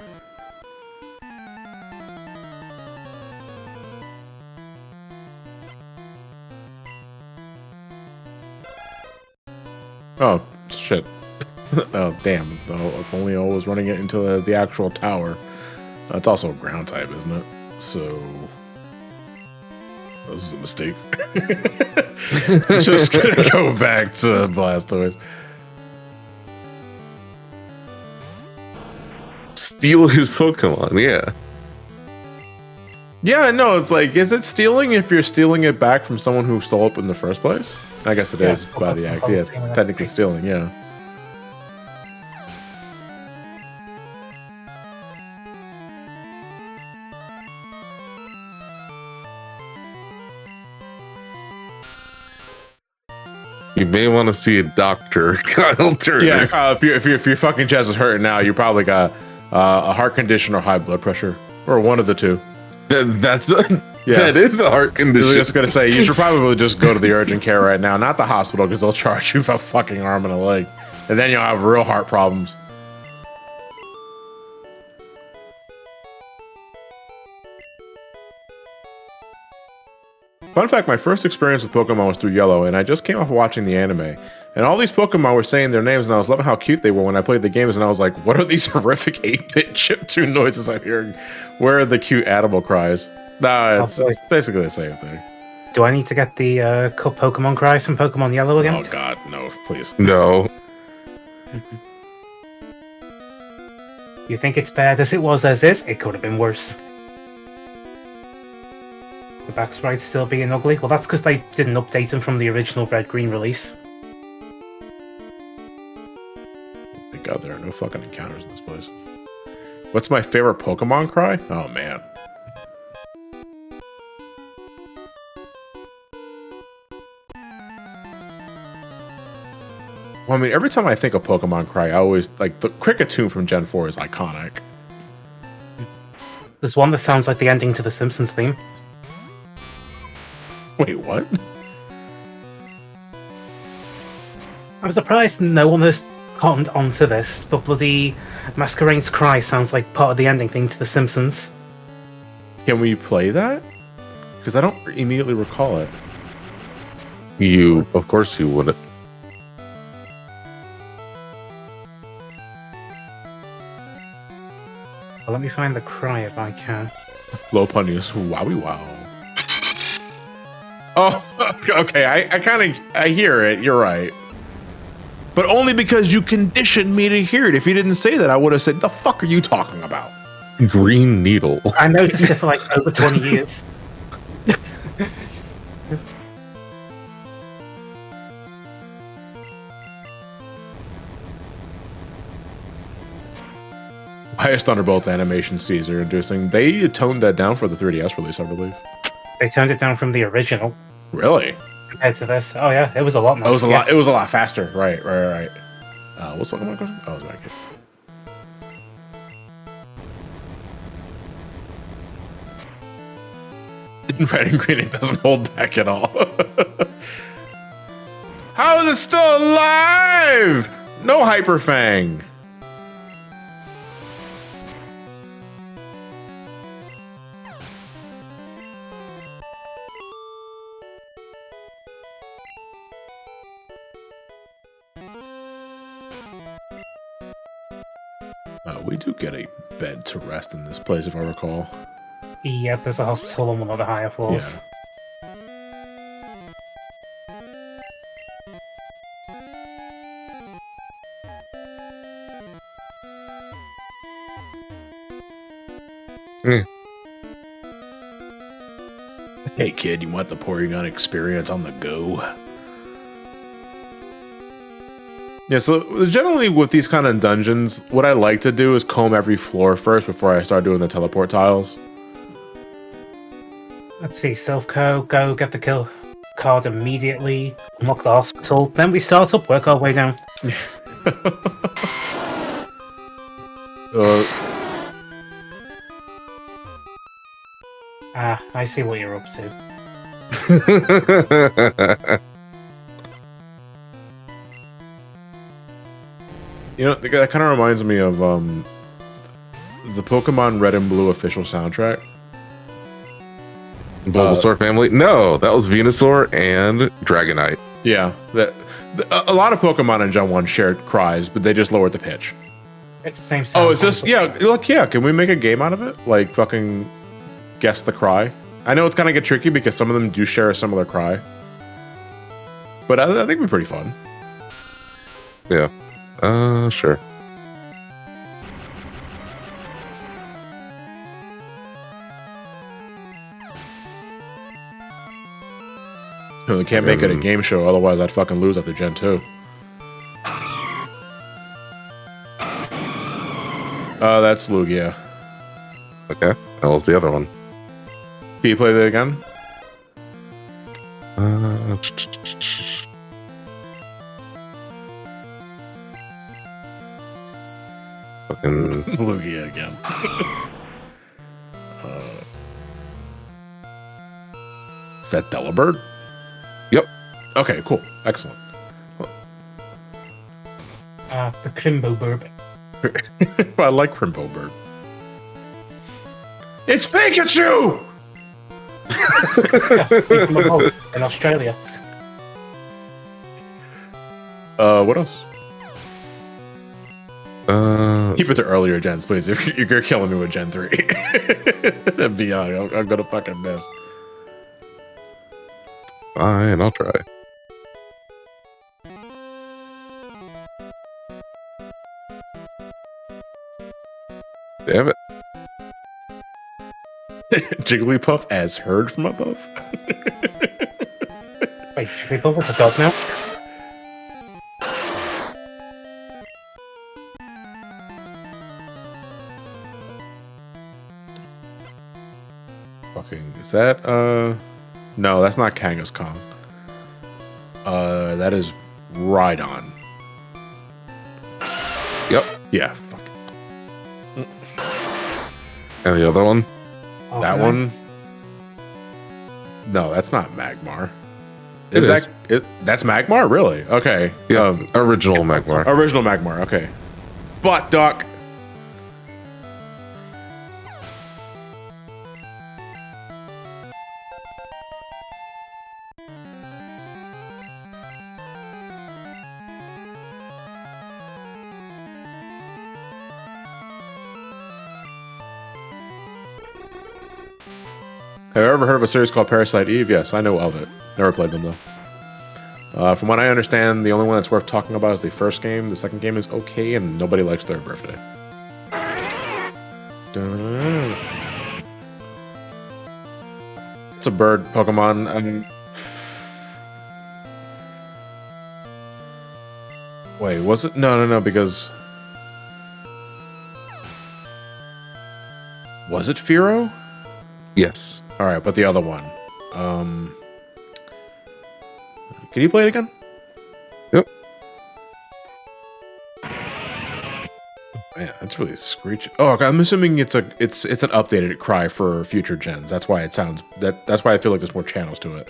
Oh, shit. Oh, damn. If only I was running it into the actual tower. It's also a ground type, isn't it? So... this is a mistake. Just gonna go back to Blastoise. Steal his Pokemon, yeah. Yeah, no, it's like, is it stealing if you're stealing it back from someone who stole it in the first place? I guess it is by the act. Yeah, it's technically stealing, yeah. You may want to see a doctor, Kyle Turner. Yeah, if your fucking chest is hurting now, you probably got a heart condition or high blood pressure, or one of the two. That is a heart condition. I was just gonna say, you should probably just go to the urgent care right now, not the hospital, because they'll charge you for a fucking arm and a leg, and then you'll have real heart problems. Fun fact, my first experience with Pokemon was through Yellow, and I just came off watching the anime. And all these Pokemon were saying their names, and I was loving how cute they were when I played the games, and I was like, what are these horrific 8-bit chiptune noises I'm hearing? Where are the cute animal cries? Nah, it's basically the same thing. Do I need to get the Pokemon cries from Pokemon Yellow again? Oh god, no, please. No. You think it's bad as it was as is? It could have been worse. The back sprites still being ugly? Well, that's because they didn't update them from the original Red-Green release. Thank god there are no fucking encounters in this place. What's my favorite Pokemon cry? Oh man. Well, I mean, every time I think of Pokemon cry, I always, like, the Cricketune from Gen 4 is iconic. There's one that sounds like the ending to the Simpsons theme. Wait, what? I'm surprised no one has cottoned onto this, but bloody Masquerade's cry sounds like part of the ending thing to The Simpsons. Can we play that? Because I don't immediately recall it. Of course you wouldn't. Well, let me find the cry if I can. Lopunnius, wowie wow. Oh, okay, I hear it, you're right. But only because you conditioned me to hear it. If you didn't say that, I would have said, the fuck are you talking about? Green Needle. I noticed it for like over 20 years. Highest Thunderbolts animation scenes are interesting. They toned that down for the 3DS release, I believe. They turned it down from the original. Really? compared to this. Oh yeah, it was a lot nicer. It was a lot faster. Right. What's Pokemon question? Oh, it was right here. In red and green, it doesn't hold back at all. How is it still alive? No Hyper Fang. We do get a bed to rest in this place, if I recall. Yep, there's a hospital on one of the higher floors. Yeah. Hey kid, you want the Porygon experience on the go? Yeah, so generally with these kind of dungeons, what I like to do is comb every floor first before I start doing the teleport tiles. Let's see, Silph.Co, go get the kill card immediately, unlock the hospital, then we start up, work our way down. I see what you're up to. You know, that kind of reminds me of the Pokemon Red and Blue official soundtrack. Bulbasaur family? No, that was Venusaur and Dragonite. Yeah, a lot of Pokemon in Gen 1 shared cries, but they just lowered the pitch. It's the same sound. Oh, is this? Yeah, look, yeah. Can we make a game out of it? Like, fucking guess the cry? I know it's kind of get tricky because some of them do share a similar cry. But I think it'd be pretty fun. Yeah. Sure. We can't make it a game show, otherwise I'd fucking lose after Gen 2. That's Lugia. Okay. That was the other one. Can you play that again? Fucking Lugia again. Is that Delibird? Yep. Okay, cool. Excellent. The Crimbo Burb. I like Crimbo Bird. It's Pikachu! In Australia. What else? Keep it to earlier gens, please. If you're killing me with Gen 3. And beyond, I'm gonna fucking miss. Fine, I'll try. Damn it. Jigglypuff as heard from above? Wait, Jigglypuff is a dog now? Fucking, is that, no, that's not Kangaskhan. That is Rhydon. Yep. Yeah, fuck. And the other one? Oh, that one? No, that's not Magmar. That's Magmar? Really? Okay. Yeah, original Magmar. Original Magmar, okay. Butt duck! Have you ever heard of a series called Parasite Eve? Yes, I know of it. Never played them, though. From what I understand, the only one that's worth talking about is the first game. The second game is okay, and nobody likes their birthday. It's a bird Pokemon. Wait, was it? No, because... Was it Fearow? Yes. All right, but the other one. Can you play it again? Yep. Man, that's really screeching. Oh, okay, I'm assuming it's an updated cry for future gens. That's why it sounds that's why I feel like there's more channels to it.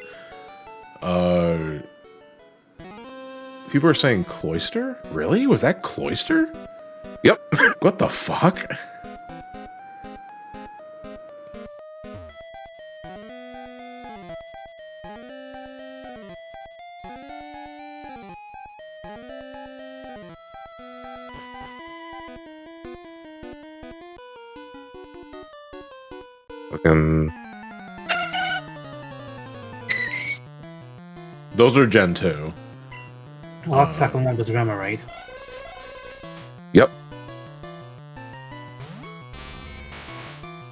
People are saying cloister? Really? Was that cloister? Yep. What the fuck? Fucking. Those are Gen 2. Well, that second one was Remoraid. Yep.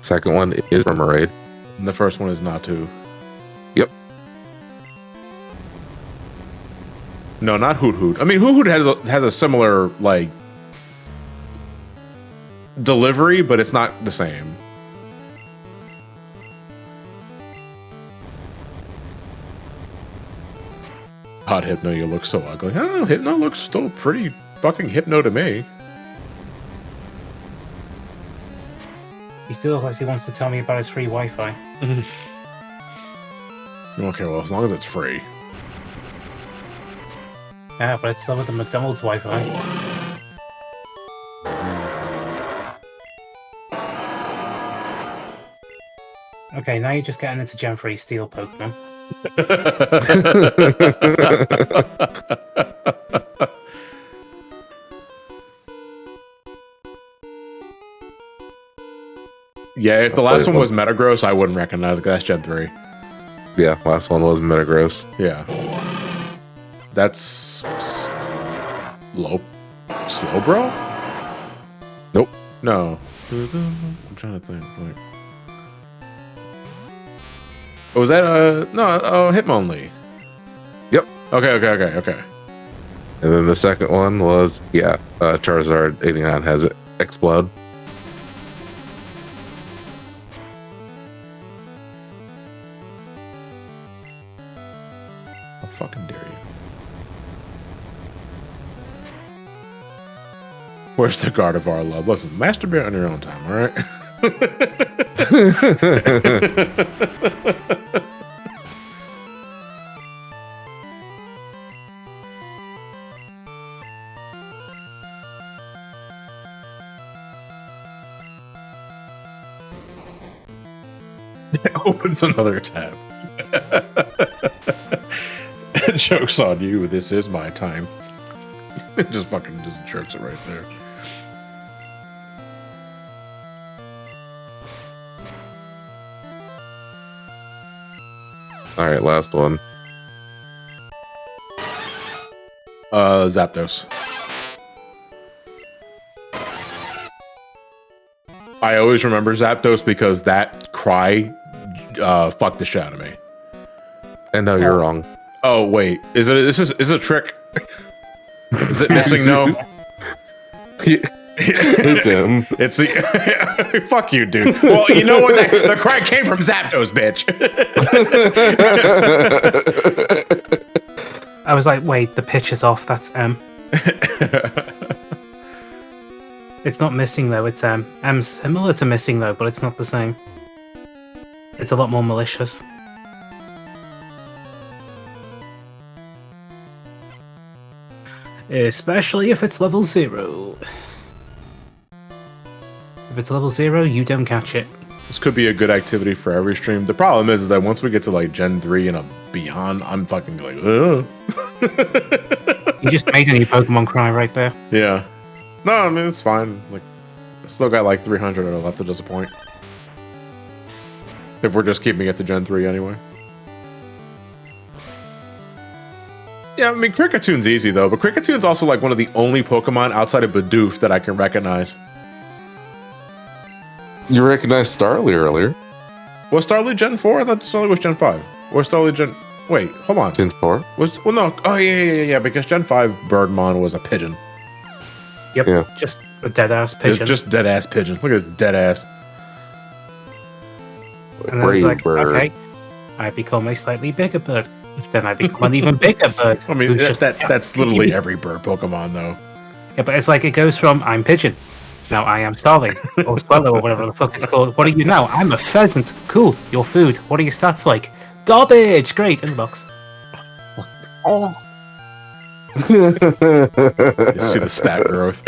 Second one is Remoraid. And the first one is Natu. Yep. No, not Hoot Hoot. I mean, Hoot Hoot has a similar, like, delivery, but it's not the same. God, Hypno, you look so ugly. I don't know, Hypno looks still pretty fucking Hypno to me. He still looks like he wants to tell me about his free Wi-Fi. Okay, well, as long as it's free. Yeah, but it's still with the McDonald's Wi-Fi. Okay, now you're just getting into Gen 3 Steel Pokemon. Yeah, if the last one was Metagross, I wouldn't recognize it. That's Gen 3. Yeah, last one was Metagross. Yeah. That's Slowbro? Nope. No. I'm trying to think. Like, oh, was that Hitmonlee? Yep. Okay. And then the second one was, Charizard 89 has it explode. How fucking dare you? Where's the Gardevoir love? Listen, masturbate on your own time, all right? It opens another tab. Joke's on you. This is my time. It just jerks it right there. All right, last one. Zapdos. I always remember Zapdos because that cry fucked the shit out of me. And no, you're wrong. Oh wait, is it a trick? Is it missing? No. It's him. It's fuck you, dude. Well, you know what? The cry came from Zapdos, bitch. I was like, wait, the pitch is off. That's M. It's not missing though. It's M. M's similar to missing though, but it's not the same. It's a lot more malicious. Especially if it's level 0. If it's level 0, you don't catch it. This could be a good activity for every stream. The problem is that once we get to like Gen 3 and beyond, I'm fucking like, ugh. You just made a new Pokemon cry right there. Yeah. No, I mean, it's fine. Like, I still got like 300 that are left to disappoint. If we're just keeping it to Gen 3 anyway. Yeah, I mean, Kricketune easy though, but Kricketune also like one of the only Pokemon outside of Bidoof that I can recognize. You recognized Starly earlier. Was Starly Gen 4? I thought Starly was Gen 5. Or Starly Gen... Wait, hold on. Gen 4? Well, no. Oh, yeah, because Gen 5 Birdmon was a pigeon. Yep, Yeah. just a dead-ass pigeon. Just dead-ass pigeon. Look at this dead-ass. And then it's like, Bird. okay, I become a slightly bigger bird. Then I become an even bigger bird. I mean, that's literally every bird Pokemon, though. Yeah, but it's like it goes from I'm pigeon, now I am starling, or swallow, or whatever the fuck it's called. What are you now? I'm a pheasant. Cool. Your food. What are your stats like? Garbage. Great. In the box. Oh, You see the stat growth.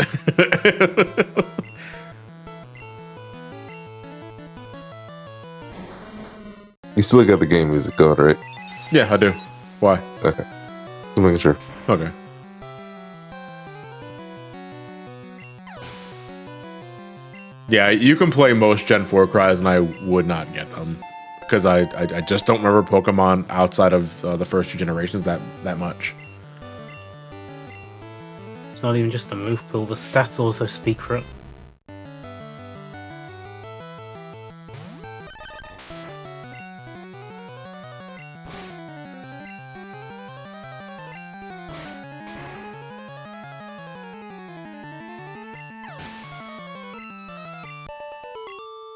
You still got the game music going, right? Yeah, I do. Why? Okay. I'm making sure. Okay. Yeah, you can play most Gen 4 cries, and I would not get them. Because I just don't remember Pokemon outside of the first 2 generations that much. It's not even just the move pool. The stats also speak for it.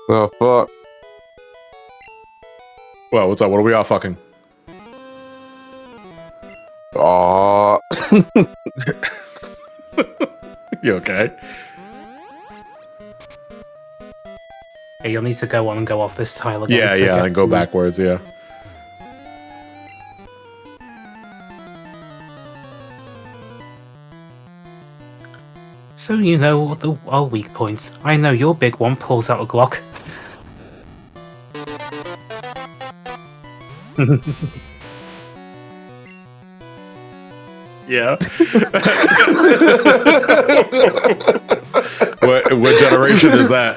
Oh, fuck. Well, what's up? What are we all fucking? Aw. You okay? Yeah, you'll need to go on and go off this tile again. Yeah, so yeah, and go backwards, yeah. So you know what our weak points. I know your big one pulls out a Glock. Yeah. What generation is that?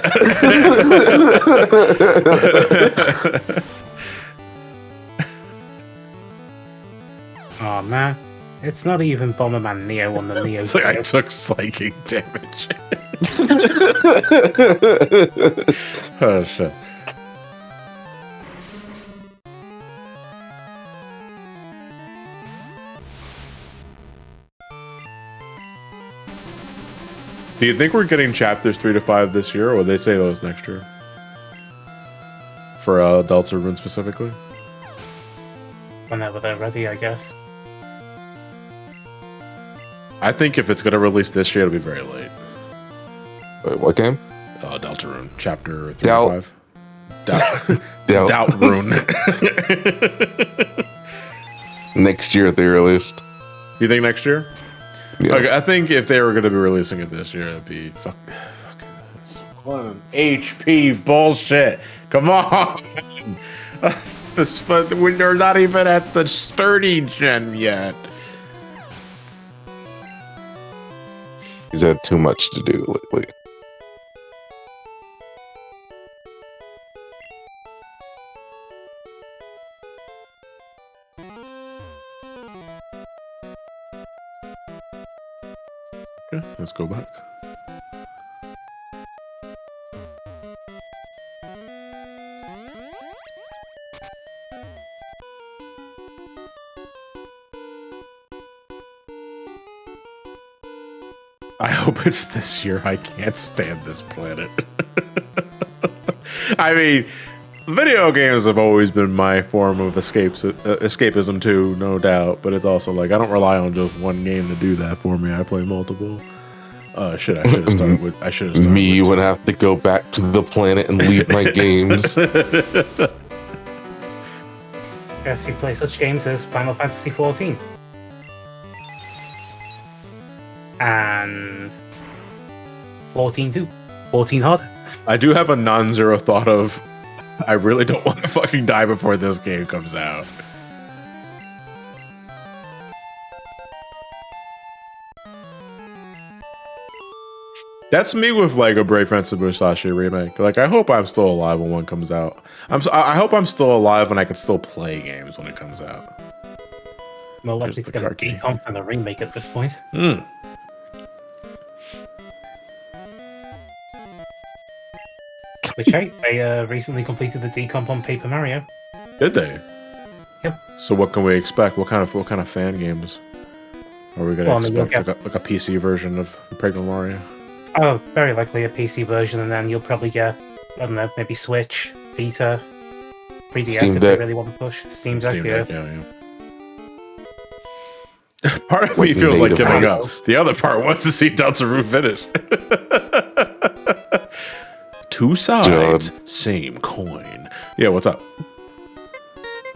Oh man, it's not even Bomberman Neo on the Neo. It's like I took psychic damage. Oh shit. Do you think we're getting chapters 3 to 5 this year, or would they say those next year? For Delta Rune specifically? Whenever they're ready, I guess. I think if it's going to release this year, it'll be very late. Wait, what game? Delta Rune, chapter 3 Doubt. to 5. Doubt. Doubt Rune. Next year at the earliest. You think next year? Yeah. Okay, I think if they were going to be releasing it this year, it'd be fucking HP bullshit. Come on. We're not even at the sturdy gen yet. He's had too much to do lately. Okay, let's go back. I hope it's this year. I can't stand this planet. I mean, video games have always been my form of escapism too, no doubt. But it's also like I don't rely on just one game to do that for me. I play multiple. Shit, I should have started with. I should have started. Me with would have to go back to the planet and leave my games. Guess you play such games as Final Fantasy XIV. And 14 too. 14 harder. I do have a non-zero thought of I really don't want to fucking die before this game comes out. That's me with like a Brave Fencer Musashi remake. Like I hope I'm still alive when one comes out. I hope I'm still alive and I can still play games when it comes out. More likely Here's it's the going to card be key. comp than a remake at this point. Which hey, they recently completed the decomp on Paper Mario. Did they? Yep. So what can we expect? What kind of fan games are we gonna Well, I mean, you'll expect? Like a PC version of Paper Mario? Oh, very likely a PC version, and then you'll probably get, I don't know, maybe Switch, Vita, 3DS Steam if they Deck. really want to push. Steam Deck, Steam yeah. Deck, yeah. Part of me feels like native giving up. roots. The other part wants to see Danzaru finish. Two sides, same coin. Yeah, what's up?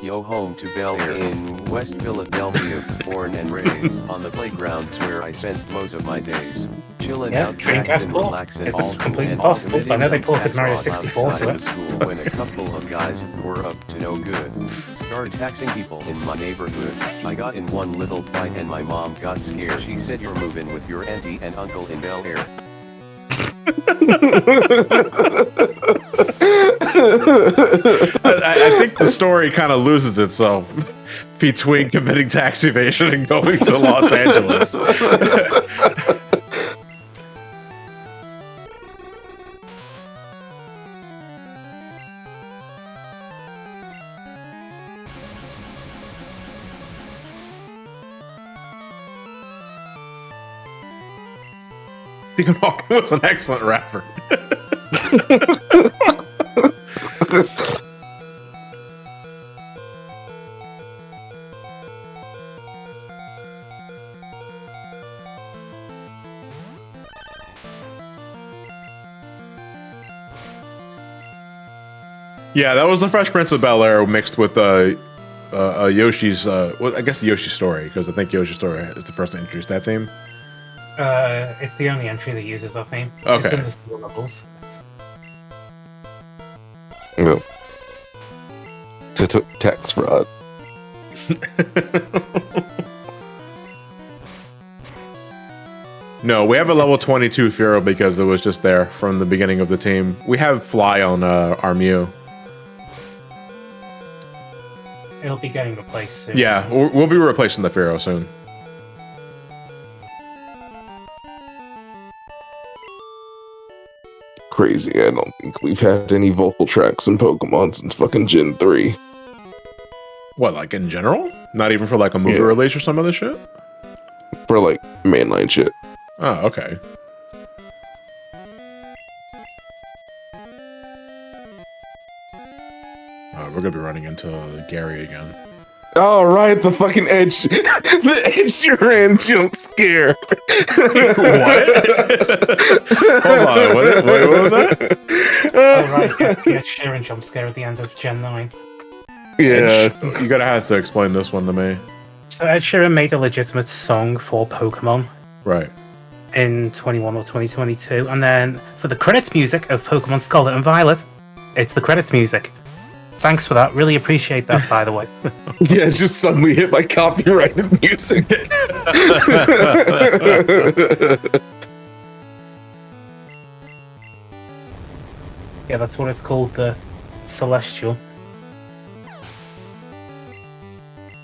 Yo, home to Bel Air in West Philadelphia, born and raised on the playgrounds where I spent most of my days. Chilling Yeah, out, Dreamcast and port. relaxing. It's all completely cool, possible. and I know they some ported Mario cats 64 outside to of it. school when a couple of guys who were up to no good started taxing people in my neighborhood. I got in one little fight and my mom got scared. She said, "You're moving with your auntie and uncle in Bel Air." I think the story kind of loses itself between committing tax evasion and going to Los Angeles. Stephen Hawking was an excellent rapper. Yeah, that was the Fresh Prince of Bel-Air mixed with Yoshi's, well, I guess the Yoshi Story, because I think Yoshi Story is the first to introduce that theme. It's the only entry that uses that theme. Okay. It's in the store levels. No. Tax fraud. No, we have a level 22 Firo because it was just there from the beginning of the team. We have Fly on our Mew. It'll be getting replaced soon. Yeah, we'll be replacing the Firo soon. Crazy. I don't think we've had any vocal tracks in Pokemon since fucking Gen 3. What, like in general? Not even for like a movie release or some other shit? For like mainline shit. Oh, okay. We're gonna be running into Gary again. Oh, right, the fucking Edge. The Ed Sheeran jump scare. What? Hold on, what was that? Oh, right, the Ed Sheeran jump scare at the end of Gen 9. Yeah. You're gonna have to explain this one to me. So Ed Sheeran made a legitimate song for Pokemon Right. in 21 or 2022, and then for the credits music of Pokemon Scarlet and Violet, it's the credits music. Thanks for that. Really appreciate that, by the way. Yeah, it's just suddenly hit by copyrighted music. Yeah, that's what it's called, the Celestial.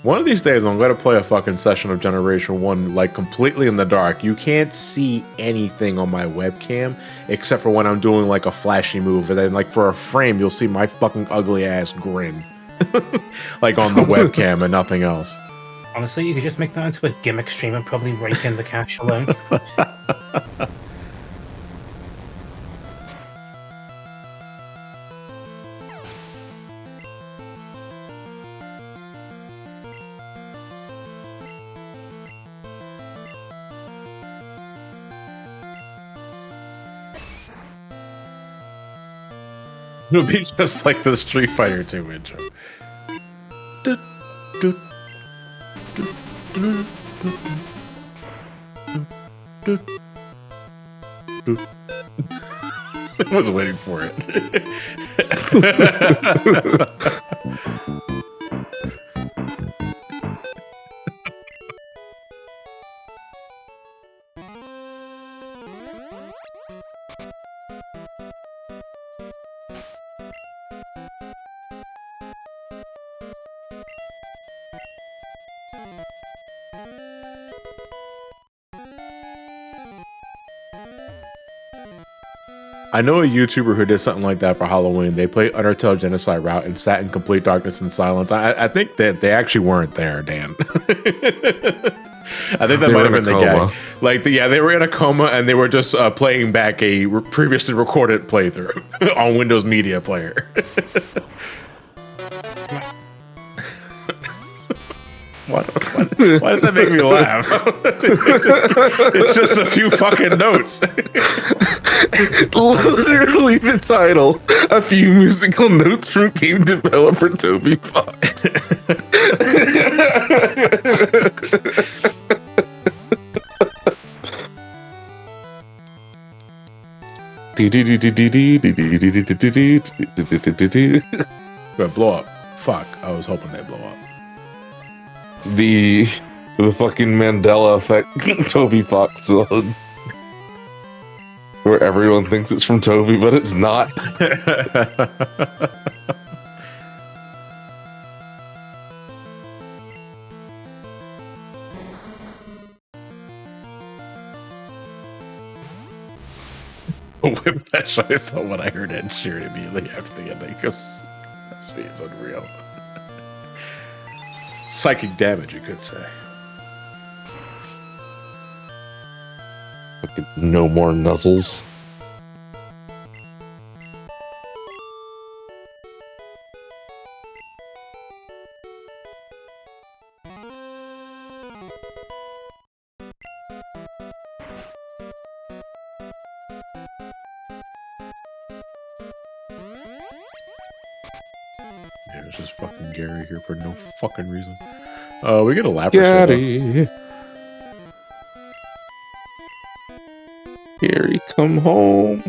One of these days, I'm gonna play a fucking session of Generation 1, like, completely in the dark. You can't see anything on my webcam, except for when I'm doing, like, a flashy move, and then, like, for a frame, you'll see my fucking ugly-ass grin. Like, on the webcam and nothing else. Honestly, you could just make that into a gimmick stream and probably rake in the cash alone. It'll be just like the Street Fighter 2 intro. I was waiting for it. I know a YouTuber who did something like that for Halloween. They played Undertale Genocide Route and sat in complete darkness and silence. I think that they actually weren't there, Dan. I think that might have been the gag. Like, they were in a coma and they were just playing back a previously recorded playthrough on Windows Media Player. Why does that make me laugh? It's just a few fucking notes. Literally the title. A few musical notes from game developer Toby Fox. But blow up. Fuck. I was hoping they'd blow up. The fucking Mandela effect Toby Fox song. Where everyone thinks it's from Toby, but it's not. Whiplash, I felt when I heard Ed Sheeran immediately after the ending. Because that's me, it's unreal. Psychic damage, you could say. No more nuzzles. Yeah, it's just fucking Gary here for no fucking reason. We get a Lapras. Gary. Gary, come home.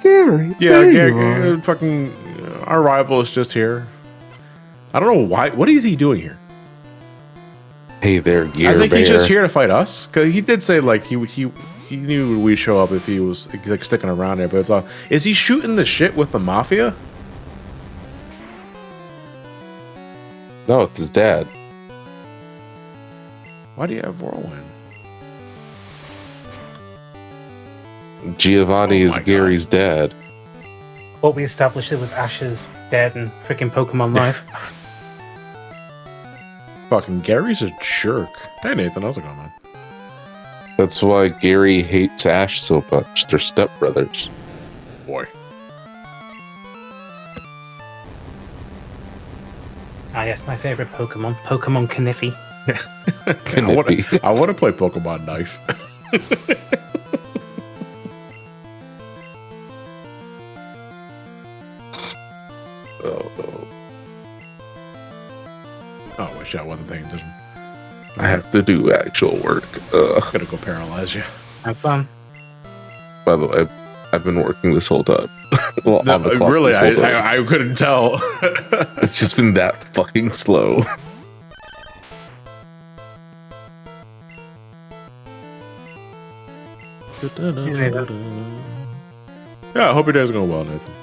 Gary. Yeah, Gary, fucking our rival is just here. I don't know why. What is he doing here? Hey there, Gary. I think he's just here to fight us. Because he did say like he knew we'd show up if he was like sticking around there. But it's all, is he shooting the shit with the mafia? No, it's his dad. Why do you have Whirlwind? Giovanni Oh is my Gary's dad. What we established, it was Ash's dad and freaking Pokemon Live. Fucking Gary's a jerk. Hey Nathan, how's it going, man? That's why Gary hates Ash so much. They're stepbrothers. Boy. Ah, yes, my favorite Pokemon, Pokemon Kniffy. I want to play Pokemon Knife. Oh, no. Oh, wish I wasn't paying attention. I have to do actual work. Gonna go paralyze you. Have fun. By the way, I've been working this whole time. Well, No, on the clock really, this whole time. I couldn't tell. It's just been that fucking slow. Yeah, I hope your day's going well, Nathan.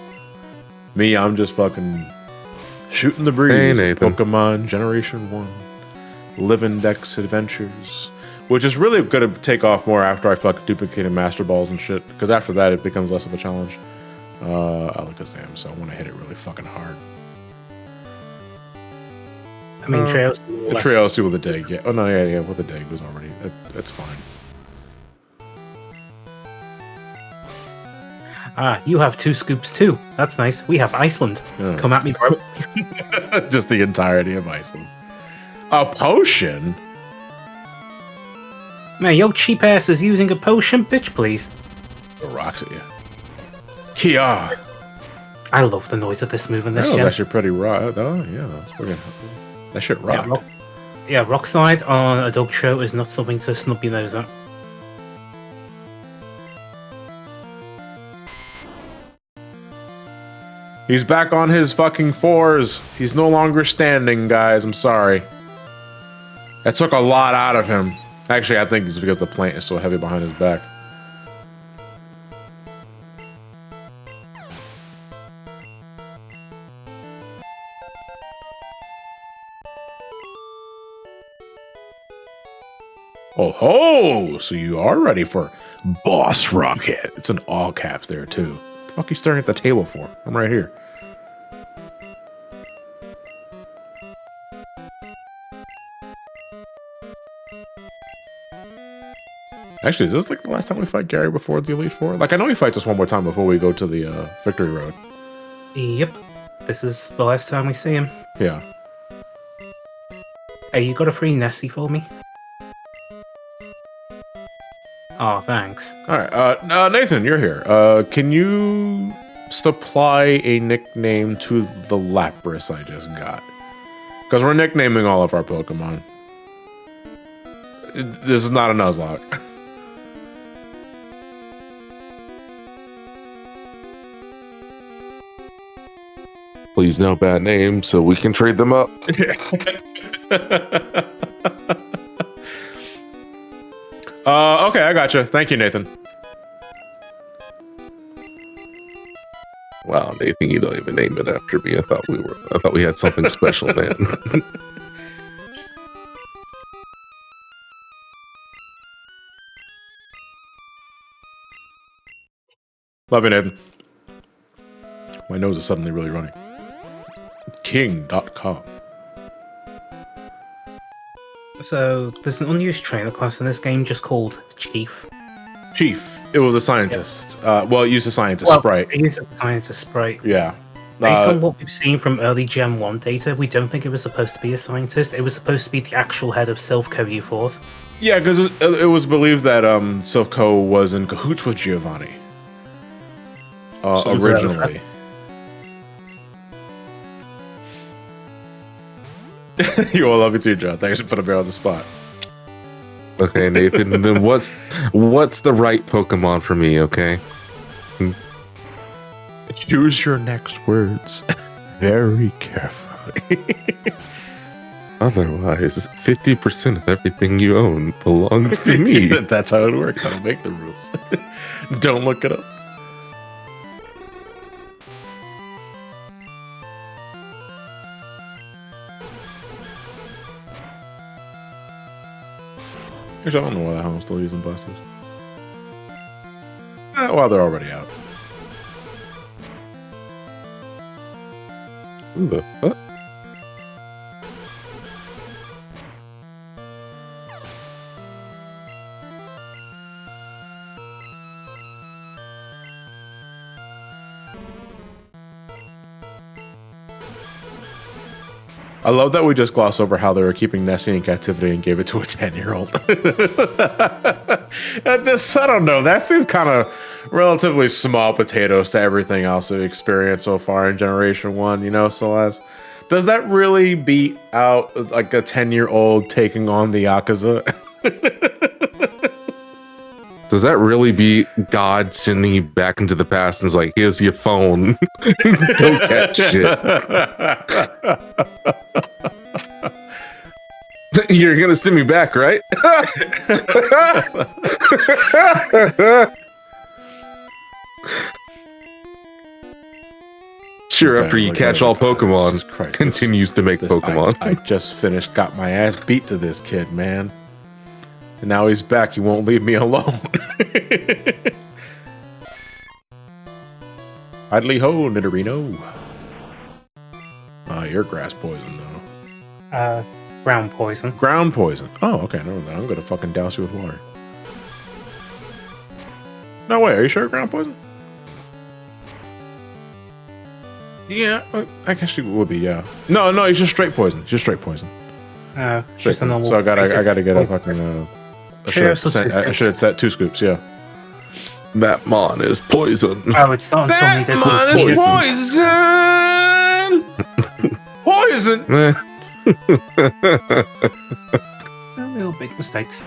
Me, I'm just fucking shooting the breeze. Hey, Nathan. Pokemon Generation 1. Living Dex Adventures. Which is really going to take off more after I fuck duplicated Master Balls and shit. Because after that, it becomes less of a challenge. Alakazam, so I want to hit it really fucking hard. I mean, Trails. The trail, see what the day get. Oh, no, yeah, what the day was already. That's fine. Ah, you have 2 scoops too. That's nice. We have Iceland. Yeah. Come at me, bro. Just the entirety of Iceland. A potion? Man, yo cheap ass is using a potion, bitch, please. The rocks at you. Kia! I love the noise of this move in That this was gen. actually pretty rock. Oh, yeah. That's fucking, that shit rocked. Yeah, rock slide on a dog show is not something to snub your nose at. He's back on his fucking 4s. He's no longer standing, guys. I'm sorry. That took a lot out of him. Actually, I think it's because the plant is so heavy behind his back. Oh ho! So you are ready for Boss Rocket. It's in all caps there too. What the fuck are you staring at the table for? I'm right here. Actually, is this like the last time we fight Gary before the Elite Four? Like, I know he fights us one more time before we go to the Victory Road. Yep. This is the last time we see him. Yeah. Hey, you got a free Nessie for me? Oh, thanks. Alright, Nathan, you're here. Can you supply a nickname to the Lapras I just got? Because we're nicknaming all of our Pokemon. This is not a Nuzlocke. Please no bad names so we can trade them up. Okay, I gotcha. Thank you, Nathan. Wow, Nathan, you don't even name it after me. I thought we had something special, man. Love you, Nathan. My nose is suddenly really running. King.com. So, there's an unused trainer class in this game just called Chief. Chief. It was a scientist. Well, it used a scientist Well, sprite. it is a scientist sprite. Yeah. Based on what we've seen from early Gen 1 data, we don't think it was supposed to be a scientist. It was supposed to be the actual head of Silphco U4s. Yeah, because it was believed that Silphco was in cahoots with Giovanni. Originally. You all love me too, John. Thanks for putting me on the spot. Okay, Nathan, then what's the right Pokemon for me, okay? Choose your next words very carefully. Otherwise, 50% of everything you own belongs to me. That's how it works. I don't make the rules. Don't look it up. Actually, I don't know why the hell I'm still using blasters. Well, they're already out. Who the fuck? I love that we just glossed over how they were keeping Nessie in captivity and gave it to a 10-year-old. I don't know. That seems kind of relatively small potatoes to everything else we've experienced so far in Generation 1, you know, Celeste? Does that really beat out like a 10-year-old taking on the Yakuza? Does that really be God sending you back into the past and is like, here's your phone. Go catch shit. You're gonna send me back, right? Sure, after you catch all Pokemon, continues to make Pokemon. I just finished, got my ass beat to this kid, man. And now he's back, he won't leave me alone. Idly ho, Nidorino. You're grass poison, though. Ground poison. Ground poison. Oh, okay, never mind. I'm gonna fucking douse you with water. No way, are you sure ground poison? Yeah, I guess she would be, yeah. No, it's just straight poison. It's just straight poison. Just a normal. So I gotta get a fucking. I should have set 2 scoops, yeah. That mon is poison. Oh, it's not until That mon is poison! Poison! Little big mistakes.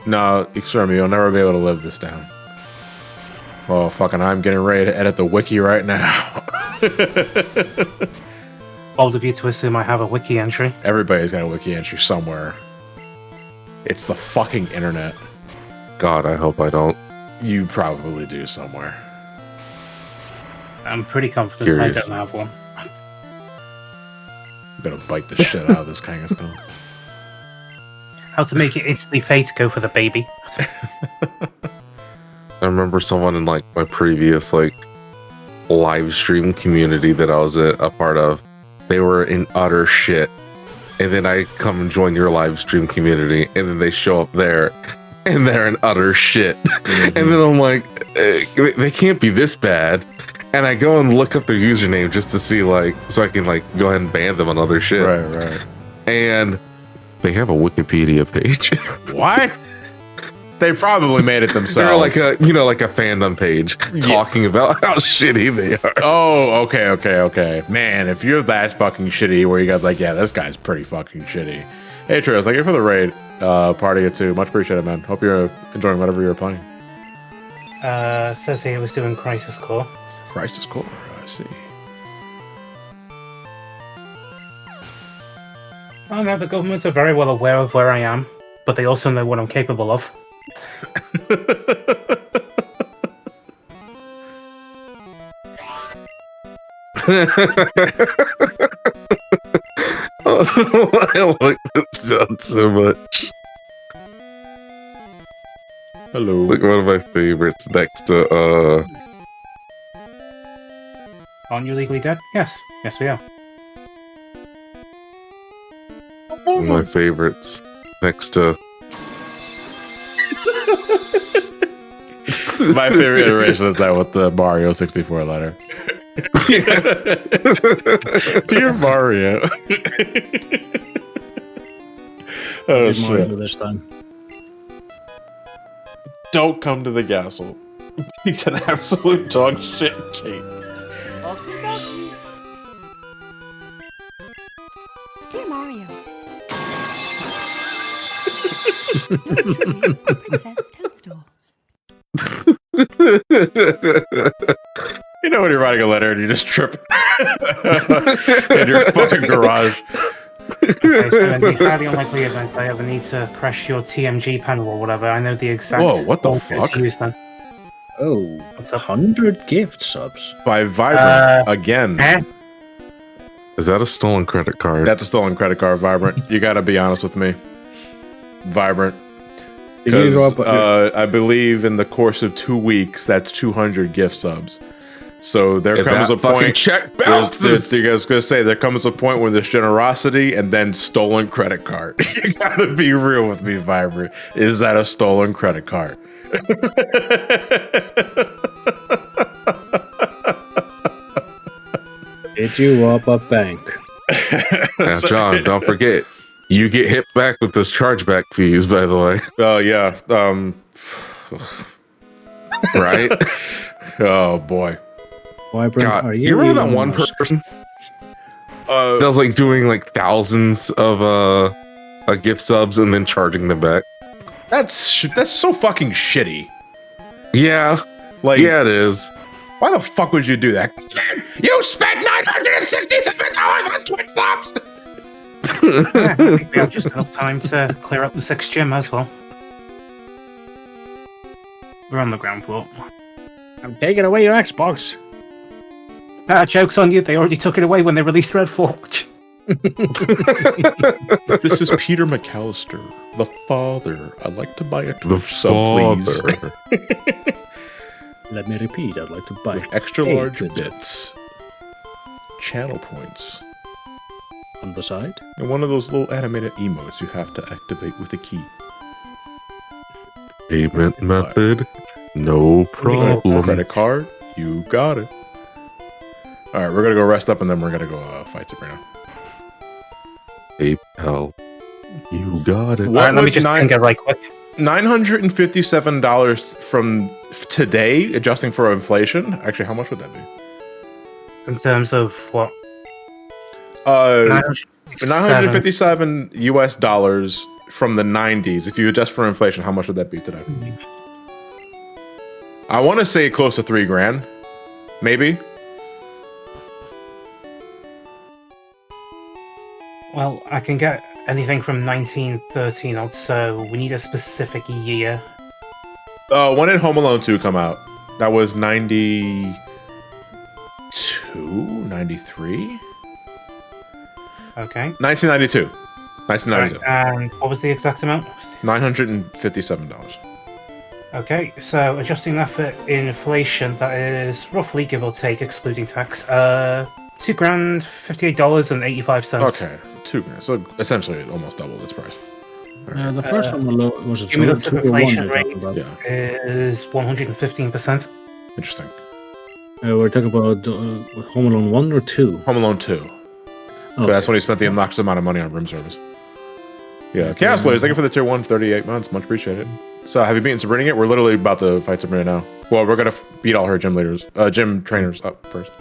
No, experiment, you'll never be able to live this down. Oh, fucking, I'm getting ready to edit the wiki right now. Bold of you to assume I have a wiki entry. Everybody's got a wiki entry somewhere. It's the fucking internet. God, I hope I don't. You probably do somewhere. I'm pretty confident Curious. I don't have one. I'm gonna bite the shit out of this Kangaskhan. How to make it instantly pay to go for the baby. I remember someone in like my previous like live stream community that I was a part of. They were in utter shit. And then I come and join your live stream community, and then they show up there, and they're an utter shit. And then I'm like, they can't be this bad. And I go and look up their username just to see, like, so I can, like, go ahead and ban them on other shit. Right. And they have a Wikipedia page. What? They probably made it themselves. They're like a fandom page talking about how shitty they are. Oh, okay. Man, if you're that fucking shitty, where you guys like, yeah, this guy's pretty fucking shitty. Hey, Trios, thank you for the raid. Party of 2. Much appreciated, man. Hope you're enjoying whatever you're playing. Says he was doing Crisis Core. Crisis Core, I see. Oh no, the governments are very well aware of where I am, but they also know what I'm capable of. I like that sound so much. Hello. Like one of my favorites next to Aren't you legally dead? Yes, we are. one of my favorites next to My favorite iteration is that with the Mario 64 letter. Dear Mario. Oh shit. This time. Don't come to the castle. He's an absolute dog shit king. Dear Mario. You know when you're writing a letter and you just trip in your fucking garage. Okay, so in the highly unlikely event I ever need to crash your TMG panel or whatever, I know the exact. Whoa, what the voltage fuck? to use then. Oh, What's up? 100 gift subs. By Vibrant again. is that a stolen credit card? That's a stolen credit card, Vibrant. You gotta be honest with me. Vibrant. Did you go Because up? I believe in the course of 2 weeks, that's 200 gift subs. So there If comes that a fucking point. check You bounces. guys gonna say there comes a point where there's generosity and then stolen credit card. You gotta be real with me, Vibrant. Is that a stolen credit card? Did you rob a bank? Now, John, don't forget, you get hit back with those chargeback fees, by the way. Oh yeah. Right? Oh boy. Vibrant, God, are you remember that Elon one Musk? person that was like doing like thousands of gift subs and then charging them back? That's so fucking shitty. Yeah. Like, Yeah, it is. why the fuck would you do that? You spent $967 on Twitch flops. Yeah, I think we have just enough time to clear up the 6th gym as well. We're on the ground floor. I'm taking away your Xbox. Joke's on you, they already took it away when they released Red Forge. This is Peter McAllister, the father. I'd like to buy a Twitch sub, please. Let me repeat, I'd like to buy Extra a large Twitch sub. bits. Channel points. On the side. And one of those little animated emotes you have to activate with a key. Payment method, no problem. Credit card, you got it. Alright, we're gonna go rest up and then we're gonna go fight Sabrina. PayPal, you got it. Alright, let me just think it right quick. $957 from today, adjusting for inflation. Actually, how much would that be? In terms of what? 957 US dollars from the 90s. If you adjust for inflation, how much would that be today? I want to say close to $3,000, maybe. Well, I can get anything from 1913 odd, so we need a specific year. When did Home Alone 2 come out? That was 92? 93? Okay. 1992. 1992. Right, and what was the exact amount? $957. Okay, so adjusting that for inflation, that is roughly, give or take, excluding tax, $2,058.85. Okay, $2,000. So essentially almost double its price. The first one was a Cumulative 2 or 1 inflation you're talking rate about. Yeah, is 115%. interesting. We're talking about Home Alone 1 or 2? Home Alone 2. So that's when he spent the obnoxious amount of money on room service. Yeah, Chaos Blaze, thank you for the tier 1, 38 months. Much appreciated. So, have you beaten Sabrina yet? We're literally about to fight Sabrina now. Well, we're gonna beat all her gym leaders, gym trainers up first.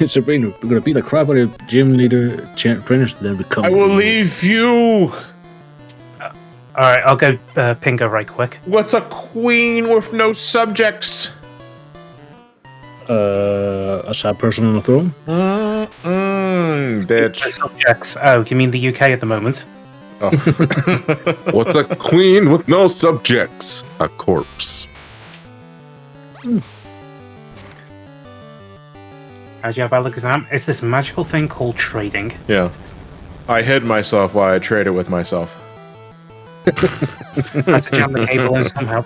Sabrina, we're gonna beat the crap out of gym leader trainers, then we come. I will leave you. All right, I'll go ping her right quick. What's a queen with no subjects? A sad person on the throne. Bitch. Subjects. Oh, you mean the UK at the moment? Oh. What's a queen with no subjects? A corpse. How'd you have Alakazam? It's this magical thing called trading. Yeah. I hid myself while I traded with myself. Had to jam the cable in somehow.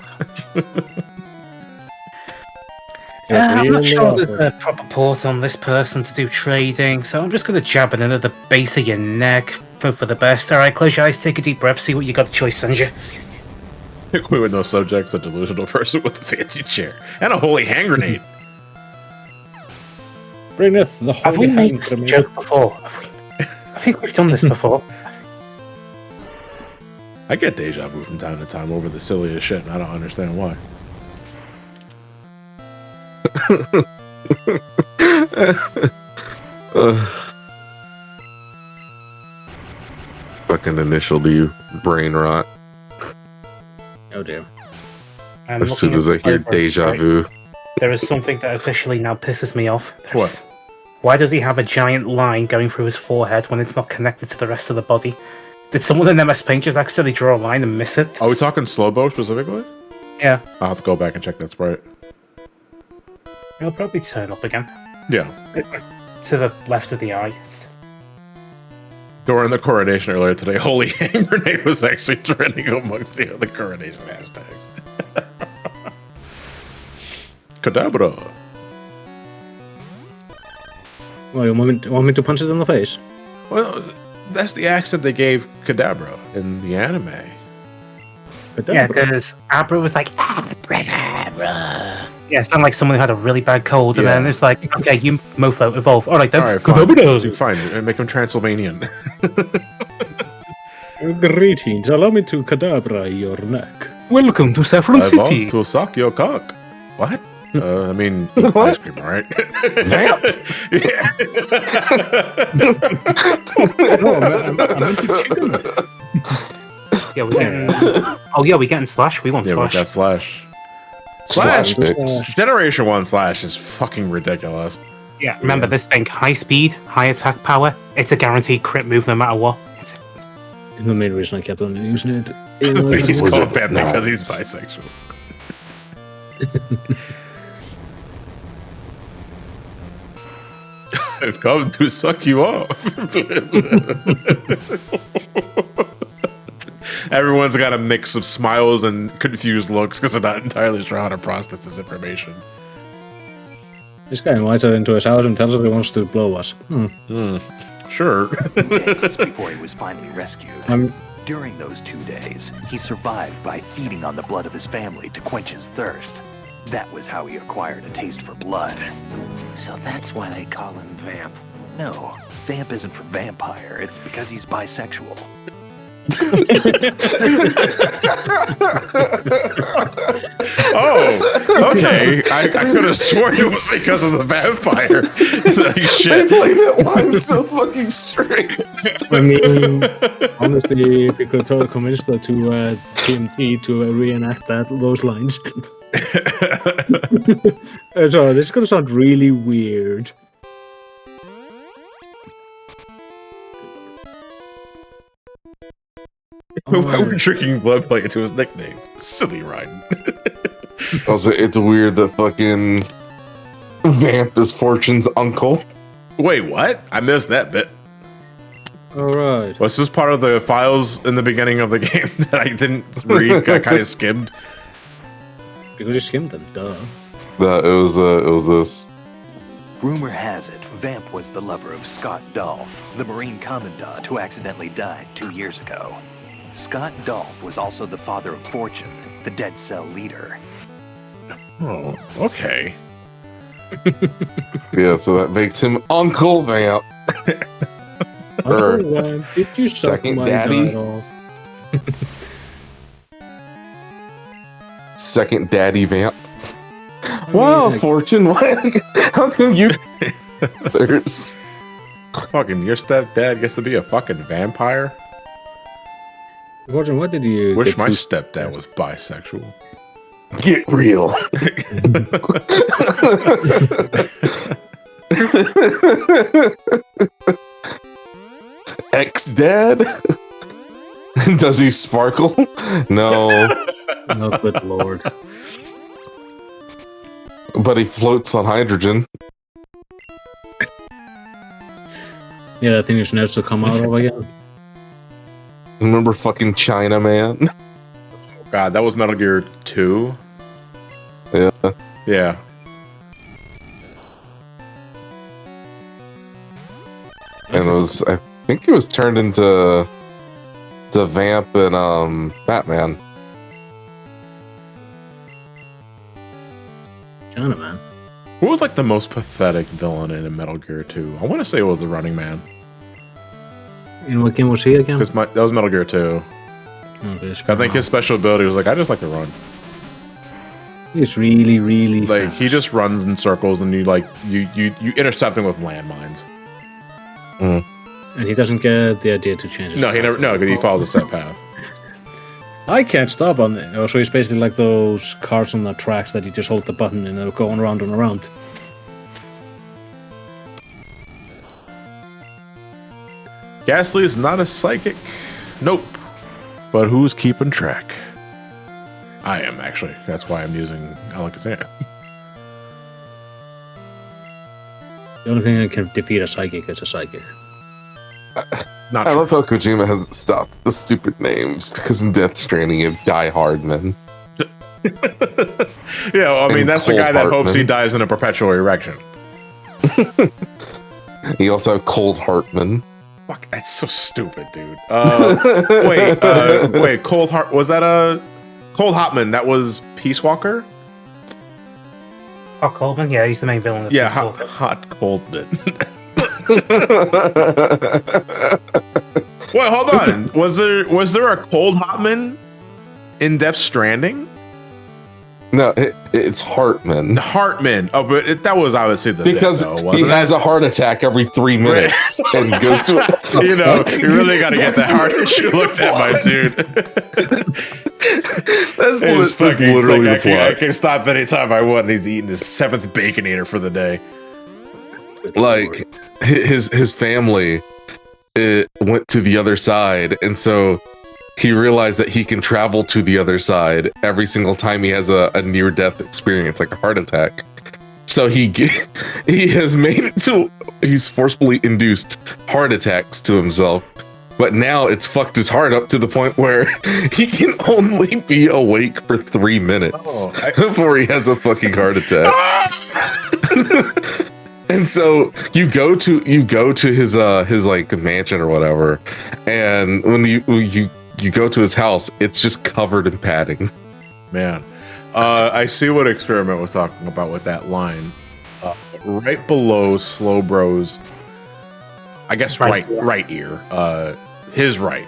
I'm not sure there's a proper port on this person to do trading, so I'm just going to jab it into the base of your neck. Hope for the best. Alright, close your eyes, take a deep breath, see what you got a choice, Cynthia. A queen with no subjects, a delusional person with a fancy chair, and a holy hand grenade. Bringeth the Have holy we made hand this grenade. joke before? I think we've done this before. I get deja vu from time to time over the silliest shit, and I don't understand why. Fucking initial D brain rot. Oh dear. As soon as I hear deja vu. There is something that officially now pisses me off. What? Why does he have a giant line going through his forehead when it's not connected to the rest of the body? Did someone in MS Paint just accidentally draw a line and miss it? Are we talking Slowbo specifically? Yeah. I'll have to go back and check that sprite. It'll probably turn up again. Yeah. To the left of the eye. During the coronation earlier today, holy hand grenade was actually trending amongst the other coronation hashtags. Kadabra. Well, you want me to punch it in the face? Well, that's the accent they gave Kadabra in the anime. Yeah, because Abra was like, Abra. Yeah, it sounded like someone who had a really bad cold, and then it's like, okay, you mofo, evolve. All right, then. All right, fine. Fine, make him Transylvanian. Greetings, allow me to cadabra your neck. Welcome to Saffron I City. want to suck your cock. What? I mean, ice cream, all right? Vamp? Yeah, we're getting. Oh yeah, we're getting Slash. We want Yeah, we Slash. got Slash. Slash fix. Generation 1 Slash is fucking ridiculous. Yeah, remember this thing: high speed, high attack power. It's a guaranteed crit move no matter what. It's The main reason I kept on using it. He's Was called it Family because he's nice? bisexual. Come to suck you off. Everyone's got a mix of smiles and confused looks because they're not entirely sure how to process this information. This guy invites her into his house and tells her he wants to blow us. Sure. Days before he was finally rescued. I'm During those 2 days, he survived by feeding on the blood of his family to quench his thirst. That was how he acquired a taste for blood. So that's why they call him Vamp. No, Vamp isn't for vampire, it's because he's bisexual. Oh, okay. I could have sworn it was because of the vampire. Like, shit. played that line so fucking straight. I mean, honestly, if you could convince her to TMT to reenact those lines. So this is gonna sound really weird. Why we're drinking blood play into his nickname? Silly Ryan. Also, it's weird that fucking Vamp is Fortune's uncle. Wait, what? I missed that bit. All right. Was this part of the files in the beginning of the game that I didn't read? I kind of skimmed. Because you skimmed them, duh. That it was this. Rumor has it, Vamp was the lover of Scott Dolph, the Marine Commandant who accidentally died 2 years ago. Scott Dolph was also the father of Fortune, the Dead Cell leader. Oh, okay. Yeah, so that makes him Uncle Vamp. Or Did you suck second my daddy? dad off? Second daddy Vamp. Wow, like- Fortune, how come you... There's... Fucking your stepdad gets to be a fucking vampire? Fortune, what did you... Wish get my to- stepdad was bisexual. Get real. Ex-dad? Does he sparkle? No. Oh, good lord. But he floats on hydrogen. Yeah, I think it's needs to come out of again. Remember fucking China Man? God, that was Metal Gear 2. Yeah. Yeah. And it was, I think it was turned into Vamp and Batman. China Man. Who was like the most pathetic villain in a Metal Gear 2? I want to say it was the Running Man. In what game was he again? Because that was Metal Gear 2. Okay, I think his special ability was like, I just like to run. He's really, really Like, fast. he just runs in circles and you intercept him with landmines. Mm. And he doesn't get the idea to change his No, because he follows a set path. I can't stop on it. Oh, so he's basically like those cars on the tracks that you just hold the button and they're going around and around. Ghastly is not a psychic. Nope. But who's keeping track? I am, actually. That's why I'm using Alakazam. The only thing that can defeat a psychic is a psychic. Not I true. love how Kojima hasn't stopped the stupid names, because in Death Stranding you have Die Hardman. Yeah, well, I mean, And that's the guy that Cold hopes he Hartman. dies in a perpetual erection. You also have Cold Hartman. Fuck, that's so stupid, dude. Wait, Cold Heart, was that Cold Hotman? That was Peace Walker? Hot Coldman? Yeah, he's the main villain of Yeah, Peace Hot Walker. Coldman. Wait, hold on. Was there a Cold Hotman in Death Stranding? No, it's Hartman. Hartman. Oh, but that was obviously the Because bit, though, he wasn't has it? a heart attack every 3 minutes and goes to it. You know, you really got to get that heart issue looked at, my dude. That's It's fucking, literally it's the like, I plot. can stop anytime I want, and he's eating his 7th Baconator for the day. Like, his family went to the other side, and so he realized that he can travel to the other side every single time he has a near-death experience, like a heart attack. So he has made it to, he's forcefully induced heart attacks to himself, but now it's fucked his heart up to the point where he can only be awake for 3 minutes before he has a fucking heart attack. And so you go to his like mansion or whatever, and when you go to his house, it's just covered in padding. Man, I see what Experiment was talking about with that line. Right below Slowbro's, I guess right ear, his right.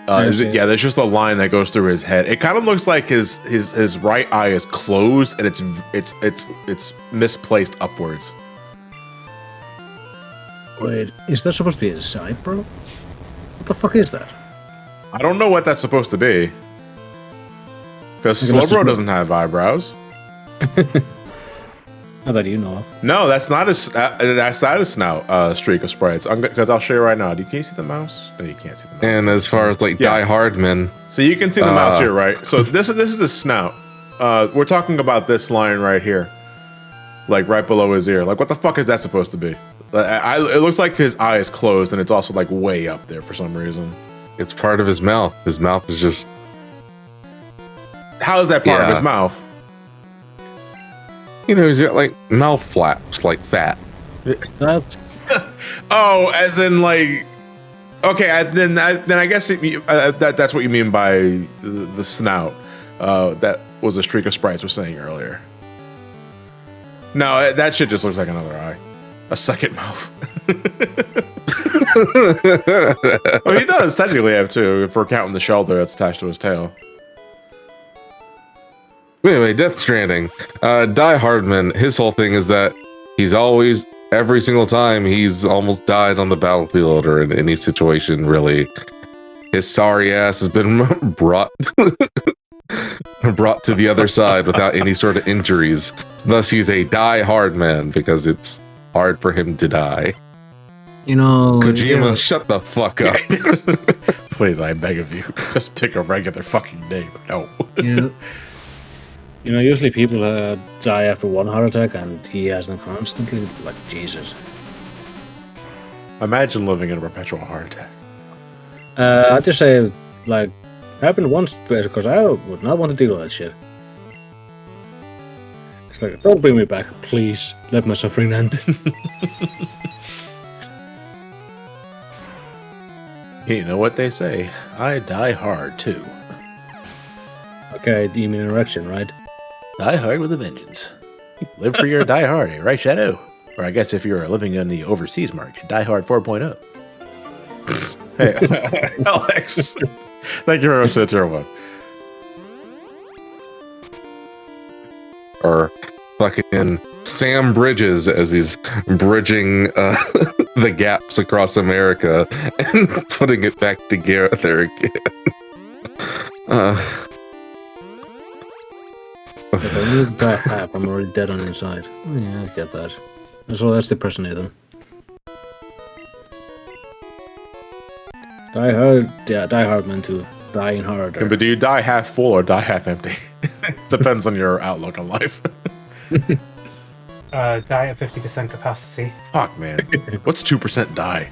Yeah, there's just a line that goes through his head. It kind of looks like his right eye is closed and it's misplaced upwards. Wait, is that supposed to be his eyebrow? What the fuck is that? I don't know what that's supposed to be. Because Okay, Slowbro doesn't have eyebrows. Not that you know of. No, that's not his snout streak of sprites. Because I'll show you right now. Can you see the mouse? No, you can't see the mouse. And as far as like Die Hardman, so you can see the mouse here, right? So this is his snout. We're talking about this line right here, like right below his ear. Like, what the fuck is that supposed to be? It looks like his eye is closed, and it's also like way up there for some reason. it's part of his mouth. His mouth is just. How is that part of his mouth? You know, he's got like mouth flaps, like fat. That's Oh, as in like Okay, then I guess that's what you mean by the snout. That was a streak of sprites was saying earlier. No, that shit just looks like another eye. A second mouth. Well, he does technically have two, if we're counting the shoulder that's attached to his tail. Anyway, Death Stranding. Die Hardman, his whole thing is that he's always, every single time, he's almost died on the battlefield or in any situation, really. His sorry ass has been brought to the other side without any sort of injuries. Thus, he's a die hard man because it's hard for him to die. You know, Kojima, shut the fuck up. Please, I beg of you, just pick a regular fucking name. No. You know, usually people die after one heart attack, and he has them constantly. Like, Jesus. Imagine living in a perpetual heart attack. I'd just say, like, happened once because I would not want to deal with that shit. It's like, don't bring me back, please. Let my suffering end. You know what they say? I die hard too. Okay, you mean an erection, right? Die hard with a vengeance. Live for your die hard, right, Shadow? Or I guess if you're living in the overseas market, Die Hard 4.0. Hey, Alex. Thank you very much for the tier 1. Or fucking Sam Bridges as he's bridging the gaps across America and putting it back together again. If I move back half, I'm already dead on the inside. Yeah, I get that. So that's the person then. Die hard, yeah, die hard man too. Dying hard. But do you die half full or die half empty? Depends on your outlook on life. Die at 50% capacity. Fuck, man. What's 2% die?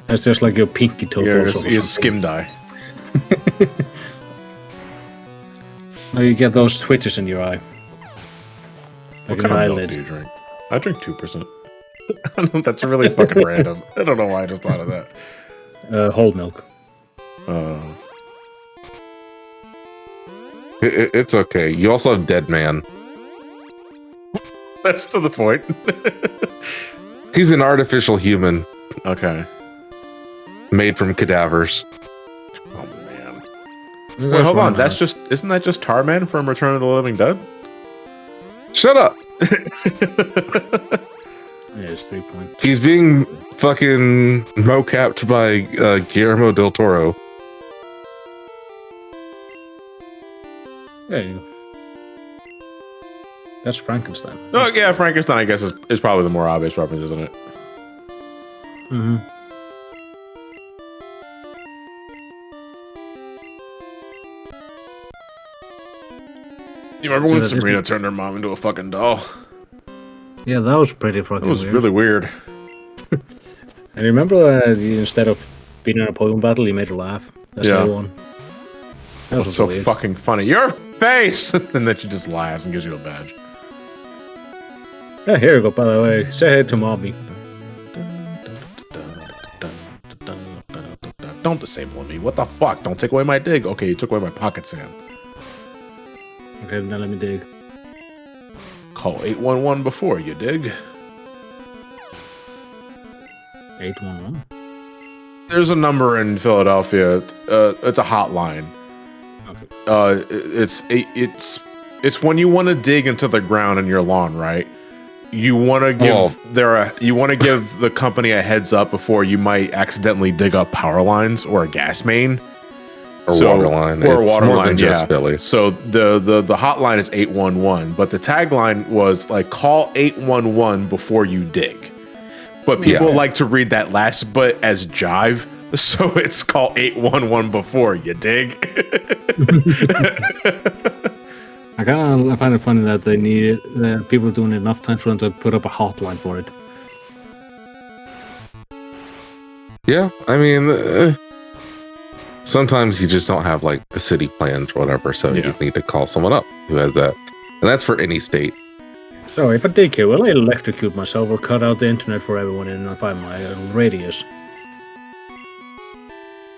That's just like your pinky toe. You skim die. No, you get those twitches in your eye. Like What kind of milk do you drink? I drink 2%. That's really fucking random. I don't know why I just thought of that. Whole milk. It's okay. You also have Dead Man. That's to the point. He's an artificial human. Okay. Made from cadavers. Oh, man. Wait, hold on. That's just... Isn't that just Tarman from Return of the Living Dead? Shut up! Yeah, it's 3 points. He's being fucking mocapped by Guillermo del Toro. Yeah, that's Frankenstein. Oh, yeah, Frankenstein, I guess, is probably the more obvious reference, isn't it? Mm-hmm. You remember when Sabrina turned her mom into a fucking doll? Yeah, that was pretty fucking weird. That was really weird. And remember, instead of being in a Pokemon battle, you made her laugh. That's the one. That was so weird. Fucking funny. Your face! And then she just laughs and gives you a badge. Yeah, here you go, by the way. Say hey to mommy. Don't disable me. What the fuck? Don't take away my dig. Okay, you took away my pocket sand. Okay, now let me dig. Call 811 before you dig. 811? There's a number in Philadelphia. It's a hotline. Okay. It's when you want to dig into the ground in your lawn, right? You want to give the company a heads up before you might accidentally dig up power lines or a gas main. Or water line. Or it's water more line, than just Billy. So the hotline is 811, but the tagline was like, call 811 before you dig. But people like to read that last bit as jive, so it's call 811 before you dig. I find it funny that they need people doing enough time for them to put up a hotline for it. Yeah, I mean, sometimes you just don't have like the city plans or whatever, so you need to call someone up who has that, and that's for any state. So if I dig here, will I electrocute myself or cut out the internet for everyone in a 5-mile radius?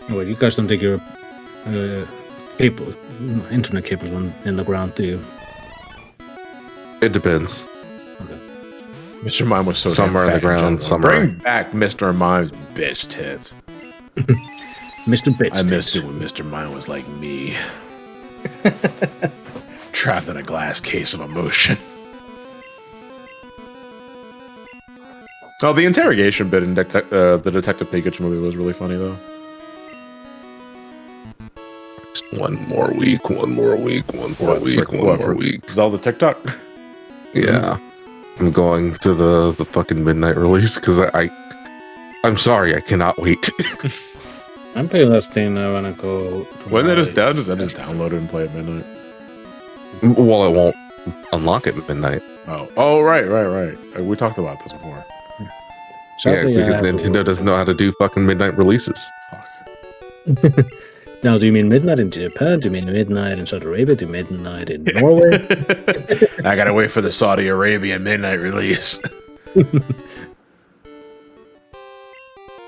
Well, you guys don't dig your internet cable in the ground, do you? It depends. Okay. Mr. Mime was so Somewhere in the ground, somewhere. Bring back Mr. Mime's bitch tits. Mr. Bitch. I missed it when Mr. Mime was like me. Trapped in a glass case of emotion. Oh, the interrogation bit in the Detective Pikachu movie was really funny, though. One more week. Zelda TikTok? Yeah. I'm going to the fucking midnight release because I'm sorry, I cannot wait. I'm playing that thing now when I go. When that is down, just download it and play at midnight. Well, it won't unlock it at midnight. Oh, right. We talked about this before. Sadly, yeah, because Nintendo doesn't know how to do fucking midnight releases. Fuck. Now, do you mean midnight in Japan? Do you mean midnight in Saudi Arabia? Do you mean midnight in Norway? I gotta wait for the Saudi Arabian midnight release.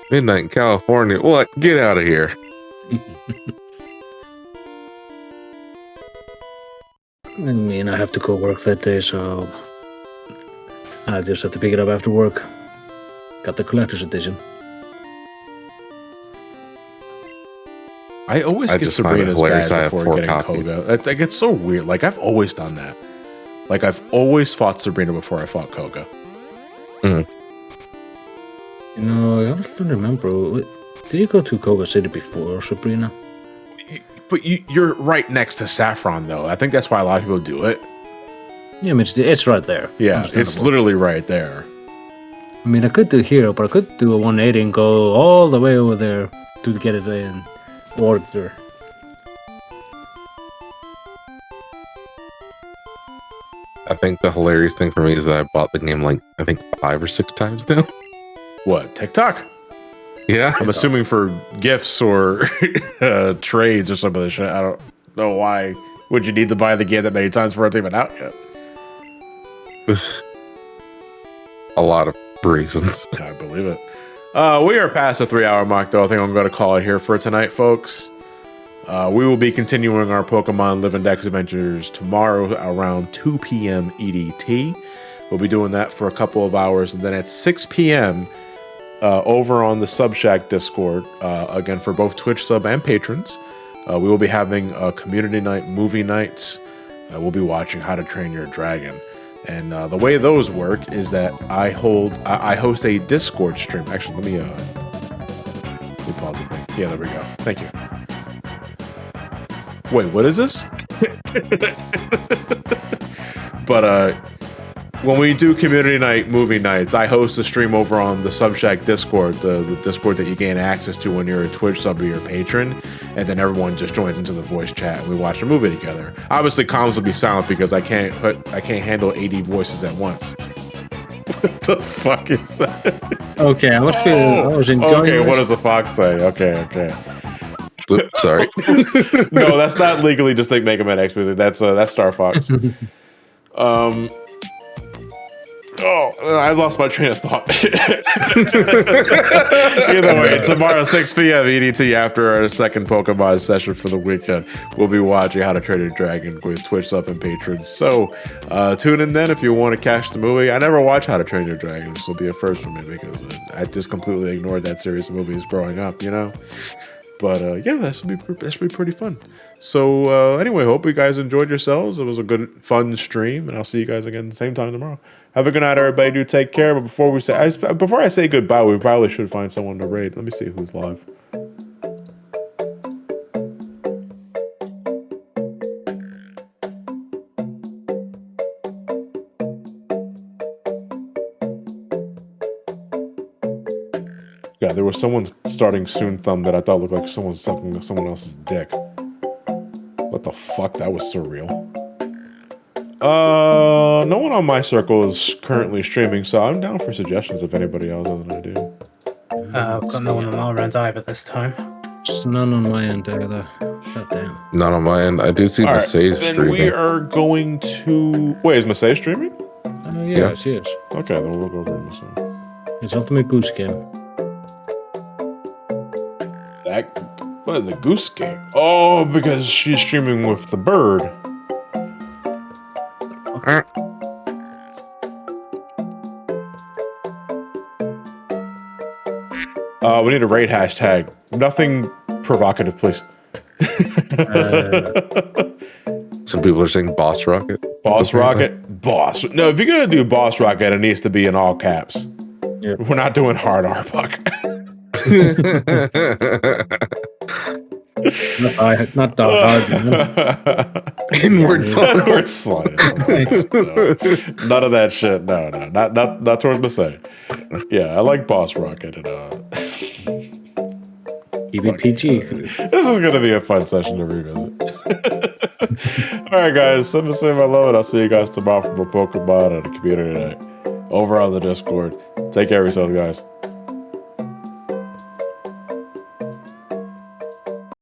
Midnight in California. What? Get out of here. I mean, I have to go work that day, so I just have to pick it up after work. Got the collector's edition. I always get Sabrina's badge before getting Koga. It's so weird. Like, I've always done that. Like, I've always fought Sabrina before I fought Koga. Mm. You know, I don't remember. Did you go to Koga City before Sabrina? But you're right next to Saffron, though. I think that's why a lot of people do it. Yeah, I mean, it's right there. Yeah, it's literally right there. I mean, I could do here, but I could do a 180 and go all the way over there to get it in order. I think the hilarious thing for me is that I bought the game like, I think 5 or 6 times now. What, TikTok? Yeah. I'm assuming for gifts or trades or some of the shit. I don't know why would you need to buy the game that many times for it to even out yet. A lot of reasons. I believe it. We are past the 3-hour mark, though. I think I'm going to call it here for tonight, folks. We will be continuing our Pokemon Living Dex adventures tomorrow around 2 p.m. EDT. We'll be doing that for a couple of hours, and then at 6 p.m. Over on the Subshack Discord, again for both Twitch sub and patrons, we will be having a community night, movie nights. We'll be watching How to Train Your Dragon. And the way those work is that I host a Discord stream. Actually, let me pause the thing. Yeah, there we go. Thank you. Wait, what is this? But when we do community night, movie nights, I host a stream over on the Subshack Discord, the Discord that you gain access to when you're a Twitch sub or you're a patron, and then everyone just joins into the voice chat and we watch a movie together. Obviously, comms will be silent because I can't handle 80 voices at once. What the fuck is that? Okay, I was enjoying. Okay, what does the fox say? Okay. Oops, sorry. No, that's not legally distinct Mega Man X music. That's Star Fox. Oh, I lost my train of thought. Either way, tomorrow 6 p.m. EDT after our second Pokemon session for the weekend, we'll be watching How to Train Your Dragon with Twitch sub and patrons. So tune in then if you want to catch the movie. I never watched How to Train Your Dragon. This will be a first for me because I just completely ignored that series of movies growing up, you know? But yeah, that should be pretty fun. So anyway, hope you guys enjoyed yourselves. It was a good, fun stream, and I'll see you guys again the same time tomorrow. Have a good night, everybody. Do take care. But before I say goodbye, we probably should find someone to raid. Let me see who's live. Yeah, there was someone starting Soon Thumb that I thought looked like someone sucking someone else's dick. What the fuck? That was surreal. No one on my circle is currently streaming, so I'm down for suggestions if anybody else has an idea. I've got no one on our end either this time. Just none on my end either. God damn. Not on my end. I do see Masay streaming. Then we are going to... Wait, is Masay streaming? Yes. Okay, then we'll go over this one. It's Ultimate Goose Game. What, the Goose Game? Oh, because she's streaming with the bird. We need a raid hashtag. Nothing provocative, please. Some people are saying Boss Rocket. Boss Rocket? Boss. No, if you're going to do Boss Rocket, it needs to be in all caps. Yep. We're not doing hard Arbuck. Not hard. Inward We're sliding. No. None of that shit. No. Not towards the same. Yeah, I like Boss Rocket and PvPG. This is gonna be a fun session to revisit. Alright guys, send me say my love and I'll see you guys tomorrow for more Pokemon and a community night over on the Discord. Take care of yourselves, guys.